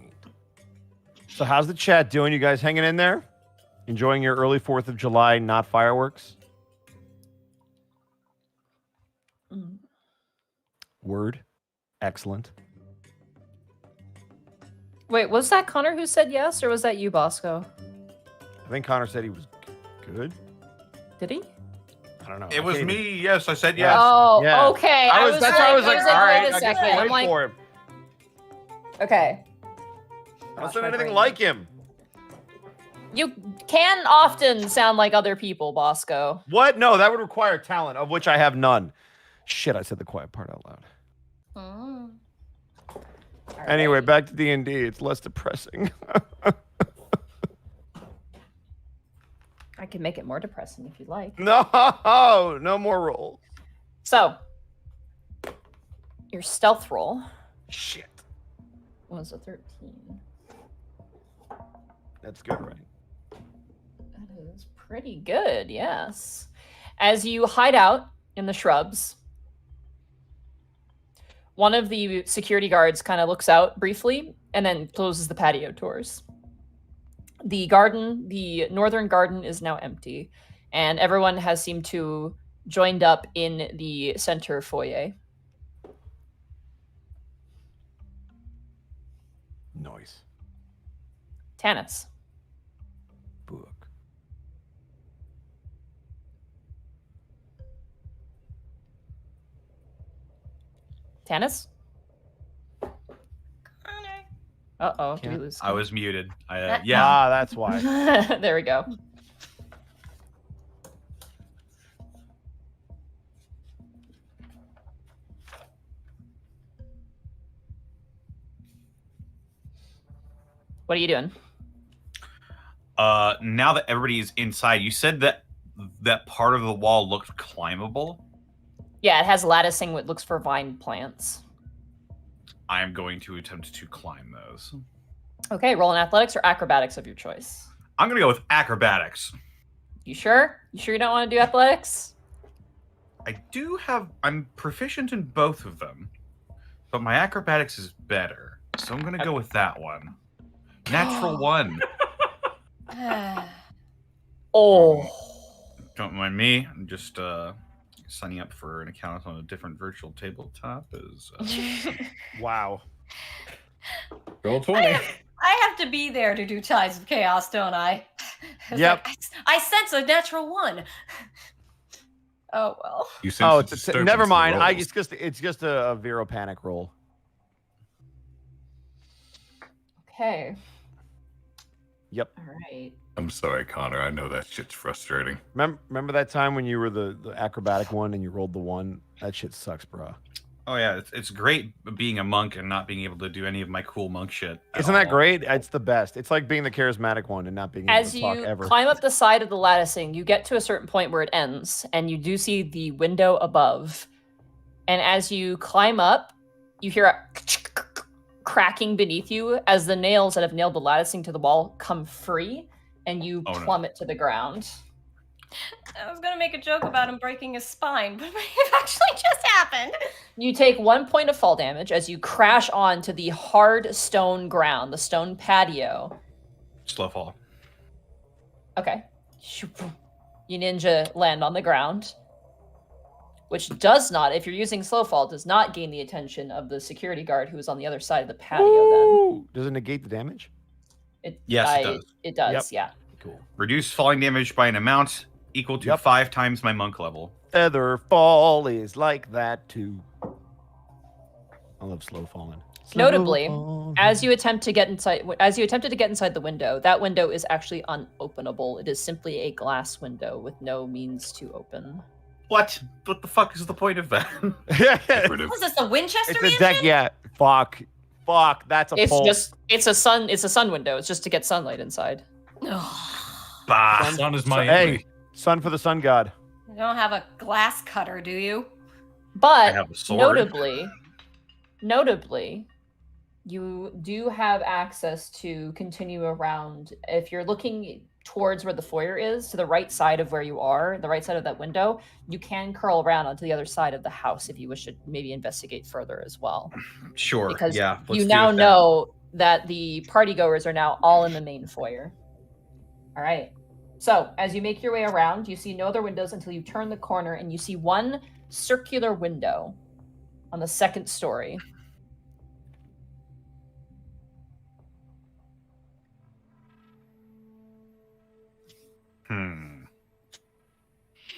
So how's the chat doing? You guys hanging in there? Enjoying your early 4th of July, not fireworks? Word. Excellent. Wait, was that Connor who said yes, or was that you, Bosco? I think Connor said he was good. Did he? I don't know. It was Okay. me. Yes, I said yes. Oh, Yeah. okay. That's why I was like, all right, wait a I guess second. I'll I'm wait like, for him. okay. I don't sound anything like him. You can often sound like other people, Bosco. What? No, that would require talent, of which I have none. Shit, I said the quiet part out loud. Mm. Anyway, back to D&D. It's less depressing. I can make it more depressing if you'd like. No more rolls. So, your stealth roll Shit. was a 13. That's good, right? That is pretty good, yes. As you hide out in the shrubs, One of the security guards kind of looks out briefly and then closes the patio doors. The northern garden is now empty, and everyone has seemed to joined up in the center foyer. Noise. Tanis. Book. Tanis? Uh-oh, did we Can't- lose? I was muted. Yeah. Ah, that's why. There we go. What are you doing? Now that everybody's inside, you said that part of the wall looked climbable. Yeah, it has latticing that looks for vine plants. I am going to attempt to climb those. Okay, roll in athletics or acrobatics of your choice. I'm gonna go with acrobatics. You sure? You sure you don't want to do athletics? I'm proficient in both of them, but my acrobatics is better, so I'm gonna go with that one. Natural 1. Oh. Don't mind me. I'm just signing up for an account on a different virtual tabletop. Wow. Roll 20. I have to be there to do Tides of Chaos, don't I? It's Yep. like, I sense a natural 1. Oh well. You sense Oh, a it's disturbance never in the mind. rolls. It's just a Viro panic roll. Okay. Yep. All right. I'm sorry, Connor. I know that shit's frustrating. Remember that time when you were the acrobatic one and you rolled the 1? That shit sucks, bro. Oh yeah, it's great being a monk and not being able to do any of my cool monk shit. at Isn't that all. great? It's the best. It's like being the charismatic one and not being able As to talk you ever. climb up the side of the latticing, you get to a certain point where it ends, and you do see the window above. And as you climb up, you hear a cracking beneath you as the nails that have nailed the latticing to the wall come free, and you Oh, no. plummet to the ground. I was gonna make a joke about him breaking his spine, but it actually just happened. You take 1 point of fall damage as you crash onto the hard stone ground, the stone patio. Slow fall. Okay. You ninja land on the ground, which does not, if you're using slow fall, does not gain the attention of the security guard who is on the other side of the patio. Ooh, does it negate the damage? Then Yes, it does. It does, yeah. Cool. Reduce falling damage by an amount equal to Yep. 5 times my monk level. Feather fall is like that too. I love slow falling. Notably, Slow as you attempted to get inside the window, that window is actually unopenable. It is simply a glass window with no means to open. What? What the fuck is the point of that? Decorative. Was this the Winchester It's a mansion? deck, yeah. Fuck. That's a It's pulse. just it's a sun window. It's just to get sunlight inside. Bah. Sun is my Hey, enemy. sun for the sun god. You don't have a glass cutter, do you? But have a sword. notably, you do have access to continue around. If you're looking towards where the foyer is, to the right side of where you are, the right side of that window, you can curl around onto the other side of the house if you wish to maybe investigate further as well. Sure. Because yeah. let's you do now it then. know that the party goers are now all in the main foyer. All right. So as you make your way around, you see no other windows until you turn the corner and you see one circular window on the second story.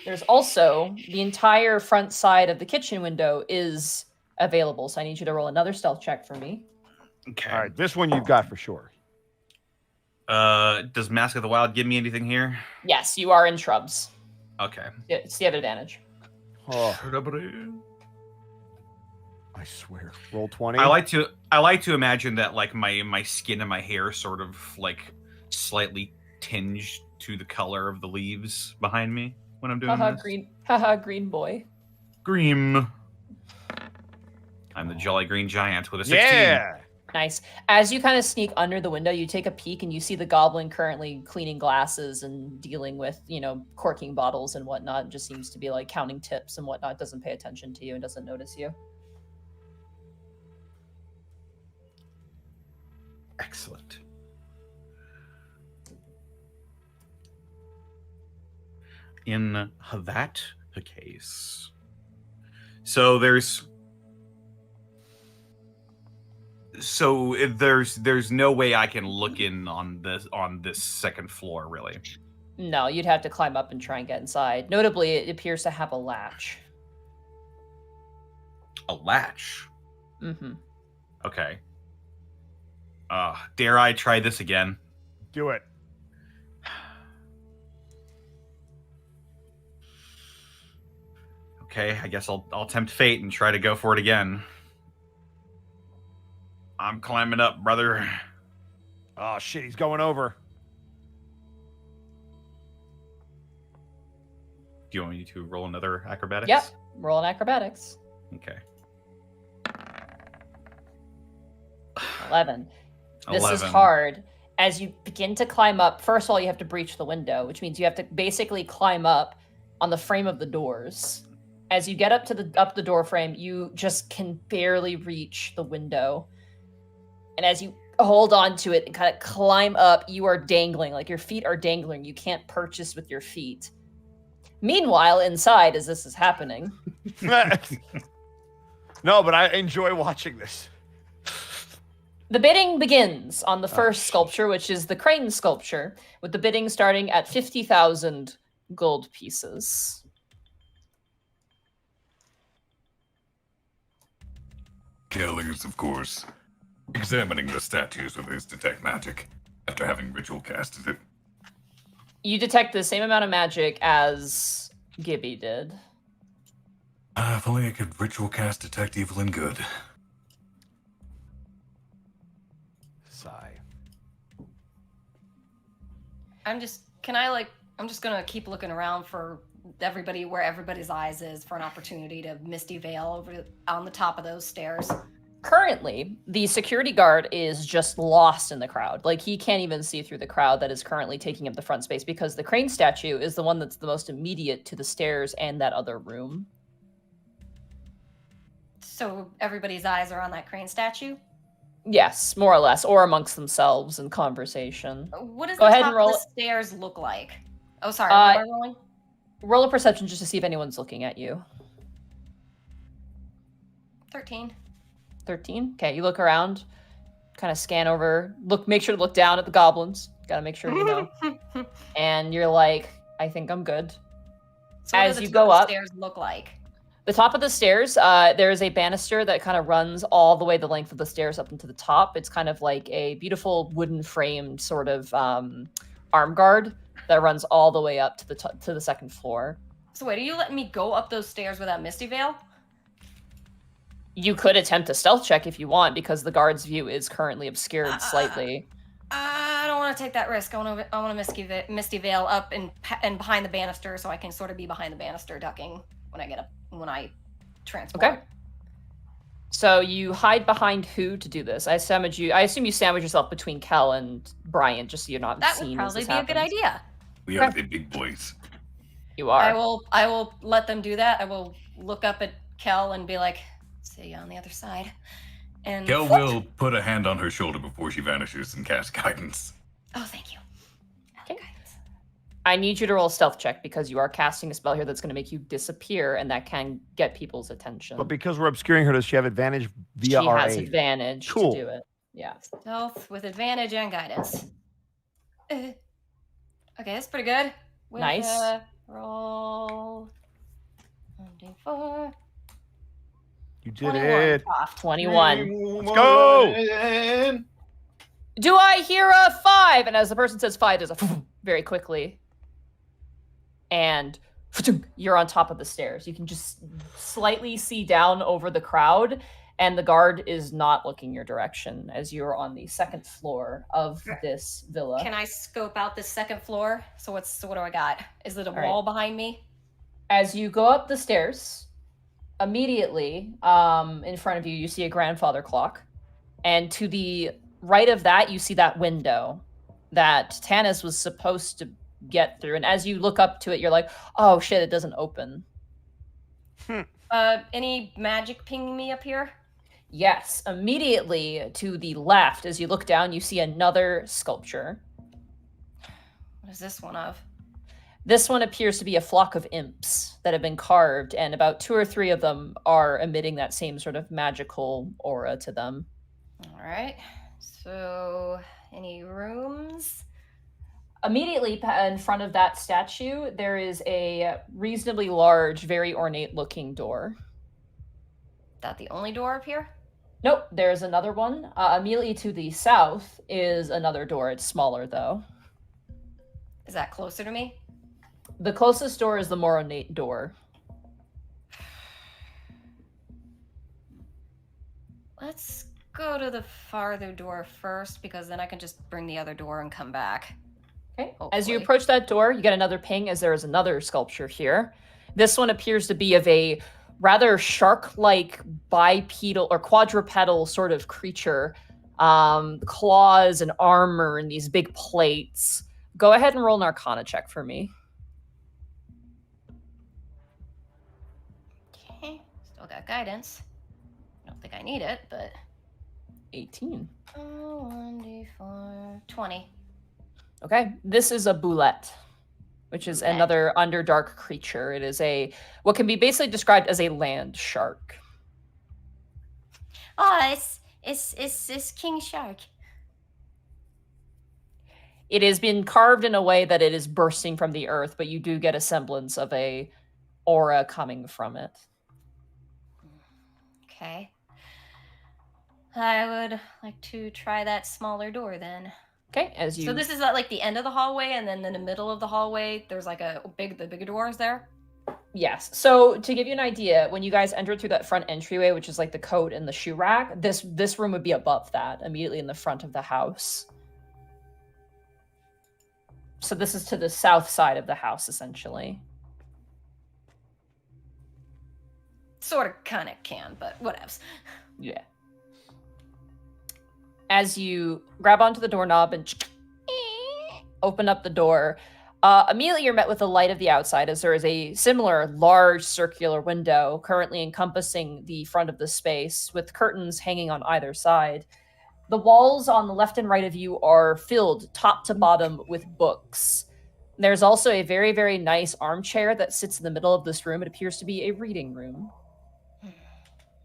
There's also the entire front side of the kitchen window is available. So I need you to roll another stealth check for me. Okay. All right, this one you've got for sure. Does Mask of the Wild give me anything here? Yes, you are in shrubs. Okay. It's the other advantage. Oh, I swear. Roll 20. I like to imagine that like my skin and my hair sort of like slightly tinged to the color of the leaves behind me when I'm doing Haha, this. green. Haha, green boy. Green. I'm the Jolly Green Giant with a 16. Yeah. Nice. As you kind of sneak under the window, you take a peek and you see the goblin currently cleaning glasses and dealing with, corking bottles and whatnot. Just seems to be like counting tips and whatnot. Doesn't pay attention to you and doesn't notice you. Excellent. In that case, so there's no way I can look in on this second floor, really. No, you'd have to climb up and try and get inside. Notably, it appears to have a latch. A latch. Mm-hmm. Okay. Dare I try this again? Do it. Okay, I guess I'll tempt fate and try to go for it again. I'm climbing up, brother. Oh shit, he's going over. Do you want me to roll another acrobatics? Yep. Roll an acrobatics. Okay. 11. This is 11. hard. As you begin to climb up, first of all, you have to breach the window, which means you have to basically climb up on the frame of the doors. As you get up the door frame, you just can barely reach the window. And as you hold on to it and kind of climb up, you are dangling, like your feet are dangling. You can't purchase with your feet. Meanwhile, inside, as this is happening. No, but I enjoy watching this. The bidding begins on the first sculpture, which is the crane sculpture, with the bidding starting at 50,000 gold pieces. Khel is, of course, examining the statues with his detect magic after having ritual casted it. You detect the same amount of magic as Gibby did. If only I could ritual cast detect evil and good. Sigh. I'm just gonna keep looking around for everybody, where everybody's eyes is, for an opportunity to misty veil on the top of those stairs. Currently, the security guard is just lost in the crowd. Like, he can't even see through the crowd that is currently taking up the front space, because the crane statue is the one that's the most immediate to the stairs and that other room. So everybody's eyes are on that crane statue? Yes, more or less, or amongst themselves in conversation. What does Go the ahead top and roll of it. the stairs look like? Oh, sorry, what am I rolling? Roll a perception just to see if anyone's looking at you. 13. 13? Okay, you look around, kind of scan over, make sure to look down at the goblins. Gotta make sure you know. And you're like, I think I'm good. So what As do you the go top up, stairs look like? the top of the stairs, there is a banister that kind of runs all the way the length of the stairs up into the top. It's kind of like a beautiful wooden framed sort of arm guard that runs all the way up to the second floor. So wait, are you letting me go up those stairs without Misty Veil? You could attempt a stealth check if you want, because the guard's view is currently obscured slightly. I don't want to take that risk. I want to Misty Veil up and behind the banister, so I can sort of be behind the banister, ducking when I transport. Okay. So you hide behind who to do this? I assume you sandwich yourself between Khel and Bryant, just so you're not That seen. would probably as be this a good happens. idea. We are the big boys. You are. I will let them do that. I will look up at Khel and be like, "See you on the other side." And Khel will put a hand on her shoulder before she vanishes and cast guidance. Oh, thank you. Okay. I need you to roll a stealth check, because you are casting a spell here that's going to make you disappear, and that can get people's attention. But because we're obscuring her, does she have advantage via she our has aid? advantage Cool. to do it. Yeah. Stealth with advantage and guidance. Okay, that's pretty good. With, Nice. Roll 1d4. You did 21. it. Off. 21. Let's go. Do I hear a 5? And as the person says 5, there's a very quickly. And you're on top of the stairs. You can just slightly see down over the crowd, and the guard is not looking your direction as you're on the second floor of this villa. Can I scope out this second floor? So what do I got? Is it a right. wall behind me? As you go up the stairs, immediately in front of you, you see a grandfather clock. And to the right of that, you see that window that Tanis was supposed to get through. And as you look up to it, you're like, oh shit, it doesn't open. Any magic pinging me up here? Yes, immediately to the left, as you look down, you see another sculpture. What is this one of? This one appears to be a flock of imps that have been carved, and about 2 or 3 of them are emitting that same sort of magical aura to them. All right. So, any rooms? Immediately in front of that statue, there is a reasonably large, very ornate-looking door. That the only door up here? Nope, there's another one. Immediately to the south is another door. It's smaller, though. Is that closer to me? The closest door is the more ornate door. Let's go to the farther door first, because then I can just bring the other door and come back. Okay. Hopefully. As you approach that door, you get another ping as there is another sculpture here. This one appears to be of a rather shark-like bipedal or quadrupedal sort of creature. Claws and armor and these big plates. Go ahead and roll an Arcana check for me. Okay. Still got guidance. I don't think I need it, but... 18. 1d4... 20. Okay. This is a boulette, which is another underdark creature. It is what can be basically described as a land shark. Oh, it's King Shark. It has been carved in a way that it is bursting from the earth, but you do get a semblance of a aura coming from it. Okay. I would like to try that smaller door then. Okay, as you... So this is at like the end of the hallway, and then in the middle of the hallway, there's like the bigger doors there? Yes. So to give you an idea, when you guys enter through that front entryway, which is like the coat and the shoe rack, this room would be above that, immediately in the front of the house. So this is to the south side of the house, essentially. Sort of, kind of can, but whatevs. Yeah. As you grab onto the doorknob and open up the door, immediately you're met with the light of the outside, as there is a similar large circular window currently encompassing the front of the space, with curtains hanging on either side. The walls on the left and right of you are filled top to bottom with books. There's also a very, very nice armchair that sits in the middle of this room. It appears to be a reading room.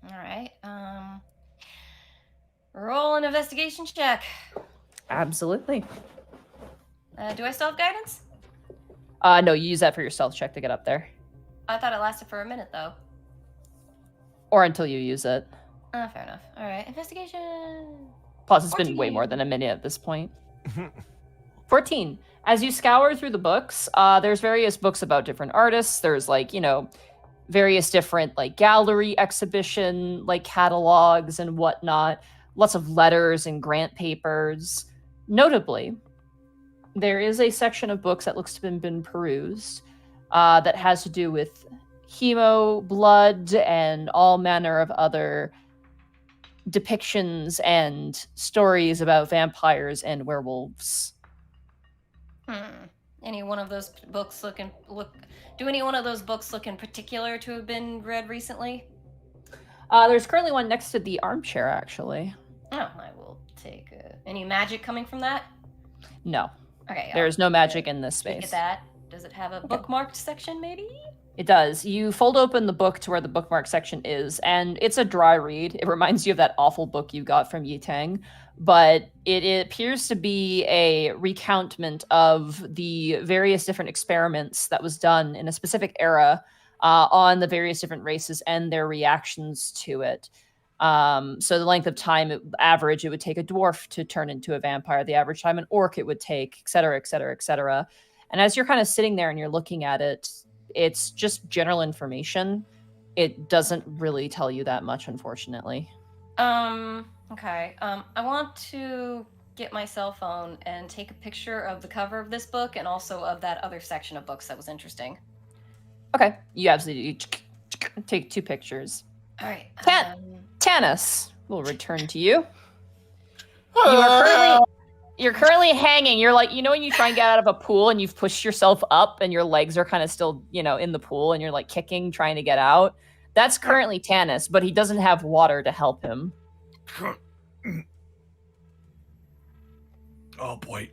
All right. Roll an investigation check. Absolutely. Do I still have guidance? No, you use that for your stealth check to get up there. I thought it lasted for a minute, though. Or until you use it. Fair enough. All right, investigation. Plus, it's been way more than a minute at this point. 14. As you scour through the books, there's various books about different artists. There's various different gallery exhibition catalogs and whatnot. Lots of letters and grant papers. Notably, there is a section of books that looks to have been perused that has to do with hemo, blood, and all manner of other depictions and stories about vampires and werewolves. Any one of those books do any one of those books look in particular to have been read recently? There's currently one next to the armchair, actually. Oh, I will take any magic coming from that? No. Okay. There is no magic in this space. Look at that. Does it have a bookmarked section, maybe? It does. You fold open the book to where the bookmark section is, and it's a dry read. It reminds you of that awful book you got from Yitang, but it appears to be a recountment of the various different experiments that was done in a specific era on the various different races and their reactions to it. So the length of time, average, it would take a dwarf to turn into a vampire. The average time an orc it would take, et cetera, et cetera, et cetera. And as you're kind of sitting there and you're looking at it, it's just general information. It doesn't really tell you that much, unfortunately. Okay. I want to get my cell phone and take a picture of the cover of this book and also of that other section of books that was interesting. Okay. You absolutely take 2 pictures. All right. Tanis, we'll return to you. You're currently hanging. You're like, when you try and get out of a pool and you've pushed yourself up and your legs are kind of still, in the pool and you're kicking, trying to get out. That's currently Tanis, but he doesn't have water to help him. Oh boy.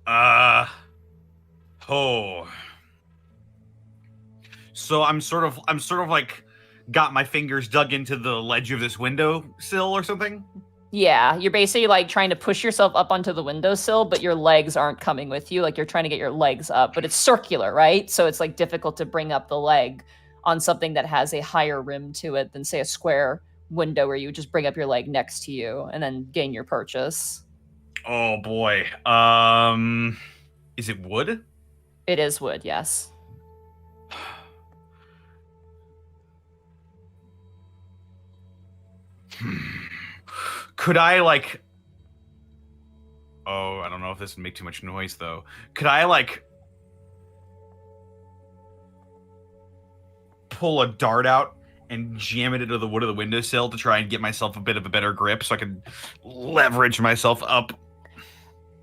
Oh. So I'm sort of like got my fingers dug into the ledge of this window sill or something. Yeah, you're basically like trying to push yourself up onto the windowsill, but your legs aren't coming with you. Like you're trying to get your legs up, but it's circular, right? So it's like difficult to bring up the leg on something that has a higher rim to it than say a square window where you would just bring up your leg next to you and then gain your purchase. Oh boy. Is it wood? It is wood, yes. Could I like... Oh, I don't know if this would make too much noise though. Could I like pull a dart out and jam it into the wood of the windowsill to try and get myself a bit of a better grip so I can leverage myself up?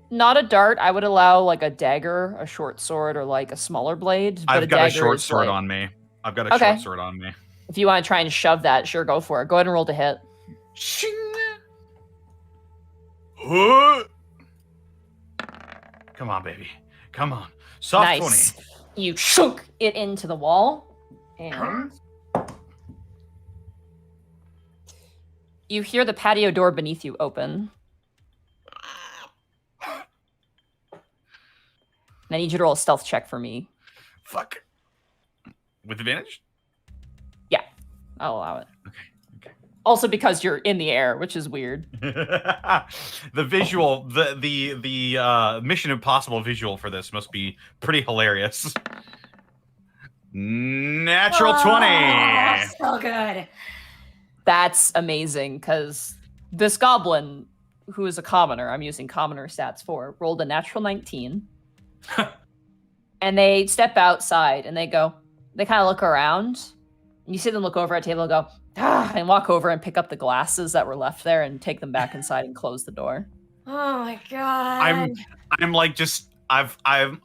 Not a dart. I would allow like a dagger, a short sword, or like a smaller blade. But I've got a dagger short is, sword like- on me. I've got a Okay. short sword on me. If you want to try and shove that, sure, go for it. Go ahead and roll to hit. Shing. Come on, baby. Come on. Soft Nice. 20. You shunk it into the wall, and you hear the patio door beneath you open. And I need you to roll a stealth check for me. Fuck. With advantage? Yeah, I'll allow it. Okay. Also because you're in the air, which is weird. The visual, the Mission Impossible visual for this must be pretty hilarious. Natural 20. So good. That's amazing, because this goblin, who is a commoner, I'm using commoner stats for, rolled a natural 19. And they step outside and they kind of look around. And you see them look over at a table and go, and walk over and pick up the glasses that were left there and take them back inside and close the door. Oh my god. I'm like just I'm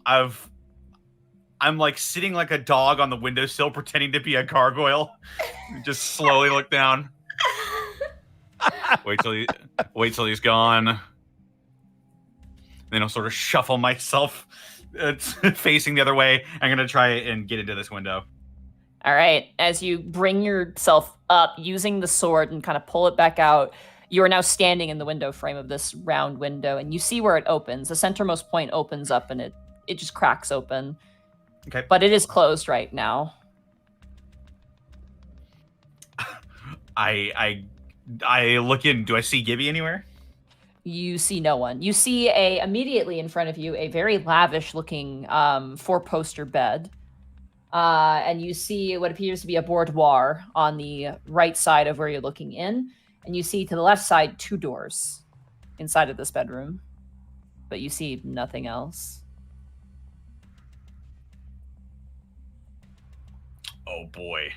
like sitting like a dog on the windowsill pretending to be a gargoyle. Just slowly look down. Wait till he's gone. Then I'll sort of shuffle myself facing the other way. I'm gonna try and get into this window. All right. As you bring yourself up using the sword and kind of pull it back out, you are now standing in the window frame of this round window, and you see where it opens. The centermost point opens up, and it just cracks open. Okay. But it is closed right now. I look in. Do I see Gibby anywhere? You see no one. You see immediately in front of you a very lavish looking 4-poster bed. And you see what appears to be a boudoir on the right side of where you're looking in. And you see to the left side 2 doors inside of this bedroom. But you see nothing else. Oh boy.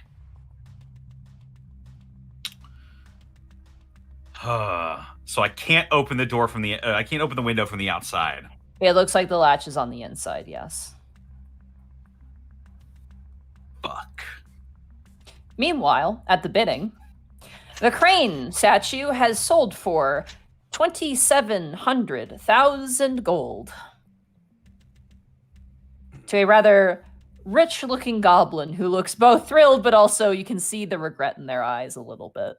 So I can't open the door from the I can't open the window from the outside. It looks like the latch is on the inside, yes. Fuck. Meanwhile, at the bidding, the crane statue has sold for 2,700,000 gold to a rather rich-looking goblin who looks both thrilled, but also you can see the regret in their eyes a little bit.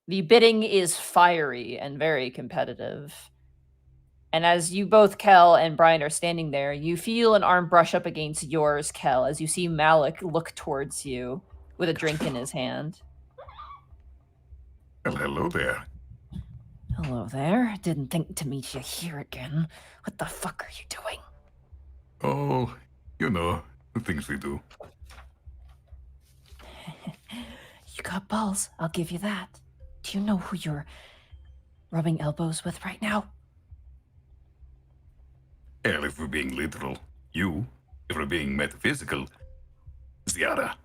The bidding is fiery and very competitive. And as you both, Khel and Bryant, are standing there, you feel an arm brush up against yours, Khel, as you see Malik look towards you with a drink in his hand. Well, hello there. Hello there. Didn't think to meet you here again. What the fuck are you doing? Oh, you know, the things we do. You got balls, I'll give you that. Do you know who you're rubbing elbows with right now? Hell, if we're being literal, you. If we're being metaphysical, Ziara.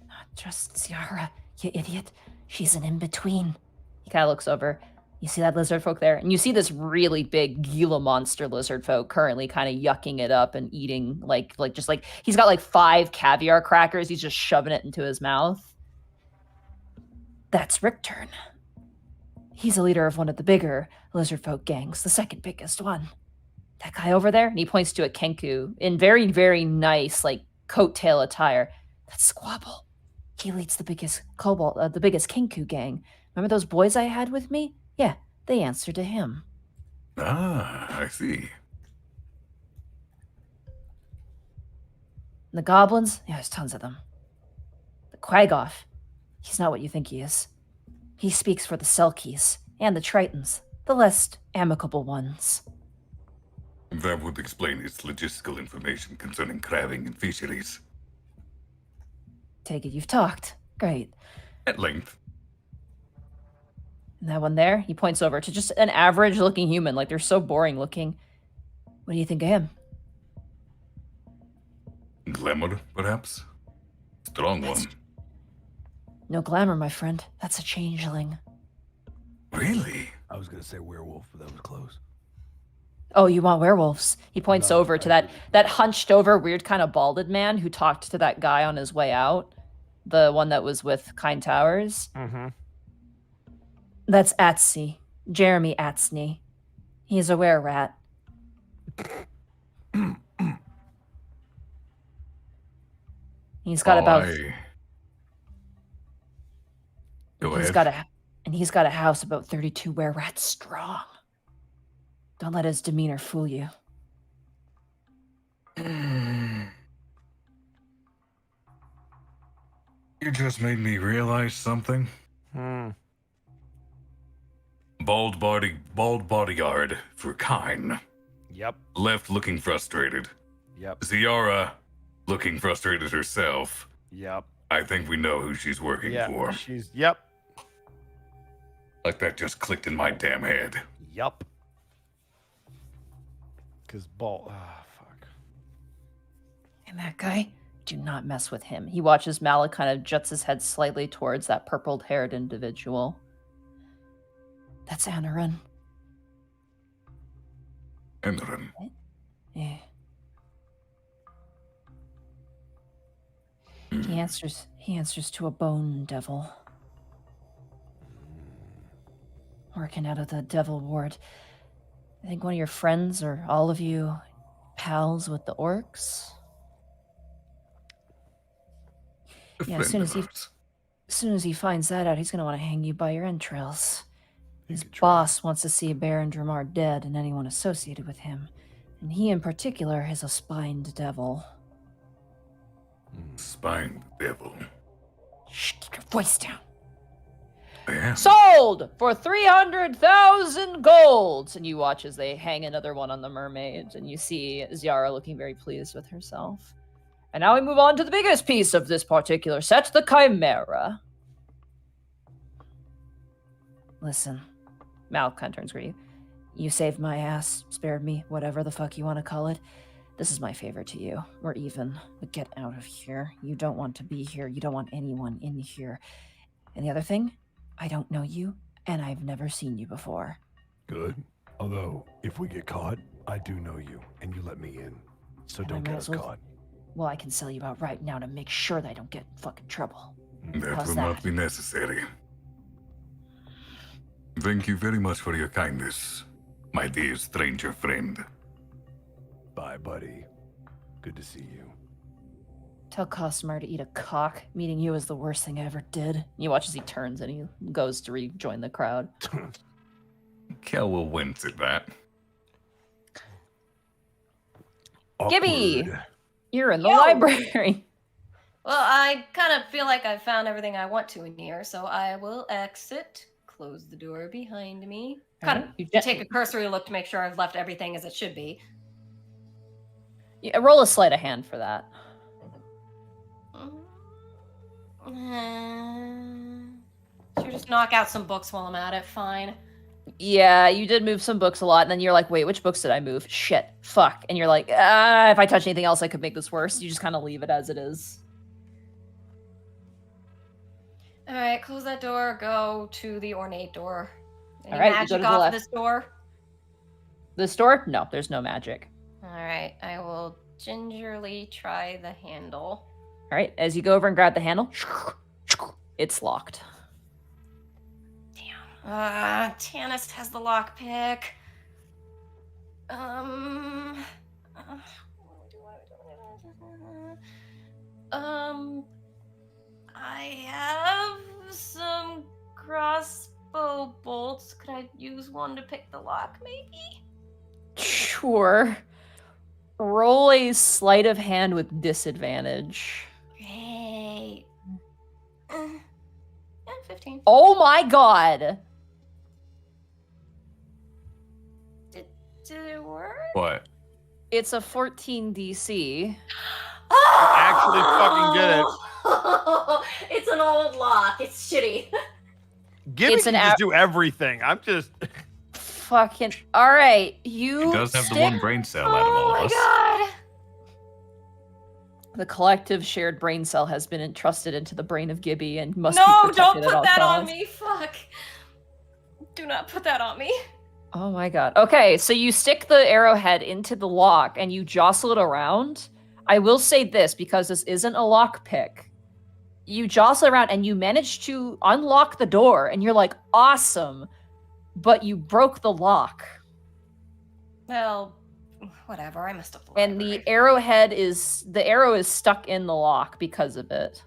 Not just Ziara, you idiot. She's an in-between. He kind of looks over. You see that lizard folk there? And you see this really big Gila monster lizard folk currently kind of yucking it up and eating like he's got like 5 caviar crackers. He's just shoving it into his mouth. That's Rickturn. He's a leader of one of the bigger lizard folk gangs, the second biggest one. That guy over there, and he points to a Kenku in very, very nice like coattail attire. That's Squabble. He leads the biggest the biggest Kenku gang. Remember those boys I had with me? Yeah, they answer to him. Ah, I see. And the goblins? Yeah, there's tons of them. The Quagoff, he's not what you think he is. He speaks for the Selkies and the Tritons, the less amicable ones. That would explain its logistical information concerning crabbing and fisheries. Take it you've talked. Great. At length. And that one there, he points over to just an average-looking human. Like, they're so boring-looking. What do you think of him? Glamour, perhaps? Strong one. No glamour, my friend. That's a changeling. Really? I was gonna say werewolf, but that was close. Oh, you want werewolves? He points over to that hunched-over, weird kind of balded man who talked to that guy on his way out. The one that was with Kind Towers. Mm-hmm. That's Atsy. Jeremy Atsney. He's a were-rat. He's got about... Go he's ahead. he's got a house about 32 were-rats strong. Don't let his demeanor fool you. You just made me realize something. Bald bodyguard for Kine. Yep. Left looking frustrated. Yep. Ziara looking frustrated herself. Yep. I think we know who she's working for. Yep. Like that just clicked in my damn head. Yup. Because fuck. And that guy, do not mess with him. He watches Malik kind of juts his head slightly towards that purple-haired individual. That's Anaran. Anaran. Yeah. He answers to a bone devil. Working out of the devil ward. I think one of your friends or all of you pals with the orcs. Yeah, as soon as he finds that out, he's gonna want to hang you by your entrails. His boss wants to see Baron Dramar dead and anyone associated with him. And he in particular is a spined devil. Spined devil. Shh, keep your voice down. Yeah. Sold for 300,000 golds. And you watch as they hang another one on the mermaid, and you see Ziara looking very pleased with herself. And now we move on to the biggest piece of this particular set, the Chimera. Listen, Mal kind of turns to you. You saved my ass, spared me, whatever the fuck you want to call it. This is my favor to you. We're even, but get out of here. You don't want to be here. You don't want anyone in here. And the other thing, I don't know you, and I've never seen you before. Good. Although, if we get caught, I do know you, and you let me in. So don't get us caught. Well, I can sell you out right now to make sure that I don't get in fucking trouble. That How's will not be necessary. Thank you very much for your kindness, my dear stranger friend. Bye, buddy. Good to see you. Tell Cosmar to eat a cock. Meeting you is the worst thing I ever did. You watch as he turns and he goes to rejoin the crowd. Khel will wince at that. Gibby! You're in the library. Well, I kind of feel like I've found everything I want to in here, so I will exit, close the door behind me, kind of take a cursory look to make sure I've left everything as it should be. Yeah, roll a sleight of hand for that. Should just knock out some books while I'm at it. Fine. Yeah, you did move some books a lot, and then you're like, wait, which books did I move? Shit. Fuck. And you're like, if I touch anything else, I could make this worse. You just kind of leave it as it is. Alright, close that door, go to the ornate door. Any All right, you go magic to the off left. this door? This door? No, there's no magic. All right, I will gingerly try the handle. All right, as you go over and grab the handle, it's locked. Tanis has the lockpick. I have some crossbow bolts. Could I use one to pick the lock, maybe? Sure. Roll a sleight of hand with disadvantage. Great. 15. Oh my god! Did it work? What? It's a 14 DC. Actually fucking did it. It's an old lock. It's shitty. Gibby It's can an just do everything. I'm just. Fucking. Alright, you. He does have the stick- one brain cell out of all Oh of my us. god. The collective shared brain cell has been entrusted into the brain of Gibby and must No, be don't protected at put all that on costs. me. Fuck. Do not put that on me. Oh my god. Okay, so you stick the arrowhead into the lock and you jostle it around. I will say this because this isn't a lock pick. You jostle around and you manage to unlock the door and you're like, awesome. But you broke the lock. Well, whatever. I messed up the And library. the arrow is stuck in the lock because of it.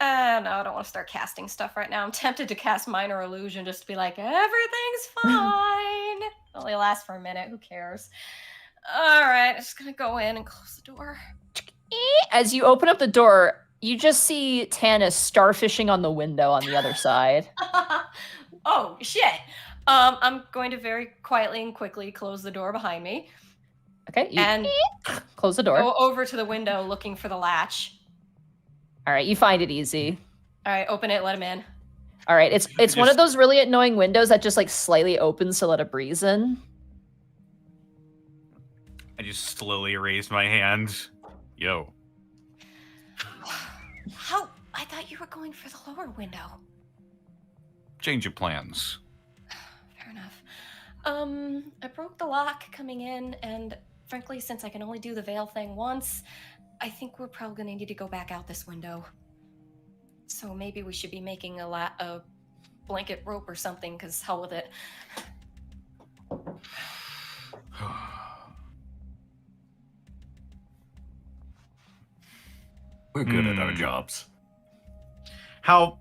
No, I don't want to start casting stuff right now. I'm tempted to cast Minor Illusion just to be like, everything's fine. It only lasts for a minute. Who cares? All right, I'm just gonna go in and close the door. As you open up the door, you just see Tanis starfishing on the window on the other side. Oh shit! I'm going to very quietly and quickly close the door behind me Okay, you and close the door. go over to the window looking for the latch. All right, you find it easy. All right, open it. Let him in. All right, it's one of Just- those really annoying windows that just like slightly opens to let a breeze in. I just slowly raised my hand. Yo. How? I thought you were going for the lower window. Change of plans. Fair enough. I broke the lock coming in, and frankly, since I can only do the veil thing once, I think we're probably gonna need to go back out this window. So maybe we should be making a blanket rope or something, because hell with it. We're good at our Hmm. jobs. How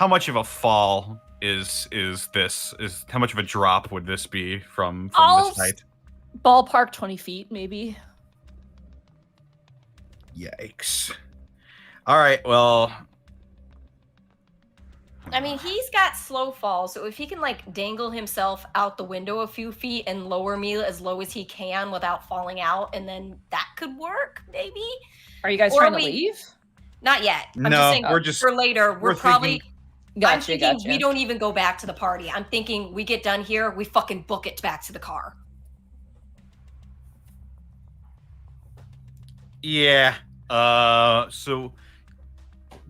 much of a fall is this? Is how much of a drop would this be from I'll this height? Ballpark 20 feet, maybe. Yikes. All right, well, I mean, he's got slow fall, so if he can like dangle himself out the window a few feet and lower me as low as he can without falling out, and then that could work, maybe. Are you guys Or trying to we- leave? Not yet. I'm No, just saying we're just- for later. We're we're probably. thinking- I'm Gotcha, thinking gotcha. we don't even go back to the party. I'm thinking we get done here, we fucking book it back to the car. yeah. So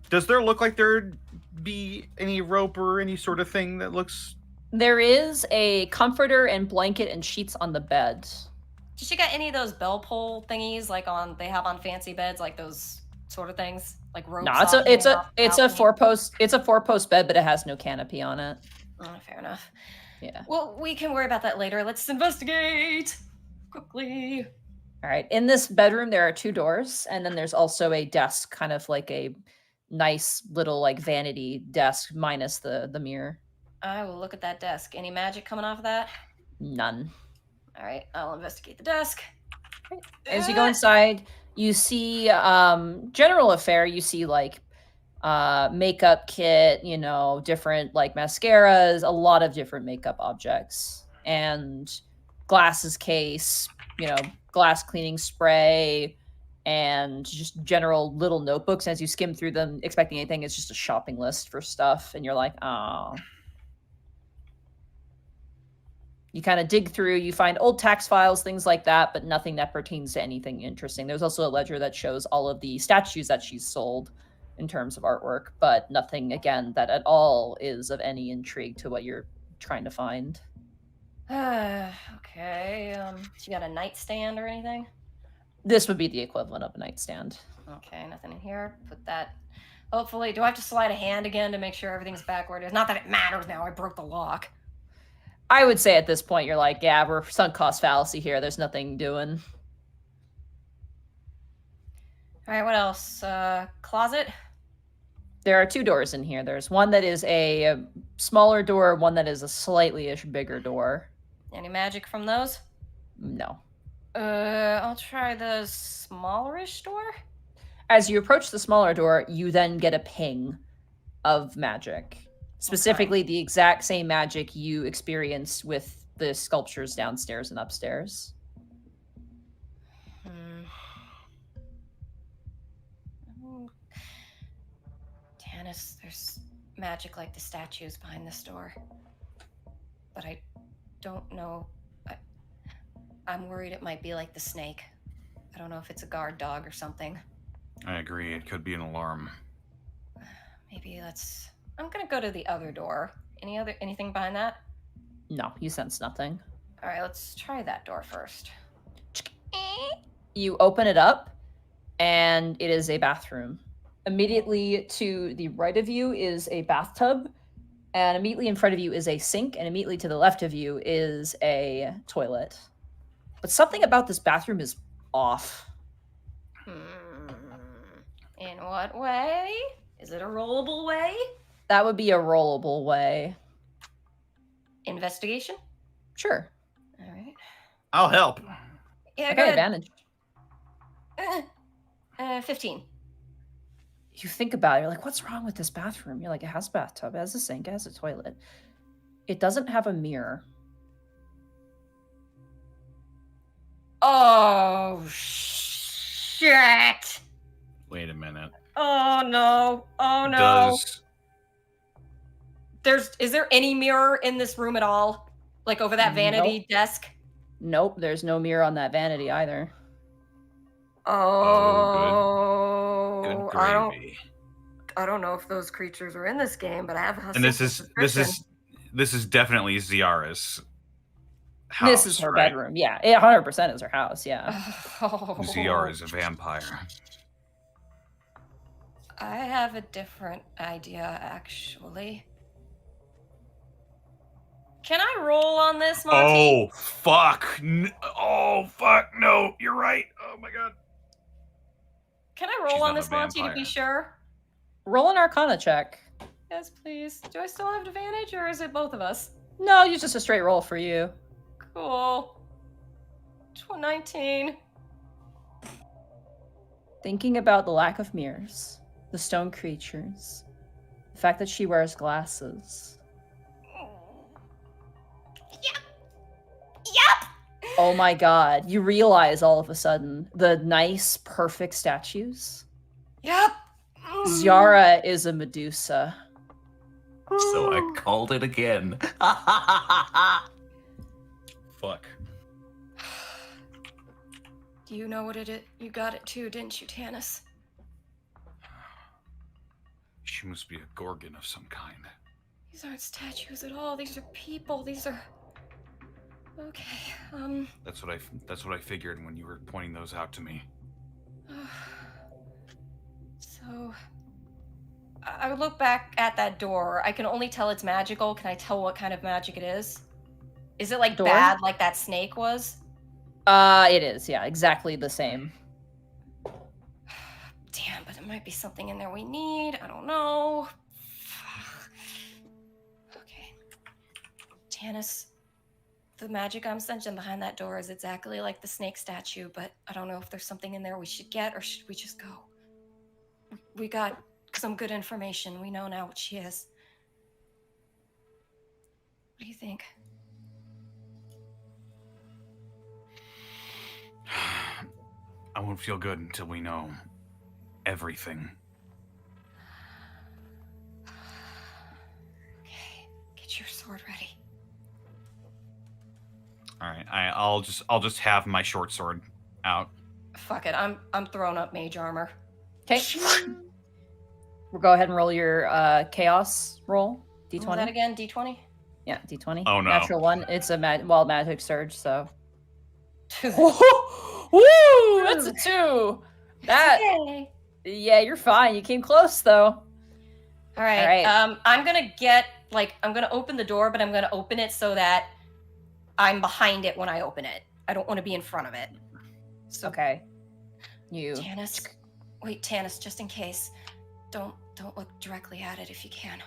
does there look like there'd be any rope or any sort of thing that looks? There is a comforter and blanket and sheets on the bed. Did she got any of those bell pull thingies like they have on fancy beds, like those sort of things, like ropes? No, off it's hanging a off it's the a balcony? 4-post bed, but it has no canopy on it. Oh, fair enough. Yeah. Well, we can worry about that later. Let's investigate quickly. All right. In this bedroom, there are 2 doors, and then there's also a desk, kind of like a nice little like vanity desk minus the mirror. I will look at that desk. Any magic coming off of that? None. All right, I'll investigate the desk. As you go inside, you see general affair. You see like makeup kit, different like mascaras, a lot of different makeup objects, and glasses case, glass cleaning spray, and just general little notebooks. As you skim through them, expecting anything, it's just a shopping list for stuff, and you're like, oh. You kind of dig through, you find old tax files, things like that, but nothing that pertains to anything interesting. There's also a ledger that shows all of the statues that she's sold, in terms of artwork, but nothing, again, that at all is of any intrigue to what you're trying to find. Okay. You got a nightstand or anything? This would be the equivalent of a nightstand. Okay, nothing in here. Put that. Hopefully, do I have to slide a hand again to make sure everything's back where it is? Not that it matters now. I broke the lock. I would say at this point you're like, yeah, we're sunk cost fallacy here. There's nothing doing. All right, what else? Closet? There are 2 doors in here. There's one that is a smaller door, one that is a slightly-ish bigger door. Any magic from those? No. I'll try the smallerish door. As you approach the smaller door, you then get a ping of magic. Specifically, the exact same magic you experienced with the sculptures downstairs and upstairs. Tanis, there's magic like the statues behind this door. But I don't know. I'm worried it might be like the snake. I don't know if it's a guard dog or something. I agree. It could be an alarm. Maybe let's... I'm gonna go to the other door. Anything behind that? No, you sense nothing. All right, let's try that door first. You open it up, and it is a bathroom. Immediately to the right of you is a bathtub, and immediately in front of you is a sink, and immediately to the left of you is a toilet. But something about this bathroom is off. In what way? Is it a rollable way? That would be a rollable way. Investigation? Sure. All right. I'll help. Yeah, I got good. advantage. 15. You think about it, you're like, what's wrong with this bathroom? You're like, it has a bathtub, it has a sink, it has a toilet. It doesn't have a mirror. Oh, shit. Wait a minute. Oh, no. Oh, no. Does Is there any mirror in this room at all? Like over that vanity desk? Nope, there's no mirror on that vanity either. Oh, good gravy? I don't know if those creatures are in this game, but I have a And this is definitely Ziara's house. This is her right? bedroom. Yeah, it 100% is her house. Yeah. Ziara is a vampire. I have a different idea, actually. Can I roll on this, Monty? Oh fuck! Oh fuck! No, you're right. Oh my god. Can I roll She's on not a this, Monty, to be vampire. sure? Roll an Arcana check. Yes, please. Do I still have advantage, or is it both of us? No, it's just a straight roll for you. Cool. 19. Thinking about the lack of mirrors, the stone creatures, the fact that she wears glasses. Yep! Oh my god, you realize all of a sudden the nice, perfect statues. Yep! Ziara is a Medusa. So I called it again. Fuck. Do you know what it is? You got it too, didn't you, Tanis? She must be a Gorgon of some kind. These aren't statues at all. These are people. These are... Okay, That's what I figured when you were pointing those out to me. So... I would look back at that door. I can only tell it's magical. Can I tell what kind of magic it is? Is it like Door? bad like that snake was? It is, yeah, exactly the same. Damn, but there might be something in there we need. I don't know. Okay. Tanis, the magic I'm sensing behind that door is exactly like the snake statue, but I don't know if there's something in there we should get, or should we just go? We got some good information. We know now what she is. What do you think? I won't feel good until we know everything. Okay, get your sword ready. All right, I'll just have my short sword out. Fuck it, I'm throwing up mage armor. Okay. Go ahead and roll your chaos roll. What was that D20. again? D20? Yeah, D20. Oh, no. Natural 1. It's a wild magic surge, so. Woo! Woo! That's a 2. That. Okay. Yeah, you're fine. You came close though. All right. I'm gonna open the door, but I'm gonna open it so that I'm behind it when I open it. I don't want to be in front of it. So, Okay. You. Tanis, Tanis, just in case, don't look directly at it if you can.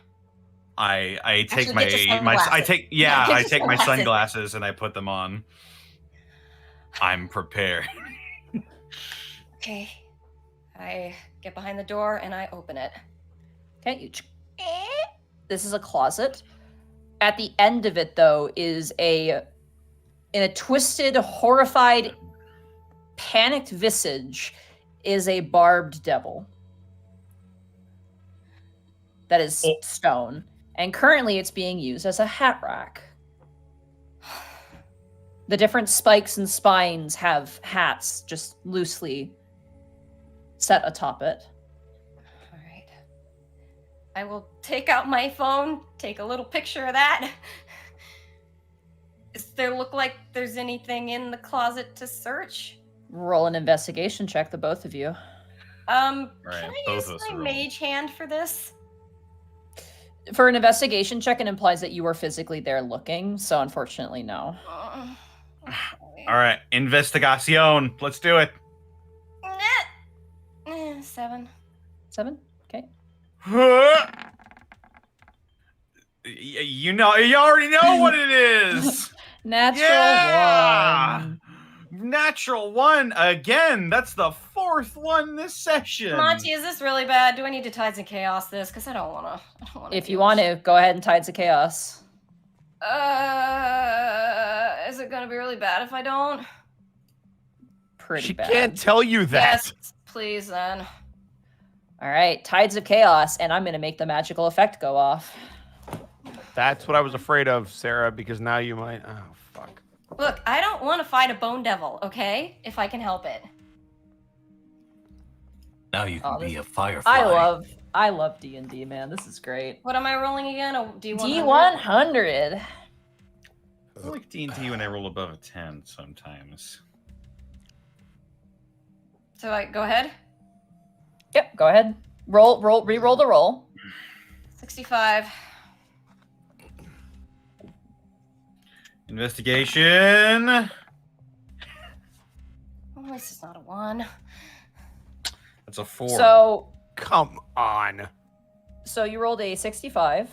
I take Actually, get your my I sunglasses. take Yeah, get I your take my sunglasses. sunglasses and I put them on. I'm prepared. Okay. I get behind the door and I open it. Okay. You. This is a closet. At the end of it, though, is in a twisted, horrified, panicked visage, is a barbed devil. That is stone. And currently it's being used as a hat rack. The different spikes and spines have hats just loosely set atop it. All right. I will take out my phone, take a little picture of that. Does there look like there's anything in the closet to search? Roll an investigation check, the both of you. Right, Can I both use of us my are rolling. mage hand for this? For an investigation check, it implies that you are physically there looking, so unfortunately, no. All right, investigación. Let's do it. 7. 7? Okay. You already know what it is. Natural Yeah! 1. Natural 1 again. That's the 4th one this session. Monty, is this really bad? Do I need to Tides and Chaos this? Because I don't want to. If you want to, go ahead and Tides of Chaos. Is it going to be really bad if I don't? Pretty She bad. can't tell you that. Yes, please then. All right, Tides of Chaos, and I'm going to make the magical effect go off. That's what I was afraid of, Sarah, because now you might. Oh, fuck. Look, I don't want to fight a bone devil, okay? If I can help it. Now you can Oh, be this- a firefly. I love D&D, man. This is great. What am I rolling again? A D100? D100. I feel like D&D when I roll above a 10 sometimes. So I go ahead. Yep, go ahead. Re-roll the roll. 65. Investigation. Oh, this is not a 1. That's a 4. So Come on. you rolled a 65.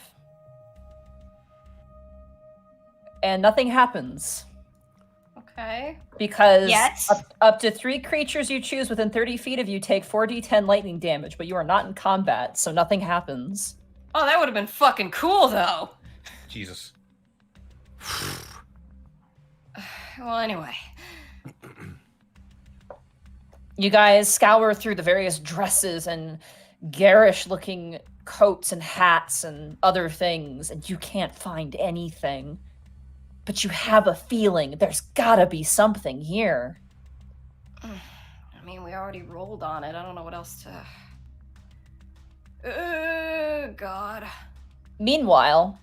And nothing happens. Okay. Because Yes. up to 3 creatures you choose within 30 feet of you take 4d10 lightning damage, but you are not in combat, so nothing happens. Oh, that would have been fucking cool, though. Jesus. Well, anyway. You guys scour through the various dresses and garish-looking coats and hats and other things, and you can't find anything. But you have a feeling there's gotta be something here. I mean, we already rolled on it. I don't know what else to... God. Meanwhile,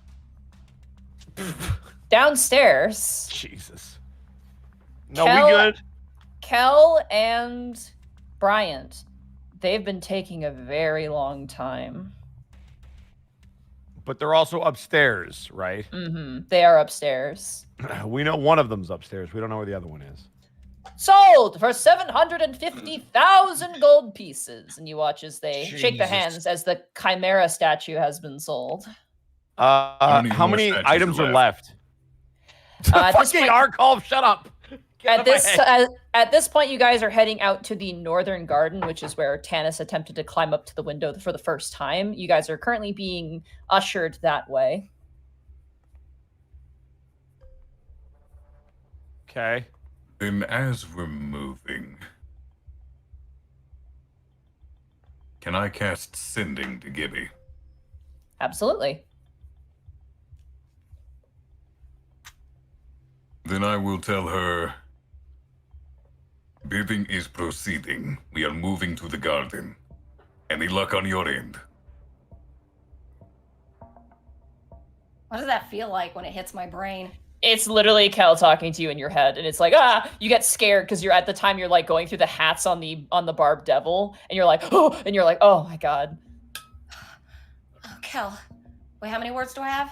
downstairs, Jesus. No, Khel- we good? Khel and Bryant, they've been taking a very long time. But they're also upstairs, right? They are upstairs. We know one of them's upstairs. We don't know where the other one is. Sold for 750,000 gold pieces. And you watch as they shake their Jesus. hands as the Chimera statue has been sold. How many more many statues items are are left? At this Fucking point- Arcolf, shut up. Get out of my head. At this point, you guys are heading out to the northern garden, which is where Tanis attempted to climb up to the window for the first time. You guys are currently being ushered that way. Okay. Then, as we're moving, can I cast Sending to Gibby? Absolutely. Then I will tell her. Bidding is proceeding. We are moving to the garden. Any luck on your end? What does that feel like when it hits my brain? It's literally Khel talking to you in your head, and it's like, you get scared because you're at the time you're like going through the hats on the barbed devil, and you're like, oh my god. Oh, Khel. Wait, how many words do I have?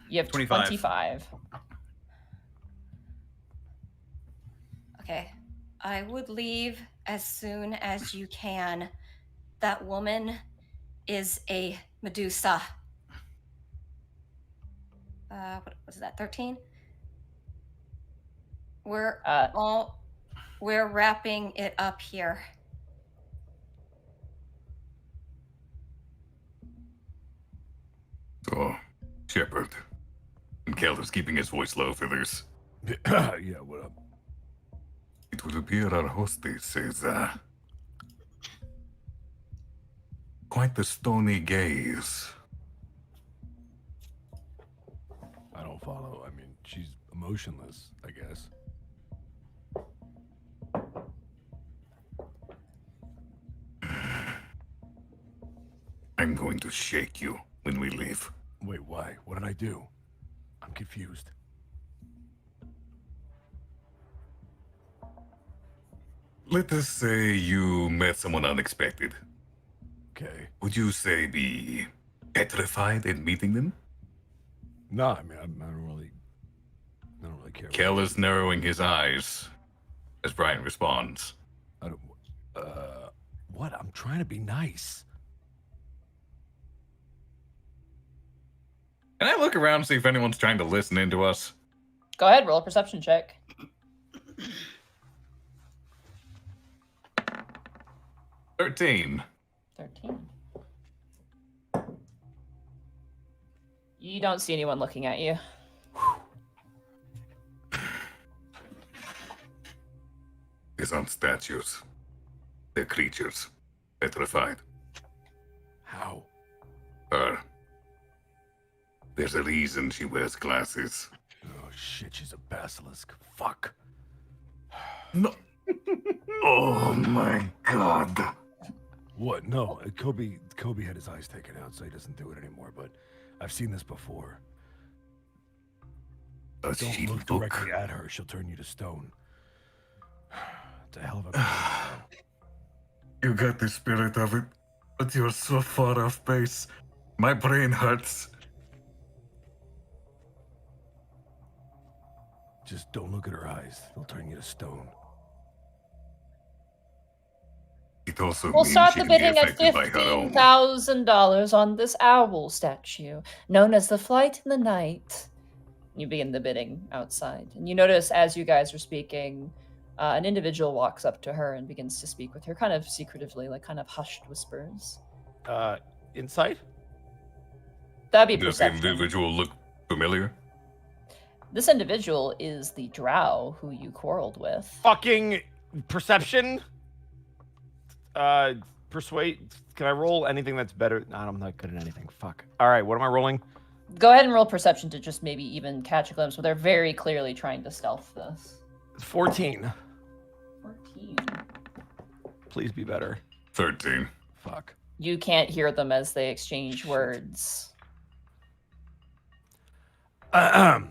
You have 25. Okay. I would leave as soon as you can. That woman is a Medusa. What was that, 13? We're wrapping it up here. So, Shepard. And Khel is keeping his voice low for this. Yeah, what up? It would appear our hostess is, quite the stony gaze. I don't follow. I mean, she's emotionless, I guess. I'm going to shake you when we leave. Wait, why? What did I do? I'm confused. Let us say you met someone unexpected. Okay. Would you say be petrified at meeting them? No, I mean, I don't really care. Khel is narrowing his eyes as Brian responds. I don't. What? I'm trying to be nice. Can I look around and see if anyone's trying to listen into us? Go ahead, roll a perception check. 13. 13. You don't see anyone looking at you. These aren't statues. They're creatures. Petrified. How? Her. There's a reason she wears glasses. Oh shit, she's a basilisk. Fuck. No. Oh my god. What? No, Kobe had his eyes taken out, so he doesn't do it anymore. But I've seen this before. Does Don't she look directly at her; she'll turn you to stone. It's a hell of a. You got the spirit of it, but you're so far off base. My brain hurts. Just don't look at her eyes; they'll turn you to stone. It also We'll means start she the can be bidding at affected by her own. $15,000 on this owl statue, known as the Flight in the Night. You begin the bidding outside, and you notice as you guys are speaking, an individual walks up to her and begins to speak with her, kind of secretively, like kind of hushed whispers. Insight? That'd be Does the perception. individual look familiar? This individual is the drow who you quarreled with. Fucking perception? Persuade. Can I roll anything that's better? No, I'm not good at anything. Fuck. All right, what am I rolling? Go ahead and roll perception to just maybe even catch a glimpse, but they're very clearly trying to stealth this. 14. 14. Please be better. 13. Fuck. You can't hear them as they exchange words. Khel,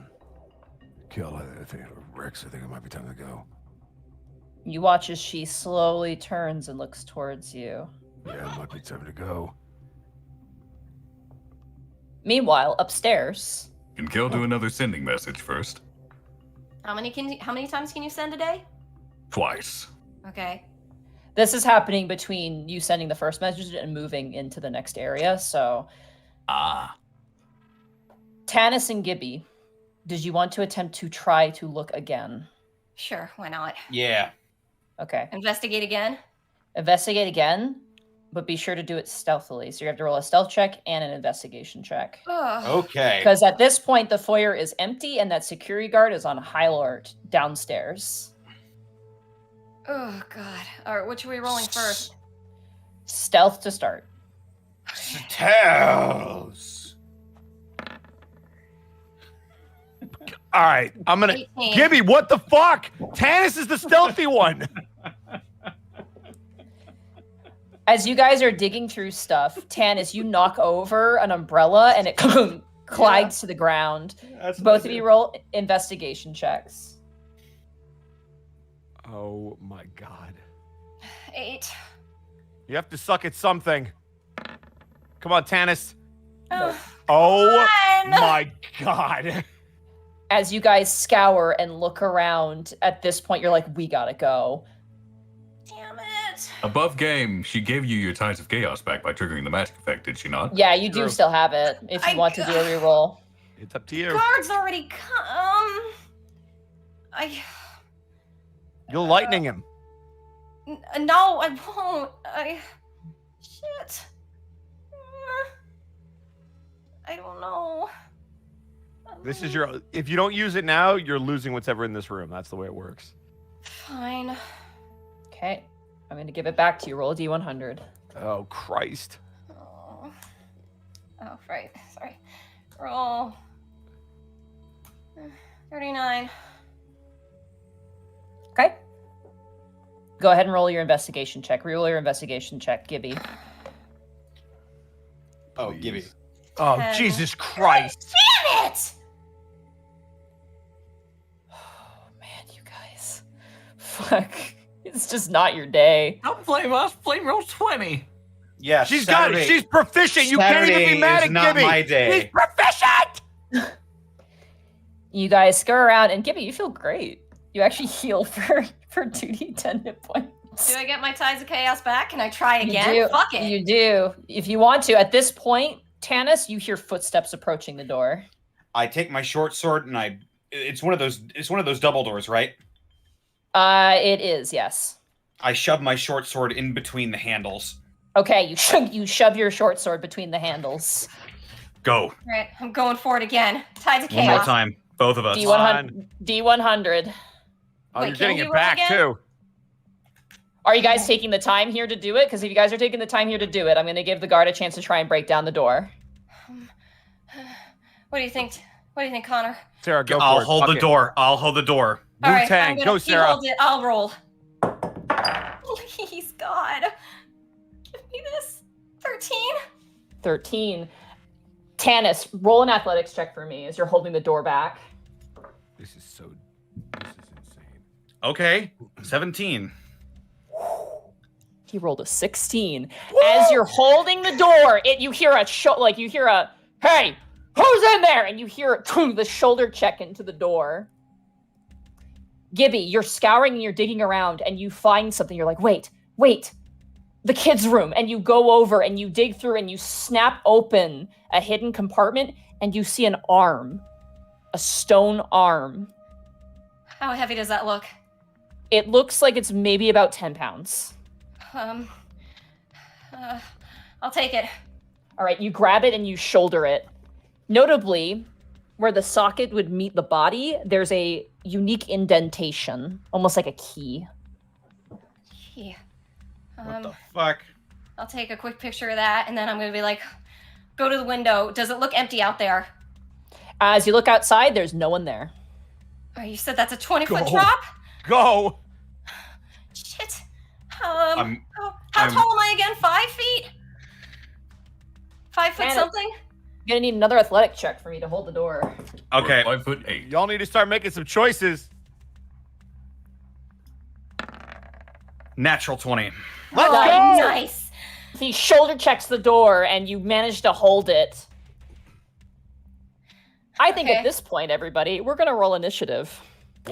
I think Rex. I think it might be time to go. You watch as she slowly turns and looks towards you. Yeah, it might be time to go. Meanwhile, upstairs. Can Khel do another sending message first? How many times can you send a day? Twice. Okay. This is happening between you sending the first message and moving into the next area, so... Tanis and Gibby, did you want to attempt to try to look again? Sure, why not? Yeah. Okay. Investigate again? Investigate again, but be sure to do it stealthily. So you have to roll a stealth check and an investigation check. Okay. Because at this point, the foyer is empty and that security guard is on high alert downstairs. Oh, God. All right, which are we rolling first? Stealth to start. Stealth. All right, I'm gonna. 18. Gibby, what the fuck? Tanis is the stealthy one. As you guys are digging through stuff, Tanis, you knock over an umbrella and it glides to the ground. Both of you roll investigation checks. Oh my god. 8. You have to suck at something. Come on, Tanis. Oh, my god. As you guys scour and look around, at this point you're like, we gotta go. Damn it. Above game, she gave you your Tides of Chaos back by triggering the magic effect, did she not? Yeah, you do still have it if you want to do a reroll. It's up to you. Guards already come. You're lightning him. No, I won't. Shit. I don't know. This is your. If you don't use it now, you're losing what's ever in this room. That's the way it works. Fine. Okay, I'm gonna give it back to you. Roll a d100. Oh Christ. Oh, right. Sorry. Roll. 39. Okay. Go ahead and roll your investigation check. Reroll your investigation check, Gibby. Oh, Gibby. Oh, 10. Jesus Christ. Damn it! Oh, man, you guys. Fuck. It's just not your day. Don't blame us. Blame roll 20. Yeah, She's got it. She's proficient. You can't even be mad at not Gibby. my day. She's proficient. You guys scurry around, and Gibby, you feel great. You actually heal for 2d10 hit points. Do I get my Tides of Chaos back? Can I try again? You do. Fuck it. You do. If you want to. At this point, Tanis, you hear footsteps approaching the door. I take my short sword and it's one of those double doors, right? It is, yes. I shove my short sword in between the handles. Okay, you shove your short sword between the handles. Go. All right, I'm going for it again. Tides of One Chaos. more time. Both of us. D100. Oh, Wait, you're can getting you it roll back again? too. Are you guys taking the time here to do it? Because if you guys are taking the time here to do it, I'm going to give the guard a chance to try and break down the door. What do you think? What do you think, Connor? Sarah, go for it. I'll hold Fuck the it. door. I'll hold the door. All right, Wu-Tang. I'm gonna- Go, he Sarah. holds it. I'll roll. Please, God, give me this. 13. 13. Tanis, roll an athletics check for me as you're holding the door back. This is insane. Okay. 17. He rolled a 16. As you're holding the door, you hear a hey, who's in there? And you hear the shoulder check into the door. Gibby, you're scouring and you're digging around and you find something. You're like, wait, the kids' room. And you go over and you dig through and you snap open a hidden compartment and you see an arm, a stone arm. How heavy does that look? It looks like it's maybe about 10 pounds. I'll take it. All right, you grab it and you shoulder it. Notably, where the socket would meet the body, there's a unique indentation, almost like a key. Yeah. What the fuck? I'll take a quick picture of that, and then I'm gonna be like, go to the window. Does it look empty out there? As you look outside, there's no one there. Oh, you said that's a 20-foot Go. drop? Go. Shit. I'm- How tall am I again? 5 feet? 5 foot Janet. something? You're gonna need another athletic check for me to hold the door. Okay. 5'8". Y'all need to start making some choices. Natural 20. Let's Nice. go. Nice. He shoulder checks the door and you manage to hold it. I think Okay. at this point, everybody, we're gonna roll initiative.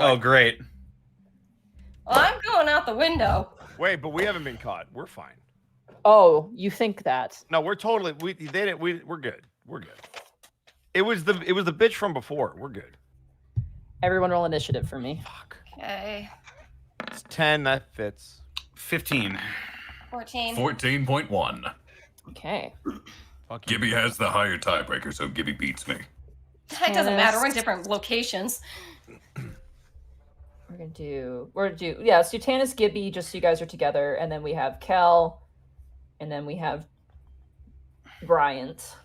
Oh, great. Well, I'm going out the window. Wait, but we haven't been caught. We're fine. Oh, you think that? No, we're totally. We're good. We're good. It was the bitch from before. We're good. Everyone roll initiative for me. Fuck. Okay. It's 10. That fits. 15. 14. 14.1. Okay. Fuck you. Gibby has the higher tiebreaker, so Gibby beats me. That doesn't matter. We're in different locations. We're gonna do let's do Tanis, Gibby, just so you guys are together, and then we have Khel, and then we have Bryant.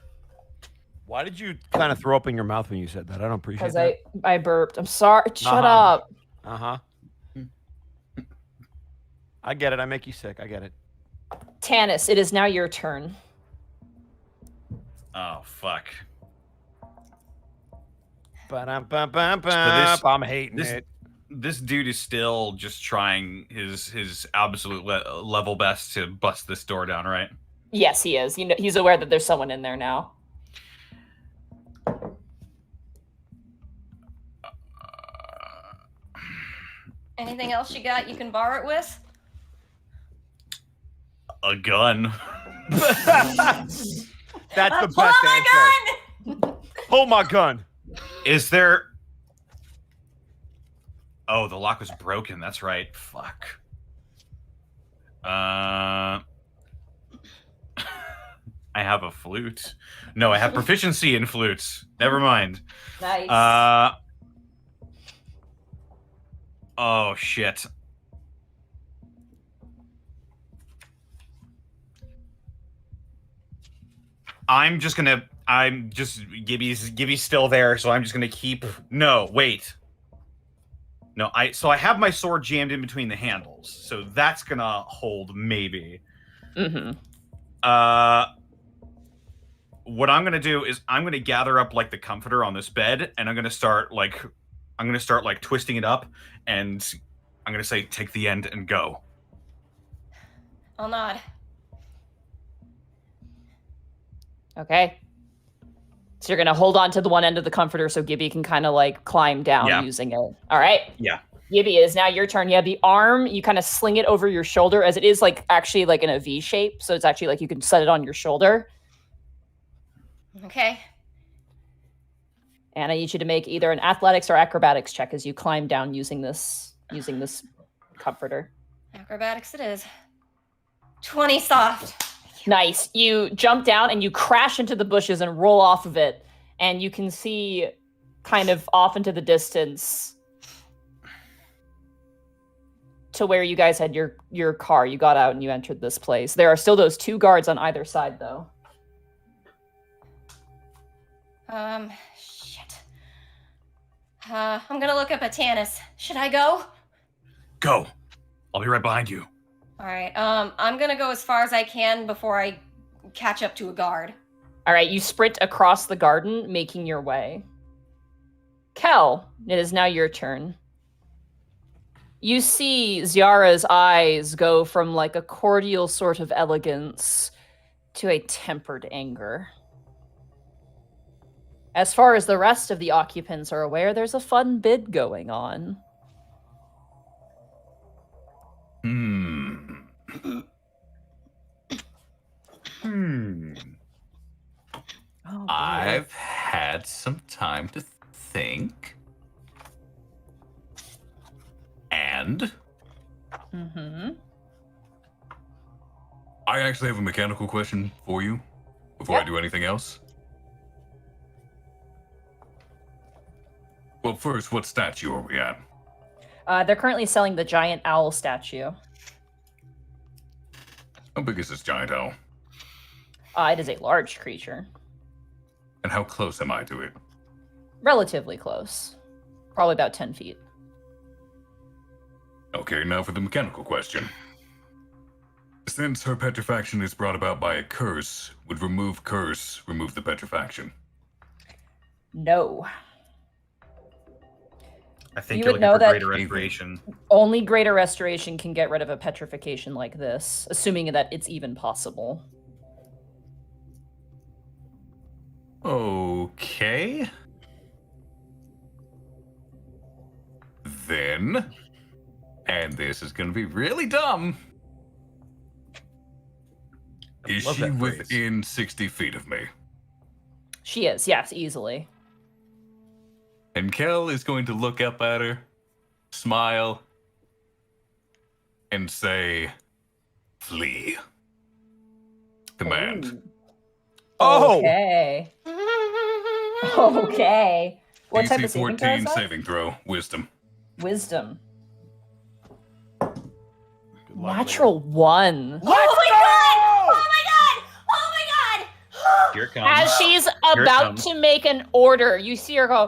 Why did you kind of throw up in your mouth when you said that? I don't appreciate Because that. I burped. I'm sorry. Shut Uh-huh. up. I get it. I make you sick. I get it. Tanis, it is now your turn. Oh, fuck. I'm hating it. This dude is still just trying his absolute level best to bust this door down, right? Yes, he is. He's aware that there's someone in there now. Anything else you got you can borrow it with? A gun. That's the best Pull my answer. gun! Pull my gun. Is there... Oh, the lock was broken. That's right. Fuck. I have a flute. No, I have proficiency in flutes. Never mind. Nice. Oh, shit. Gibby's still there, so I'm just gonna keep... No, wait. No, so I have my sword jammed in between the handles, so that's gonna hold, maybe. Mm-hmm. What I'm gonna do is I'm gonna gather up, like, the comforter on this bed, and I'm gonna start twisting it up, and I'm gonna say, take the end and go. I'll nod. Okay. So you're gonna hold on to the one end of the comforter so Gibby can kind of like climb down using it. All right. Yeah. Gibby, it is now your turn. You have the arm. You kind of sling it over your shoulder as it is like actually like in a V shape. So it's actually like you can set it on your shoulder. Okay. And I need you to make either an athletics or acrobatics check as you climb down using this comforter. Acrobatics it is. 20 soft. Nice. You jump down and you crash into the bushes and roll off of it. And you can see kind of off into the distance to where you guys had your car. You got out and you entered this place. There are still those 2 guards on either side, though. Shit. I'm gonna look up at Tanis. Should I go? Go. I'll be right behind you. All right. I'm gonna go as far as I can before I catch up to a guard. All right, you sprint across the garden, making your way. Khel, it is now your turn. You see Ziara's eyes go from like a cordial sort of elegance to a tempered anger. As far as the rest of the occupants are aware, there's a fun bid going on. Oh, I've had some time to think. And I actually have a mechanical question for you before I do anything else. Well, first, what statue are we at? They're currently selling the giant owl statue. How big is this giant owl? It is a large creature. And how close am I to it? Relatively close. Probably about 10 feet. Okay, now for the mechanical question. Since her petrifaction is brought about by a curse, would remove curse remove the petrifaction? No. I think You you're would looking know for that- greater restoration. Only greater restoration can get rid of a petrification like this, assuming that it's even possible. Okay. Then, and this is going to be really dumb. Is love she that phrase. within 60 feet of me? She is, yes, easily. And Khel is going to look up at her, smile, and say, "Flee." Command. Oh! Okay. Okay. What type DC of saving 14 throw is that? saving throw. Wisdom. Wisdom. Good luck, Natural 1. Oh my god! Oh my god! Oh my god! Here it comes. As she's it about comes. to make an order, you see her go,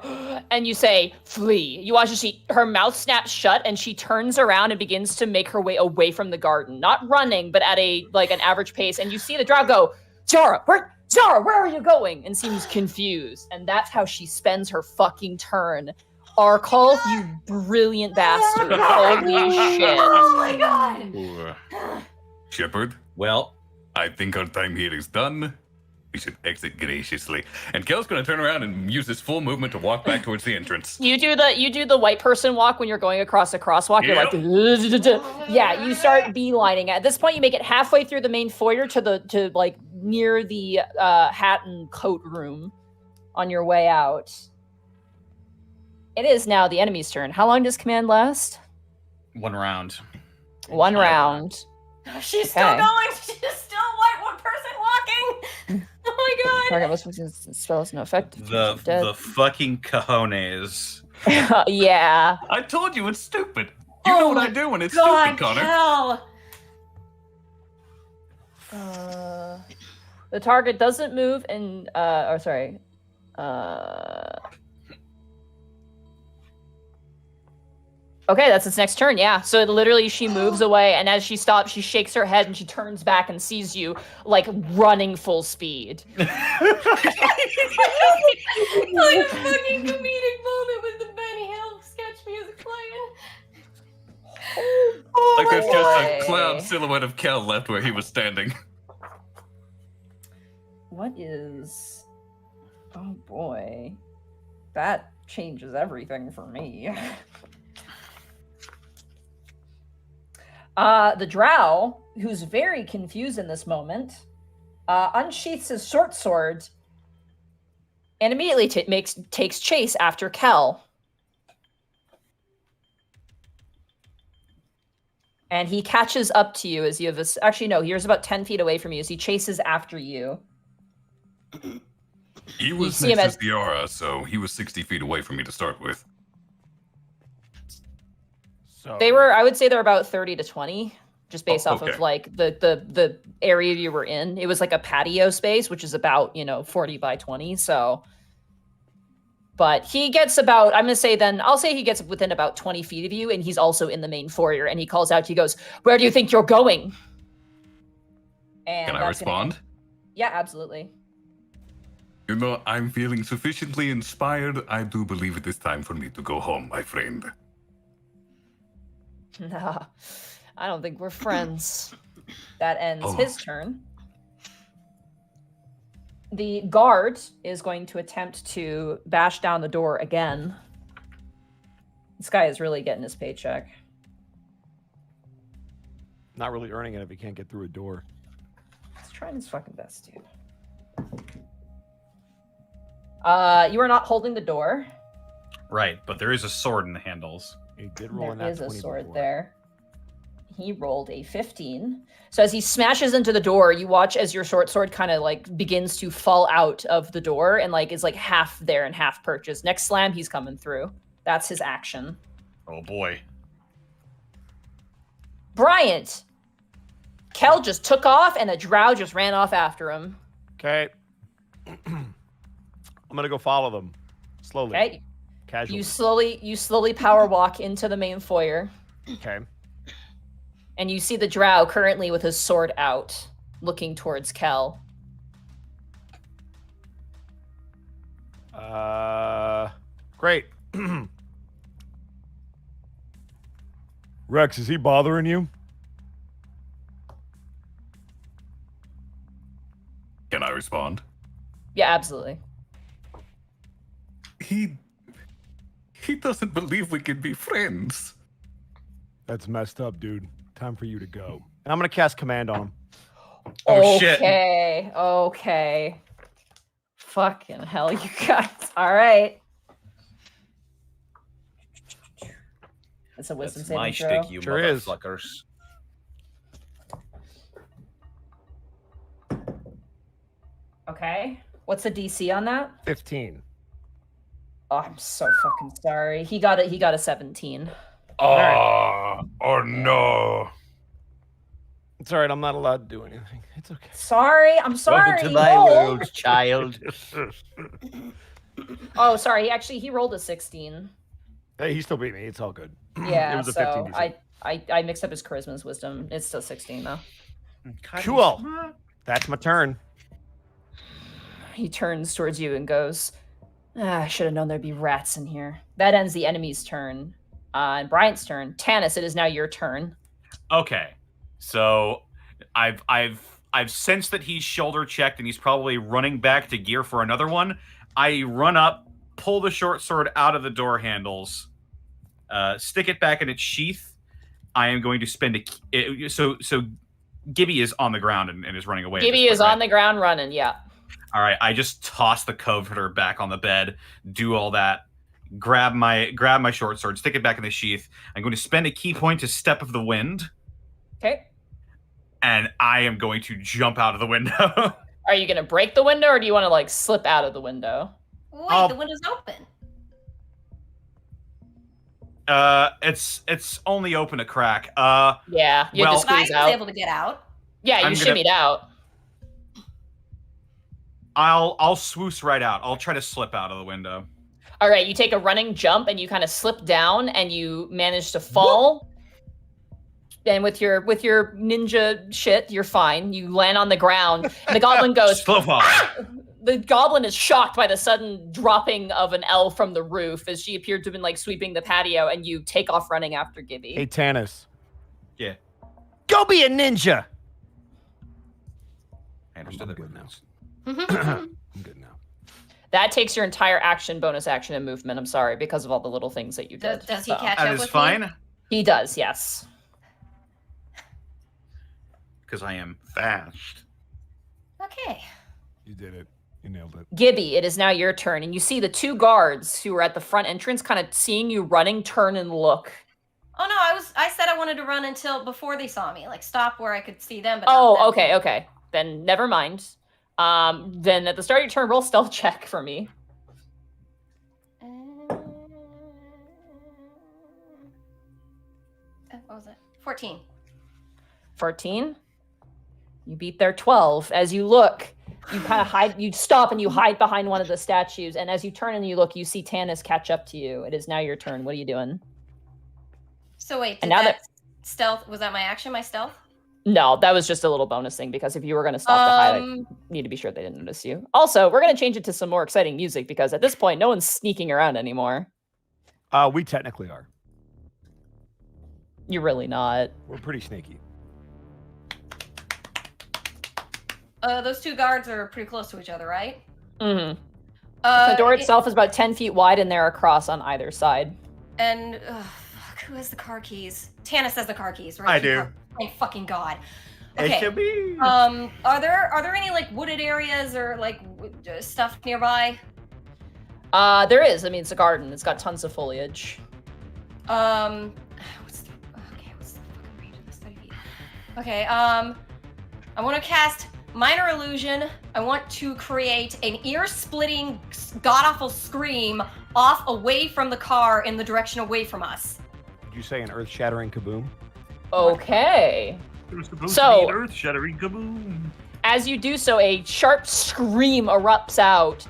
and you say, "Flee." You watch as her mouth snaps shut, and she turns around and begins to make her way away from the garden. Not running, but at an average pace. And you see the drow go, "Ziara, Zara, where are you going? And seems confused. And that's how she spends her fucking turn. Arcolf, you brilliant bastard. Holy shit. Oh my god! Shepard, Well, I think our time here is done. We should exit graciously. And Kel's gonna turn around and use his full movement to walk back towards the entrance. You do the white person walk when you're going across a crosswalk. You're Yep. like, yeah. You start beelining. At this point, you make it halfway through the main foyer to like near the hat and coat room. On your way out, it is now the enemy's turn. How long does command last? 1 round. 1 round. She's still Okay. going. She's still one person walking. Oh my god. Target must focus spell is no effect. The fucking cojones. Yeah. I told you it's stupid. You know what I do when it's God, stupid, Connor. Hell. The target doesn't move and okay, that's its next turn, yeah. So literally she moves away, and as she stops, she shakes her head and she turns back and sees you, like, running full speed. Like a fucking comedic moment with the Benny Hill sketch music playing. Like there's just a boy. cloud silhouette of Kel left where he was standing. What is... Oh boy. That changes everything for me. The drow, who's very confused in this moment, unsheaths his short sword and immediately takes chase after Khel. And he catches up to you as you have this. Actually, no, he's about 10 feet away from you as he chases after you. He was see him next as- to Ciara, so he was 60 feet away from me to start with. So They were, I would say they're about 30 to 20, just based off okay. of like the area you were in. It was like a patio space, which is about, 40 by 20. So, but he gets about, I'm going to say then, I'll say he gets within about 20 feet of you, and he's also in the main foyer, and he calls out, he goes, "Where do you think you're going?" And Can I that's gonna- respond? Yeah, absolutely. You know, I'm feeling sufficiently inspired. I do believe it is time for me to go home, my friend. Nah, I don't think we're friends. That ends Oh. his turn. The guard is going to attempt to bash down the door again. This guy is really getting his paycheck. not really earning it if he can't get through a door. He's trying his fucking best, dude. You are not holding the door. Right, but there is a sword in the handles. He did roll in There that is a 20 sword before. there. He rolled a 15. So as he smashes into the door, you watch as your short sword kind of like begins to fall out of the door and like is like half there and half purchased. Next slam, he's coming through. That's his action. Oh boy. Bryant. Khel just took off and the drow just ran off after him. Okay. I'm gonna go follow them slowly. Okay. Casually. You slowly power walk into the main foyer. Okay. And you see the drow currently with his sword out, looking towards Khel. Great. Rex, is he bothering you? Can I respond? Yeah, absolutely. He doesn't believe we can be friends. That's messed up, dude. Time for you to go. And I'm gonna cast command on him. Oh, shit. Okay. Fucking hell, you guys. All right. That's a wisdom That's saving my throw. shtick, you Sure is. motherfuckers. Okay. What's the DC on that? 15. Oh, I'm so fucking sorry. He got a 17. Oh no. It's all right. I'm not allowed to do anything. It's okay. Sorry, I'm sorry. Welcome to my Roll. world, child. Oh, sorry. He rolled a 16. Hey, he still beat me. It's all good. Yeah, it was a so 15 DC. I mixed up his charisma's wisdom. It's still 16 though. Cool. That's my turn. He turns towards you and goes, I should have known there'd be rats in here. That ends the enemy's turn. And Bryant's turn. Tanis, it is now your turn. Okay. So I've sensed that he's shoulder checked and he's probably running back to gear for another one. I run up, pull the short sword out of the door handles, stick it back in its sheath. I am going to spend so Gibby is on the ground and is running away. Gibby is on the ground running, yeah. All right, I just toss the coveter back on the bed, do all that, grab my short sword, stick it back in the sheath. I'm going to spend a key point to Step of the Wind. Okay. And I am going to jump out of the window. Are you going to break the window, or do you want to, like, slip out of the window? Wait, the window's open. It's only open a crack. Yeah, you have to squeeze out. I was able to get out. Yeah, you shimmied out. I'll swoosh right out. I'll try to slip out of the window. All right, you take a running jump and you kind of slip down and you manage to fall. And with your ninja shit, you're fine. You land on the ground. And the goblin goes, ah! The goblin is shocked by the sudden dropping of an elf from the roof as she appeared to have been like sweeping the patio, and you take off running after Gibby. Hey, Tanis. Yeah. Go be a ninja. I understood that. Good now. Mm-hmm. I'm good now. That takes your entire action, bonus action, and movement. I'm sorry, because of all the little things that you did. Does he catch up with me? That is fine. He does, yes. Because I am fast. Okay. You did it. You nailed it. Gibby, it is now your turn, and you see the two guards who are at the front entrance kind of seeing you running, turn and look. Oh no, I said I wanted to run until before they saw me, like stop where I could see them. But oh, okay. Then never mind. Then at the start of your turn, roll stealth check for me. What was it? 14. 14. You beat their 12. As you look, you kind of hide, you stop and you hide behind one of the statues. And as you turn and you look, you see Tanis catch up to you. It is now your turn. What are you doing? So wait, and now that stealth, was that my action, my stealth? No, that was just a little bonus thing, because if you were going to stop to hide, I need to be sure they didn't notice you. Also, we're going to change it to some more exciting music, because at this point, no one's sneaking around anymore. We technically are. You're really not. We're pretty sneaky. Those two guards are pretty close to each other, right? Mm-hmm. The door itself is about 10 feet wide, and they're across on either side. And fuck, who has the car keys? Tanis has the car keys, right? I do. Thank fucking God. Okay. HB. Are there any like wooded areas or like stuff nearby? There is. I mean, it's a garden. It's got tons of foliage. What's the fucking range of this 30 feet? Okay. I want to cast Minor Illusion. I want to create an ear-splitting, god-awful scream off away from the car in the direction away from us. Did you say an earth-shattering kaboom? Okay. So, earth-shattering kaboom. As you do so, a sharp scream erupts out.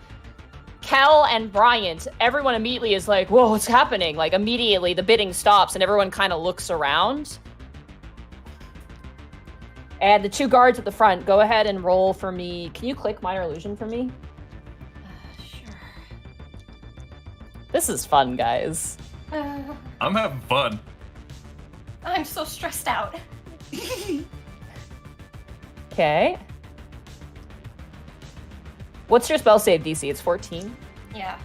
Khel and Bryant, everyone immediately is like, whoa, what's happening? Like, immediately the bidding stops and everyone kind of looks around. And the two guards at the front, go ahead and roll for me. Can you click Minor Illusion for me? Sure. This is fun, guys. I'm having fun. I'm so stressed out. Okay. What's your spell save DC? It's 14? Yeah.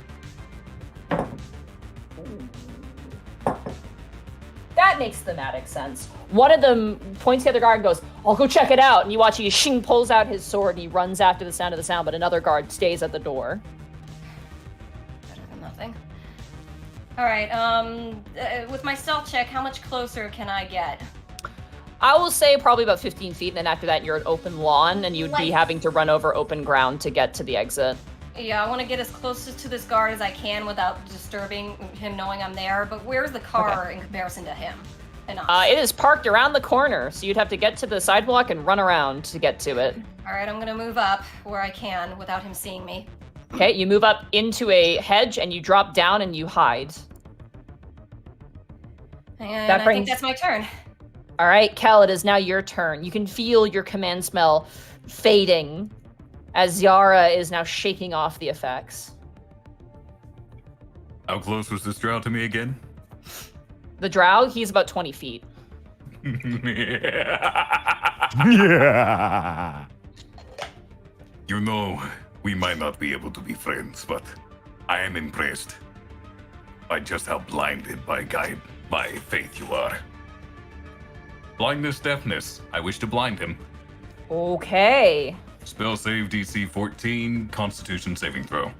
That makes thematic sense. One of them points to the other guard and goes, I'll go check it out. And you watch Shing pulls out his sword and he runs after the sound of the sound, but another guard stays at the door. Better than nothing. All right, with my stealth check, how much closer can I get? I will say probably about 15 feet, and then after that you're at open lawn, and you'd be having to run over open ground to get to the exit. Yeah, I want to get as close to this guard as I can without disturbing him knowing I'm there, but where's the car in comparison to him and us? It is parked around the corner, so you'd have to get to the sidewalk and run around to get to it. All right, I'm going to move up where I can without him seeing me. Okay, you move up into a hedge, and you drop down and you hide. And I think that's my turn. All right, Khel, it is now your turn. You can feel your command smell fading as Yara is now shaking off the effects. How close was this drow to me again? The drow, he's about 20 feet. Yeah. You know, we might not be able to be friends, but I am impressed by just how blinded by faith you are. Blindness, deafness. I wish to blind him. Okay. Spell save DC 14, Constitution saving throw.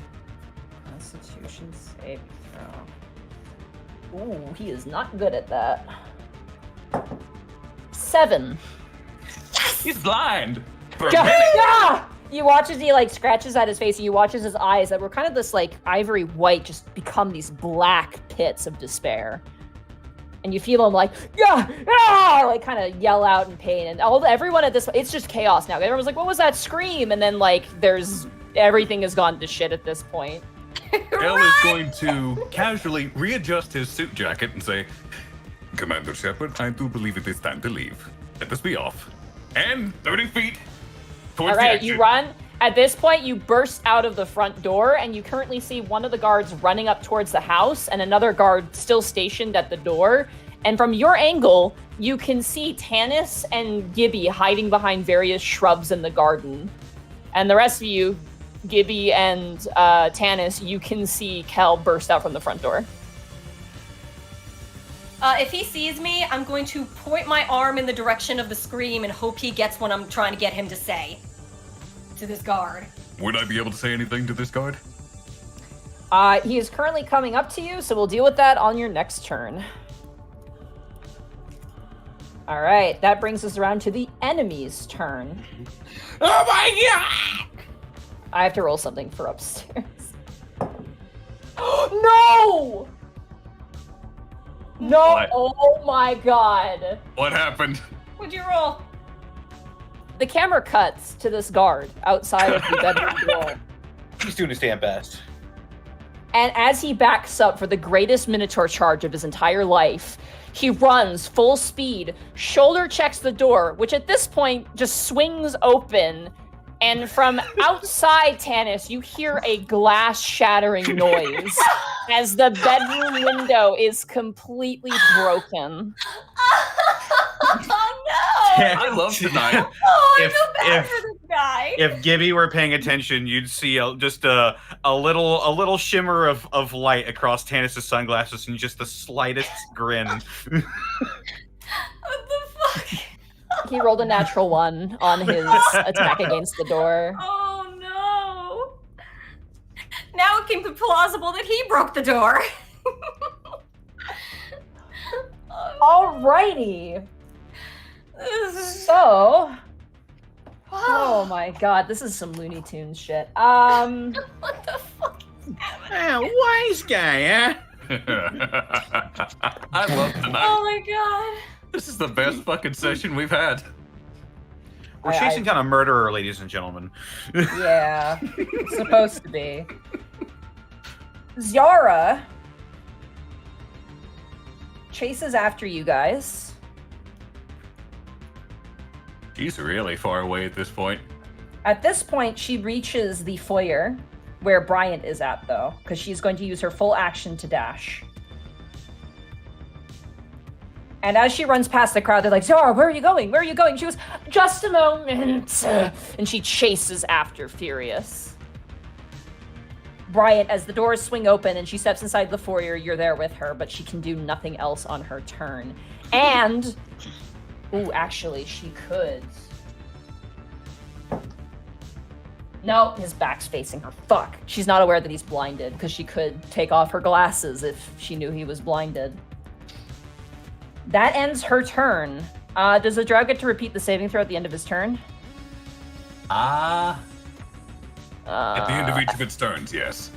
Constitution saving throw. Ooh, he is not good at that. 7. He's blind! Yeah! You watch as he like scratches at his face, and you watch as his eyes that were kind of this like ivory white just become these black pits of despair. And you feel him like, like kind of yell out in pain. And everyone at this, it's just chaos now. Everyone's like, what was that scream? And then like everything has gone to shit at this point. Khel is going to casually readjust his suit jacket and say, Commander Shepard, I do believe it is time to leave. Let us be off. And 30 feet towards All the right, exit. you run. At this point, you burst out of the front door, and you currently see one of the guards running up towards the house, and another guard still stationed at the door. And from your angle, you can see Tanis and Gibby hiding behind various shrubs in the garden. And the rest of you, Gibby and Tanis, you can see Khel burst out from the front door. If he sees me, I'm going to point my arm in the direction of the scream and hope he gets what I'm trying to get him to say to this guard. Would I be able to say anything to this guard? He is currently coming up to you, so we'll deal with that on your next turn. All right, that brings us around to the enemy's turn. Oh my god! I have to roll something for upstairs. No! No! What? Oh my god. What happened? What'd you roll? The camera cuts to this guard outside of the bedroom door. He's doing his damn best. And as he backs up for the greatest Minotaur charge of his entire life, he runs full speed, shoulder checks the door, which at this point just swings open. And from outside Tanis, you hear a glass shattering noise as the bedroom window is completely broken. Oh no! I love tonight. Oh, I If- feel bad if- for this guy. If Gibby were paying attention, you'd see just a little shimmer of light across Tanis' sunglasses and just the slightest grin. What the fuck? He rolled a natural 1 on his attack against the door. Oh no! Now it came plausible that he broke the door. Alrighty. So, oh my god, this is some Looney Tunes shit. What the fuck? Wise guy, huh? I love tonight. Oh my god. This is the best fucking session we've had. We're chasing down a murderer, ladies and gentlemen. Yeah, it's supposed to be. Yara chases after you guys. She's really far away at this point. At this point, she reaches the foyer where Bryant is at, though, because she's going to use her full action to dash. And as she runs past the crowd, they're like, Zara, where are you going? Where are you going? She goes, just a moment. And she chases after Furious. Bryant, as the doors swing open and she steps inside the foyer, you're there with her, but she can do nothing else on her turn. And, ooh, actually, she could. No, his back's facing her. Fuck. She's not aware that he's blinded, because she could take off her glasses if she knew he was blinded. That ends her turn. Does the drow get to repeat the saving throw at the end of his turn? At the end of each of its turns, yes.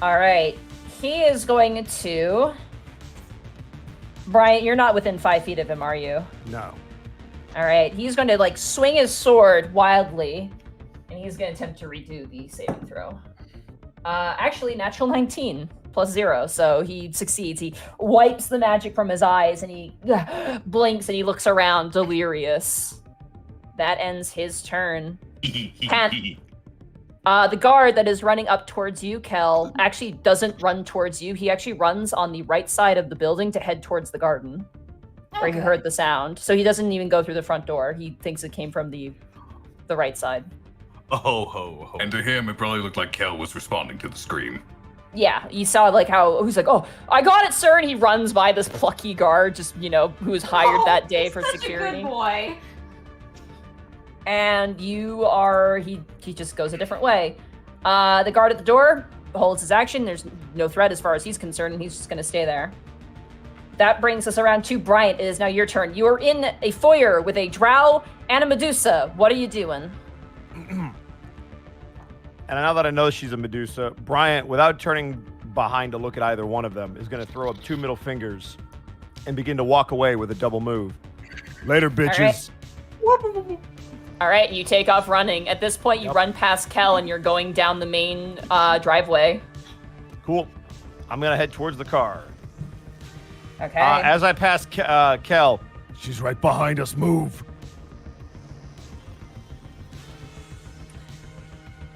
All right. He is going to... Bryant, you're not within 5 feet of him, are you? No. All right. He's going to, like, swing his sword wildly, and he's going to attempt to redo the saving throw. Actually, natural 19. +0, so he succeeds. He wipes the magic from his eyes and he blinks and he looks around delirious. That ends his turn. The guard that is running up towards you, Khel, actually doesn't run towards you. He actually runs on the right side of the building to head towards the garden, where he heard the sound. So he doesn't even go through the front door. He thinks it came from the right side. Oh, ho, ho. And to him, it probably looked like Khel was responding to the scream. Yeah, you saw like how he's like, "Oh, I got it, sir," and he runs by this plucky guard, just who was hired that day for security. Such a good boy. And he just goes a different way. The guard at the door holds his action. There's no threat as far as he's concerned, and he's just going to stay there. That brings us around to Bryant. It is now your turn. You are in a foyer with a drow and a Medusa. What are you doing? And now that I know she's a Medusa, Bryant, without turning behind to look at either one of them, is going to throw up 2 middle fingers and begin to walk away with a double move. Later, bitches. All right, you take off running. At this point, you run past Khel and you're going down the main driveway. Cool. I'm going to head towards the car. Okay. As I pass Khel, She's right behind us. Move.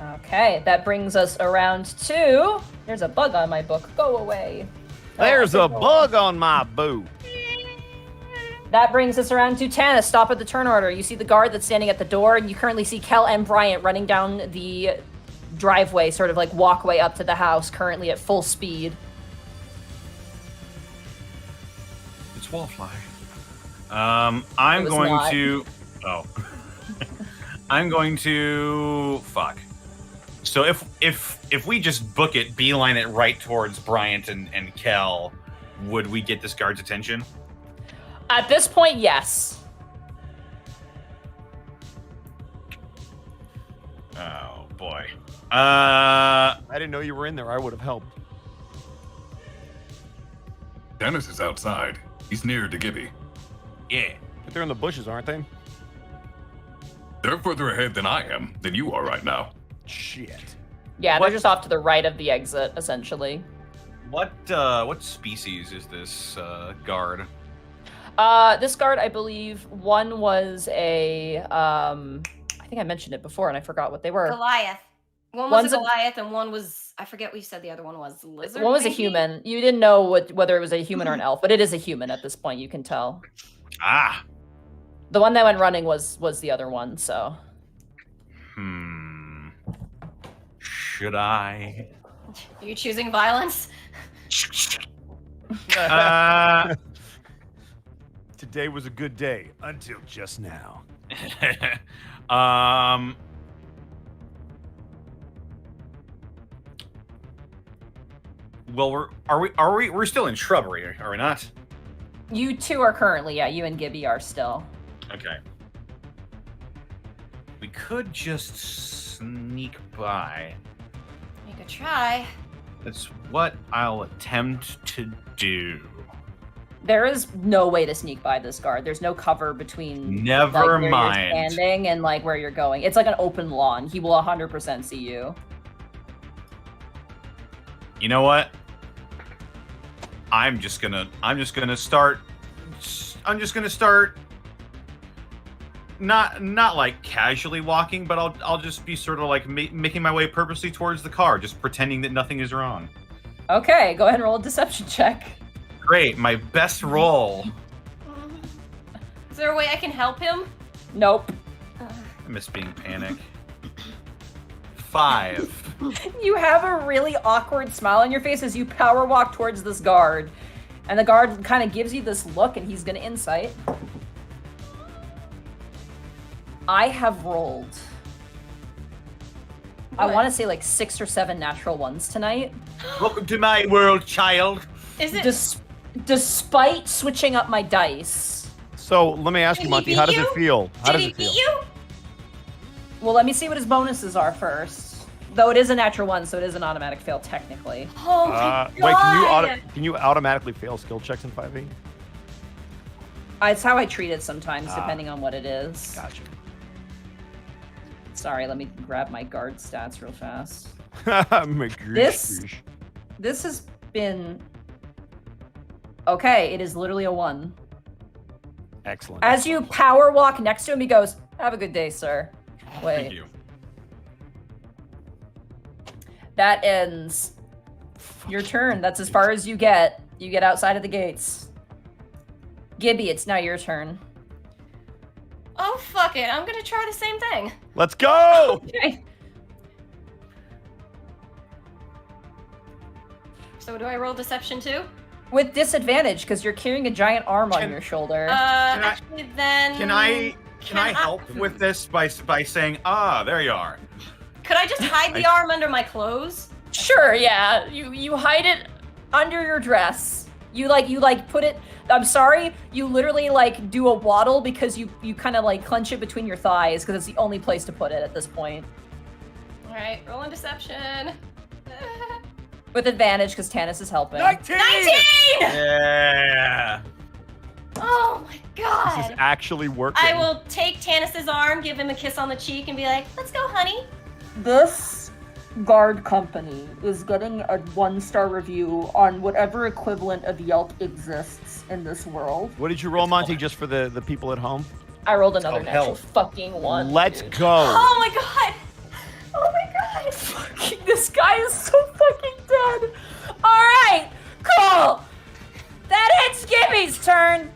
Okay, that brings us around to... There's a bug on my book. Go away. there's a bug on my boot. That brings us around to Tanis. Stop at the turn order. You see the guard that's standing at the door, and you currently see Khel and Bryant running down the driveway, sort of like walkway up to the house, currently at full speed. It's Wallfly. I'm going not. to... Oh. I'm going to... Fuck. So if we just book it, beeline it right towards Bryant and Khel, would we get this guard's attention? At this point, yes. Oh, boy. I didn't know you were in there. I would have helped. Dennis is outside. He's near to Gibby. Yeah. But they're in the bushes, aren't they? They're further ahead than I am, than you are right now. Shit. Yeah, What- they're just off to the right of the exit, essentially. What species is this guard? This guard, I believe, one was a, I think I mentioned it before and I forgot what they were. Goliath. One was One's a a- Goliath, and one was, I forget what you said the other one was. Lizard, One was a maybe? human. You didn't know whether it was a human or an elf, but it is a human at this point, you can tell. Ah. The one that went running was the other one, so. Should I? Are you choosing violence? Today was a good day until just now. Well, we're still in shrubbery, are we not? You two are currently, yeah, you and Gibby are still. Okay. We could just sneak by. You could try. That's what I'll attempt to do. There is no way to sneak by this guard. There's no cover between Never like, where mind. you're standing and like where you're going. It's like an open lawn. He will 100% see you. You know what? I'm just gonna start not like casually walking, but I'll just be sort of like making my way purposely towards the car, just pretending that nothing is wrong. Okay, go ahead and roll a deception check. Great, my best roll. Is there a way I can help him? Nope. I miss being panic. 5. You have a really awkward smile on your face as you power walk towards this guard. And the guard kind of gives you this look and he's going to insight. I have rolled, I What? want to say like 6 or 7 natural ones tonight. Welcome to my world, child. Is it? Despite switching up my dice. So let me ask Did you, he Monty, beat how does you? it feel? How Did does he it feel? beat you? Well, let me see what his bonuses are first. Though it is a natural one, so it is an automatic fail technically. Oh my Wait, god! can you automatically fail skill checks in 5e? It's how I treat it sometimes, depending on what it is. Gotcha. Sorry, let me grab my guard stats real fast. This This has been... Okay, it is literally a 1. excellent. As you power walk next to him, he goes, "Have a good day, sir." Wait. Thank you. that ends your turn. That's as far as you get. You get outside of the gates. Gibby, it's now your turn. Oh, fuck it. I'm gonna try the same thing. Let's go! Okay. So do I roll deception too? With disadvantage, because you're carrying a giant arm on your shoulder. Actually, then... Can I help with this by saying, there you are. Could I just hide the arm under my clothes? Sure, yeah. You hide it under your dress. You put it. I'm sorry. You literally do a waddle because you kind of clench it between your thighs because it's the only place to put it at this point. All right, rolling deception. With advantage because Tanis is helping. 19! Yeah. Oh my god. This is actually working. I will take Tanis's arm, give him a kiss on the cheek, and be like, "Let's go, honey." This guard company is getting a 1-star review on whatever equivalent of Yelp exists in this world. What did you roll, Monty, just for the people at home? I rolled another called natural hell. fucking 1. Let's dude. go. Oh my god. Oh my god. Fucking, this guy is so fucking dead. Alright, cool. That ends Gibby's turn.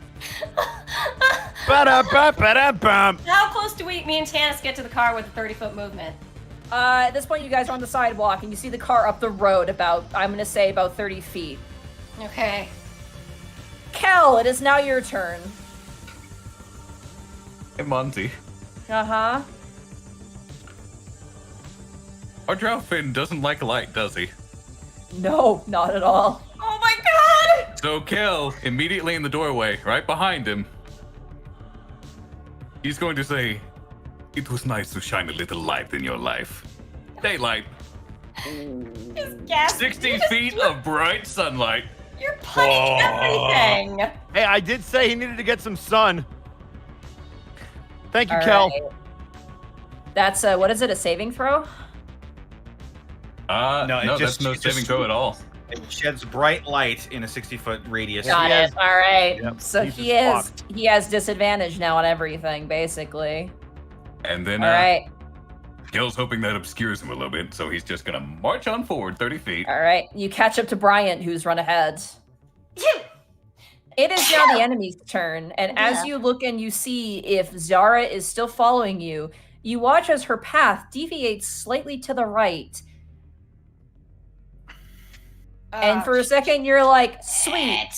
Ba-da-ba-ba-da-bum. How close do me and Tanis get to the car with a 30-foot movement? At this point, you guys are on the sidewalk, and you see the car up the road about 30 feet. Okay. Khel, it is now your turn. Hey, Monty. Uh-huh. Our Droughtfin doesn't like light, does he? No, not at all. Oh my god! So Khel, immediately in the doorway, right behind him, he's going to say, It was nice to shine a little light in your life. daylight, Just gasp. 60 feet of bright sunlight. You're punning everything. Hey, I did say he needed to get some sun. Thank you, All Khel. right. That's, what is it, a saving throw? No, that's no saving throw at all. It sheds bright light in a 60-foot radius. Got it. All right. Yep, So he's he just he has disadvantage now on everything, basically. And then All right. Khel's hoping that obscures him a little bit, so he's just gonna march on forward 30 feet. All right. You catch up to Bryant, who's run ahead. It is now the enemy's turn, and as you look and you see if Zara is still following you, you watch as her path deviates slightly to the right. And for a second, you're like, sweet,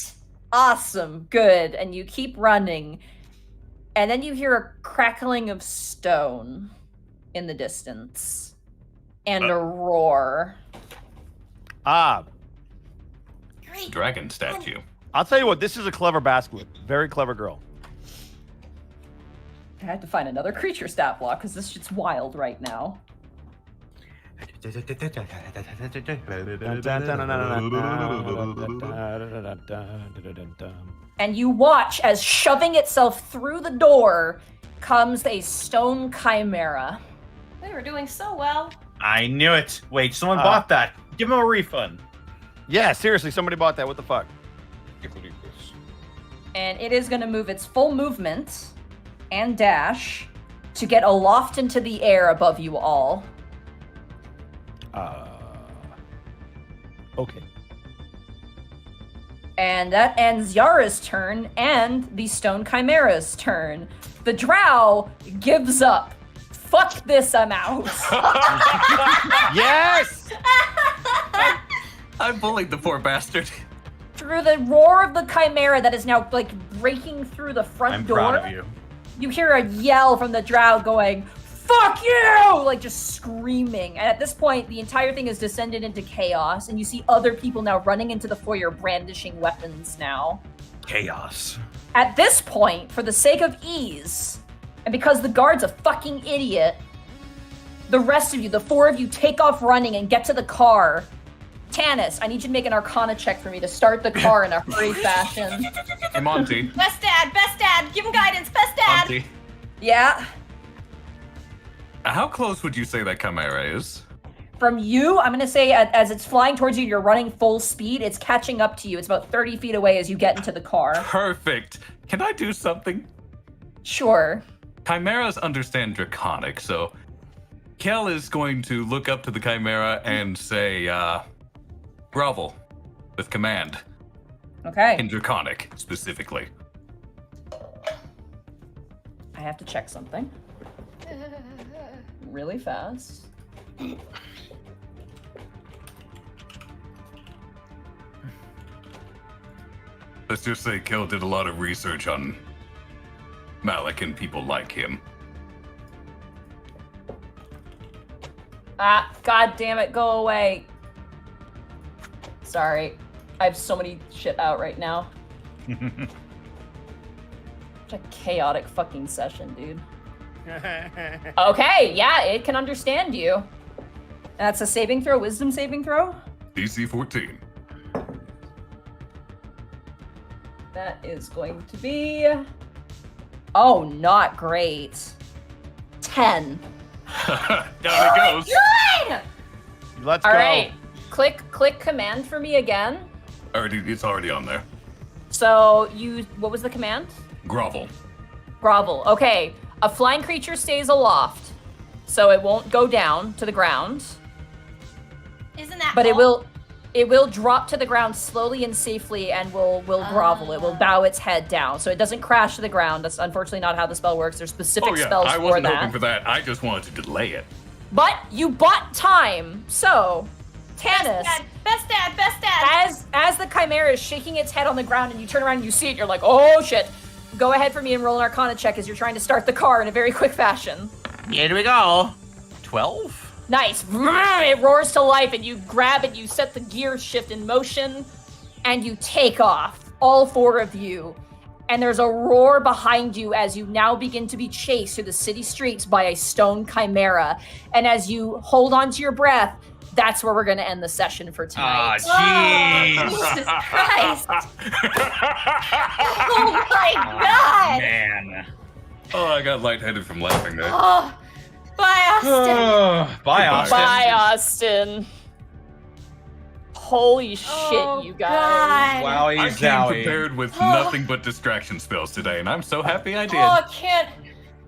awesome, good, and you keep running. And then you hear a crackling of stone in the distance, and a roar. Dragon statue. I'll tell you what, this is a clever basket. Very clever girl. I had to find another creature stat block, because this shit's wild right now. And you watch as shoving itself through the door comes a stone chimera. We were doing so well. I knew it. Wait, someone bought that. Give him a refund. Yeah, seriously, somebody bought that. What the fuck? And it is going to move its full movement and dash to get aloft into the air above you all. Okay. And that ends Yara's turn and the Stone Chimera's turn. The Drow gives up. Fuck this, I'm out. Yes! I bullied the poor bastard. Through the roar of the Chimera that is now, like, breaking through the front I'm door, proud of you. you hear a yell from the Drow going, "Fuck you!" Like, just screaming. And at this point, the entire thing has descended into chaos, and you see other people now running into the foyer brandishing weapons now. Chaos. At this point, for the sake of ease, and because the guard's a fucking idiot, the rest of you, the 4 of you, take off running and get to the car. Tanis, I need you to make an Arcana check for me to start the car in a hurry fashion. Hey, Monty. Best dad, give him guidance, best dad. Monty. Yeah? How close would you say that Chimera is? From you, I'm going to say as it's flying towards you, you're running full speed. It's catching up to you. It's about 30 feet away as you get into the car. Perfect. Can I do something? Sure. Chimeras understand Draconic, so Khel is going to look up to the Chimera and say, grovel with command. Okay. In Draconic, specifically. I have to check something. Really fast. Let's just say Khel did a lot of research on Malik and people like him. Ah, god damn it, go away. Sorry. I have so many shit out right now. Such a chaotic fucking session, dude. Okay, yeah, it can understand you. That's a saving throw, wisdom saving throw? DC 14. That is going to be... Oh, not great. 10. Down it goes. Good! Let's All go. right. Click command for me again. It's already on there. So what was the command? Grovel. Grovel. Okay. A flying creature stays aloft, so it won't go down to the ground. Isn't that But all? it will drop to the ground slowly and safely and will grovel. It will bow its head down. So it doesn't crash to the ground. That's unfortunately not how the spell works. There's specific spells I for wasn't that. hoping for that. I just wanted to delay it. But you bought time. So, Tanis, Best dad. as the Chimera is shaking its head on the ground and you turn around and you see it, you're like, oh shit. Go ahead for me and roll an Arcana check as you're trying to start the car in a very quick fashion. Here we go. 12? Nice. It roars to life and you grab it, you set the gear shift in motion, and you take off, all four of you. And there's a roar behind you as you now begin to be chased through the city streets by a stone chimera. And as you hold on to your breath, that's where we're going to end the session for tonight. Jeez. Jesus Christ. Oh my God. Man. Oh, I got lightheaded from laughing there. Oh, bye, Austin. Bye, Austin. Bye, Austin. Holy shit, you guys. God. Wowie I came zowie. prepared with nothing but distraction spells today, and I'm so happy I did. Oh, I can't.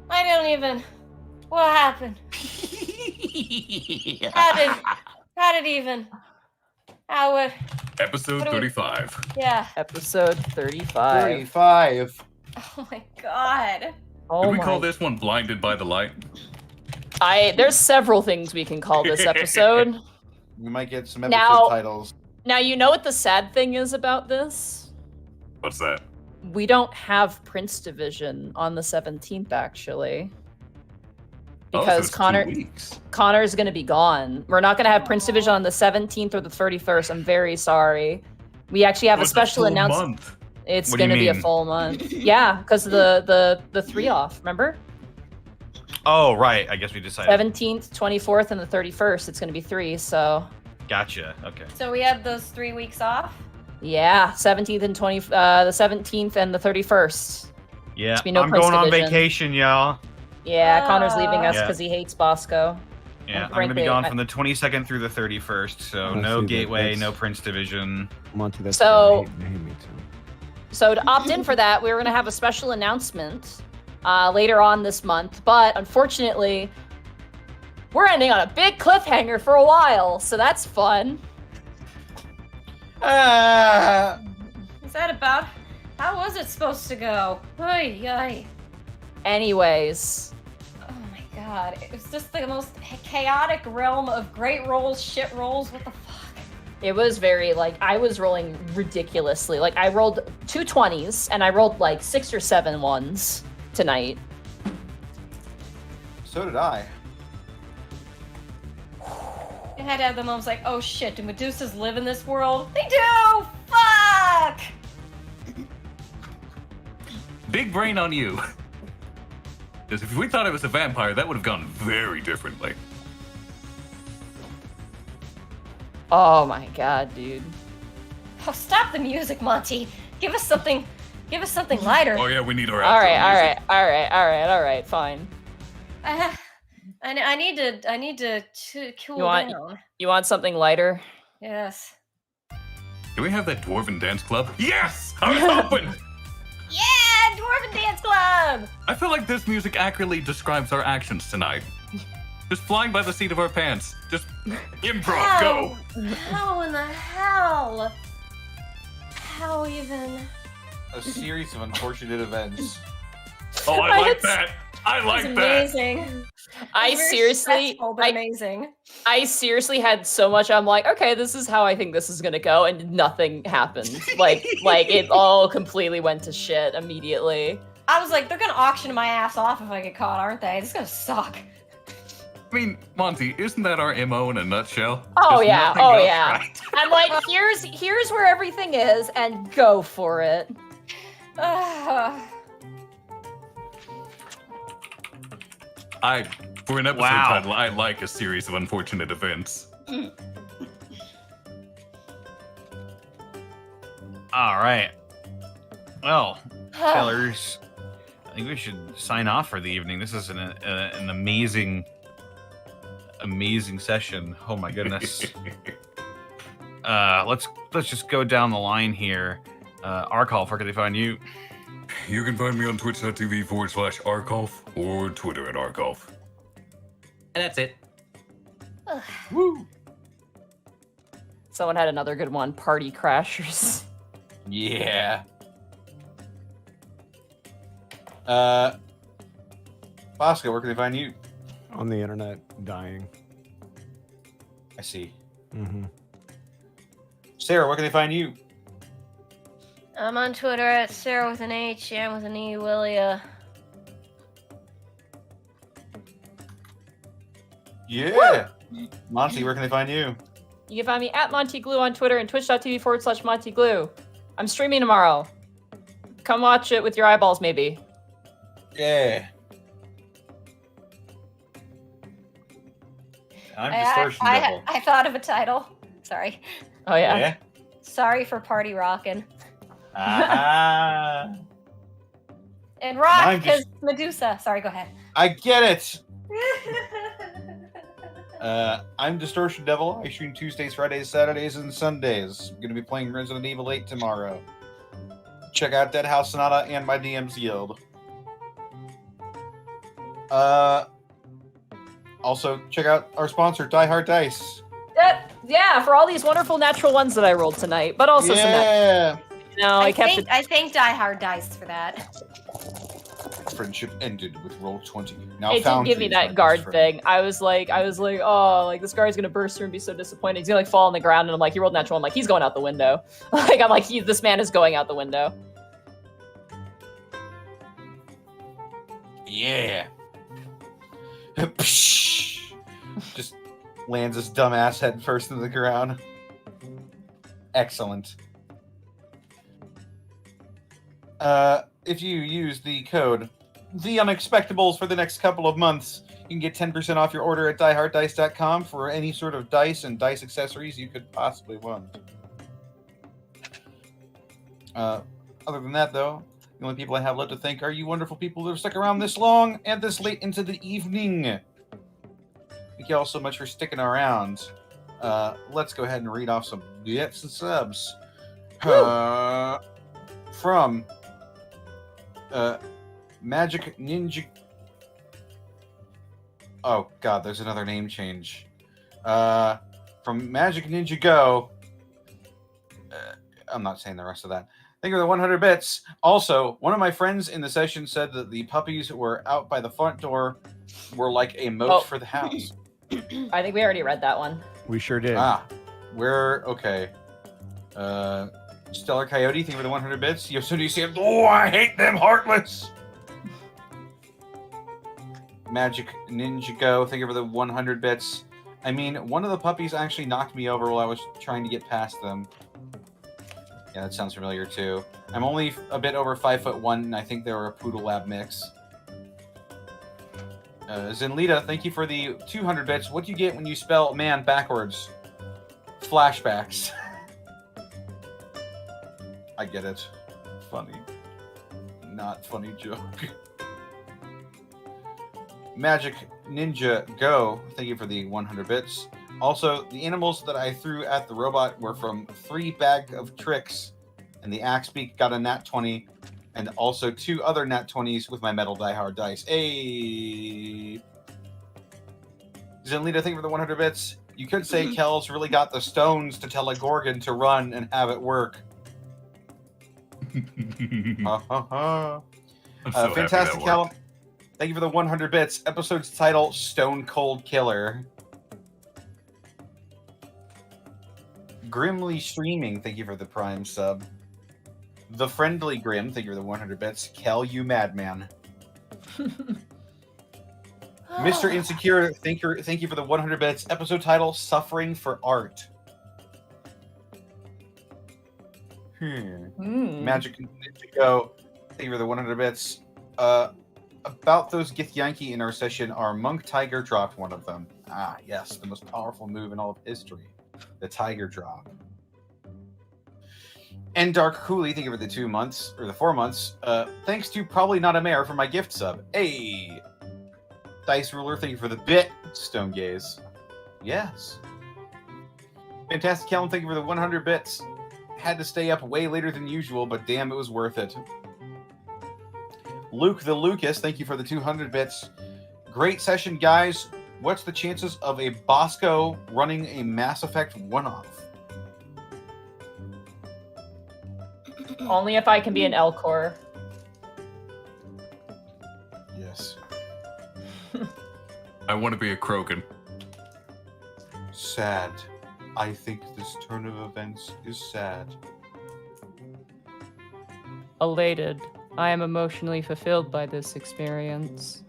I don't even. What happened? How did even? How would? Episode What do we- 35. Yeah. Episode 35. 35. Oh my God. Oh Did we my- call this one Blinded by the Light? There's several things we can call this episode. We might get some episode Now- titles. Now, you know what the sad thing is about this? What's that? We don't have Prince Division on the 17th, actually. Oh, so Because it's 2 Connor weeks. Connor's going to be gone. We're not going to have Prince Division on the 17th or the 31st. I'm very sorry. We actually have Oh, a it's special full announcement. month. It's What do you going to be a mean? full month. Yeah, because the 3 off, remember? Oh, right. I guess we decided. 17th, 24th, and the 31st. It's going to be 3, so... Gotcha. Okay. So we have those 3 weeks off. Yeah, 17th and the 17th and the 31st. Yeah. be no I'm Prince going on Division. vacation, y'all. Yeah, Connor's leaving us Yeah. because he hates Bosco. Yeah, And I'm gonna frankly, be gone from the 22nd through the 31st. So I no see that. Gateway, That's- no Prince Division. I'm onto that. So- They hate me too. So to opt in for that, we were going to have a special announcement later on this month, but unfortunately, we're ending on a big cliffhanger for a while, so that's fun. Is that about? How was it supposed to go? Oy, oy. Anyways, Oh my God! It was just the most chaotic realm of great rolls, shit rolls. What the fuck? it was very, I was rolling ridiculously. I rolled 2 20s, and I rolled, 6 or 7 1s tonight. So did I. I had to have the moments like, oh shit, do Medusas live in this world? They do! Fuck! Big brain on you. Because if we thought it was a vampire, that would have gone very differently. Oh my god, dude. Oh, stop the music, Monty. Give us something lighter. Oh yeah, we need our All outro right, music. all right, fine. I need to cool You want- down. You want something lighter? Yes. Do we have that dwarven dance club? Yes! I was hoping! Yeah, Dwarven Dance Club! I feel like this music accurately describes our actions tonight. Just flying by the seat of our pants. Just Improv, go! How in the hell? How even? A series of unfortunate events. Oh, I I like had- that. I like It's that. amazing. I It's very seriously, stressful, but amazing. I seriously had so much. I'm like, okay, this is how I think this is gonna go, and nothing happened. like it all completely went to shit immediately. I was like, they're gonna auction my ass off if I get caught, aren't they? This is gonna suck. I mean, Monty, isn't that our MO in a nutshell? Oh Just yeah, nothing oh goes yeah. right. I'm like, here's where everything is, and go for it. For an episode Wow. title, I like a series of unfortunate events. All right. Well, killers, I think we should sign off for the evening. This is an amazing session. Oh my goodness. Let's just go down the line here. Arcolf, where can they find you? You can find me on twitch.tv/Arcolf or Twitter at Arcolf. And that's it. Woo! Someone had another good one. Party crashers. Yeah. Bosco, where can they find you? On the internet, dying. I see. Mm-hmm. Sarah, where can they find you? I'm on Twitter at Sarah with an H and with an E, Willia. Yeah. Monty, where can they find you? You can find me at Monty Glue on Twitter and twitch.tv/Monty Glue. I'm streaming tomorrow. Come watch it with your eyeballs, maybe. Yeah. I'm Distortion Devil. I thought of a title. Sorry. Oh yeah. Yeah. Sorry for party rockin'. Ah. And rock Mine because just- Medusa. Sorry, go ahead. I get it. I'm Distortion Devil. I stream Tuesdays, Fridays, Saturdays, and Sundays. I'm going to be playing Resident Evil 8 tomorrow. Check out Dead House Sonata and my DM's Guild. Also, check out our sponsor, Die Hard Dice. Yeah, for all these wonderful natural ones that I rolled tonight, but also some. Yeah. No, I kept it. I thank Die Hard Dice for that. Friendship ended with roll 20. Now It did found give me that guard thing. I was like, oh, like this guard's gonna burst through and be so disappointed. He's gonna like fall on the ground, and I'm like, he rolled natural. I'm like, he's going out the window. Like I'm like, this man is going out the window. Yeah. Just lands his dumbass head first into the ground. Excellent. If you use the code The Unexpectables for the next couple of months, you can get 10% off your order at dieharddice.com for any sort of dice and dice accessories you could possibly want. Other than that, though, the only people I have left to thank are you wonderful people that have stuck around this long and this late into the evening. Thank you all so much for sticking around. Let's go ahead and read off some gifts and subs. From Magic Ninja. Oh God, there's another name change. From Magic Ninja Go. I'm not saying the rest of that. Thank you for the 100 bits. Also, one of my friends in the session said that the puppies were out by the front door were like a moat for the house. I think we already read that one. We sure did. We're okay. Stellar Coyote, thank you for the 100 bits. Yosemite Sam, oh, I hate them heartless. Magic Ninja Go, thank you for the 100 bits. I mean, one of the puppies actually knocked me over while I was trying to get past them. Yeah, that sounds familiar too. I'm only a bit over 5'1", and I think they were a Poodle Lab mix. Zenlita, thank you for the 200 bits. What do you get when you spell man backwards? Flashbacks. I get it. Funny. Not funny joke. Magic Ninja Go, thank you for the 100 bits. Also, the animals that I threw at the robot were from 3 Bag of Tricks, and the Axe Beak got a nat 20, and also 2 other nat 20s with my metal Die Hard dice. Hey! Zenlita, thank you for the 100 bits. You could say Kel's really got the stones to tell a Gorgon to run and have it work. Ha ha ha. I'm so happy Fantastic that Callum. worked. Thank you for the 100 bits. Episode's title, Stone Cold Killer. Grimly Streaming, thank you for the Prime sub. The Friendly Grim, thank you for the 100 bits. Kel, you madman. Mr. Insecure, thank you for the 100 bits. Episode title, Suffering for Art. Magic Ninja Go, thank you for the 100 bits. About those Githyanki in our session, our Monk Tiger dropped one of them. Ah, yes, the most powerful move in all of history. The Tiger Drop. And Dark Cooley, thank you for the 2 months, or the 4 months. Thanks to Probably Not a Mayor for my gift sub. Hey! Dice Ruler, thank you for the bit. Stone Gaze. Yes. Fantastic Callum, thank you for the 100 bits. Had to stay up way later than usual, but damn, it was worth it. Luke the Lucas, thank you for the 200 bits. Great session, guys. What's the chances of a Bosco running a Mass Effect one-off? Only if I can be an Elcor. Yes. I want to be a Krogan. Sad. I think this turn of events is sad. Elated. I am emotionally fulfilled by this experience.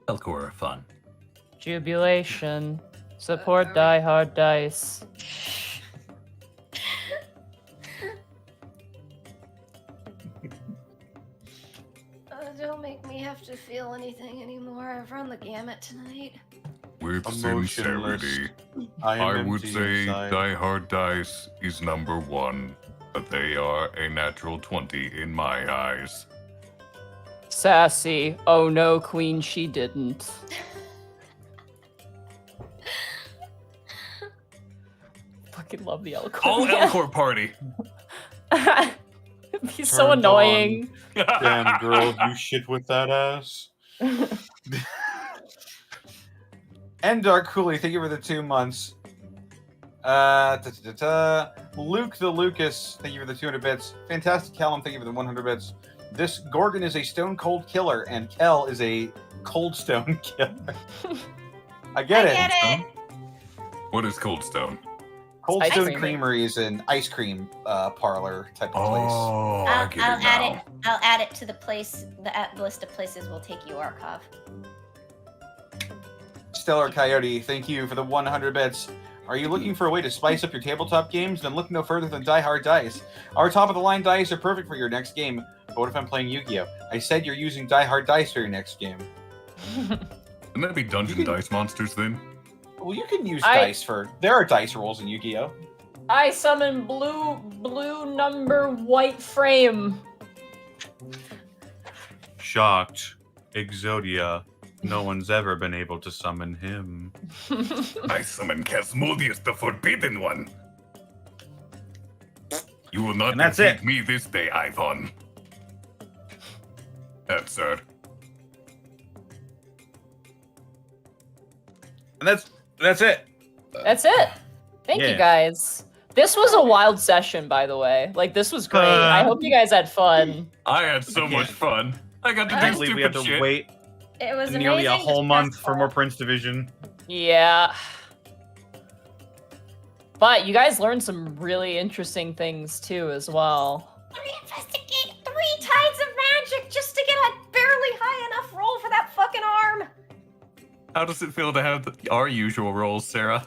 Elcor are fun. Jubilation. Support Die Hard Dice. Don't make me have to feel anything anymore. I've run the gamut tonight. With Emotionless. sincerity, I I would say Die Hard Dice is number 1, but they are a natural 20 in my eyes. Sassy. Oh no, Queen, she didn't. Fucking love the Elcor. All Elcor party. He's so Turned annoying. Damn, girl, you shit with that ass. And Dark Cooley, thank you for the 2 months. Luke the Lucas, thank you for the 200 bits. Fantastic Callum, thank you for the 100 bits. This Gorgon is a stone cold killer, and Kel is a cold stone killer. I get it. What is Cold Stone? Cold Ice Stone cream. Creamery is an ice cream parlor type of place. Oh, I get it now. I'll add it to the place, the list of places we'll take you, Arcolf. Stellar Coyote, thank you for the 100 bits. Are you looking for a way to spice up your tabletop games? Then look no further than Die Hard Dice. Our top-of-the-line dice are perfect for your next game. But what if I'm playing Yu-Gi-Oh? I said you're using Die Hard Dice for your next game. Wouldn't that be Dungeon Dice Monsters then? Well, you can use dice for... There are dice rolls in Yu-Gi-Oh! I summon blue number white frame. Shocked. Exodia. No one's ever been able to summon him. I summon Casmodius, the Forbidden One. You will not And that's defeat it. me this day, Ivan. That's sir. And that's it. That's it. Thank you Yeah. guys. This was a wild session, by the way. Like, this was great. I hope you guys had fun. I had so much fun. I got to I do can't believe we had stupid to shit. wait It was nearly a amazing, whole just month fast for more Prince Division. Yeah. But you guys learned some really interesting things, too, as well. Let me investigate 3 tides of magic just to get a barely high enough roll for that fucking arm. How does it feel to have our usual roles, Sarah?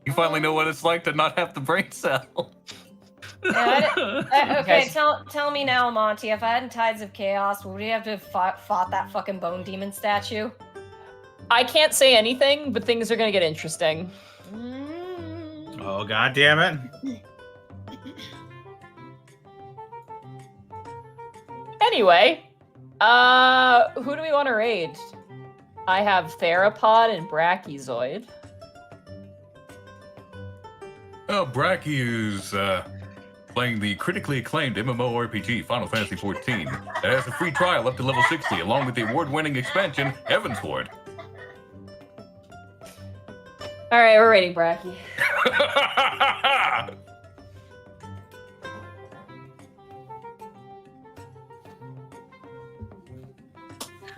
You finally know what it's like to not have the brain cell. Okay, tell me now, Monty. If I had Tides of Chaos, would we have to have fought that fucking bone demon statue? I can't say anything, but things are gonna get interesting. Oh, god damn it. Anyway, who do we want to raid? I have Therapod and Brachiozoid. Oh, Bracky is playing the critically acclaimed MMORPG Final Fantasy XIV. It has a free trial up to level 60, along with the award-winning expansion Heavensward. All right, we're rating Bracky.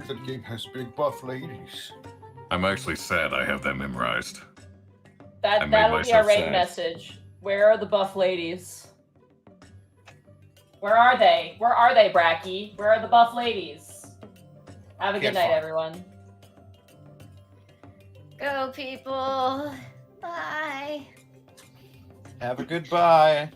That game has big buff ladies. I'm actually sad I have that memorized. I made That'll be our myself rating sad. message. Where are the buff ladies? Where are they? Where are they, Bracky? Where are the buff ladies? Have a good Can't night, find- everyone. Go, people. Bye. Have a good bye.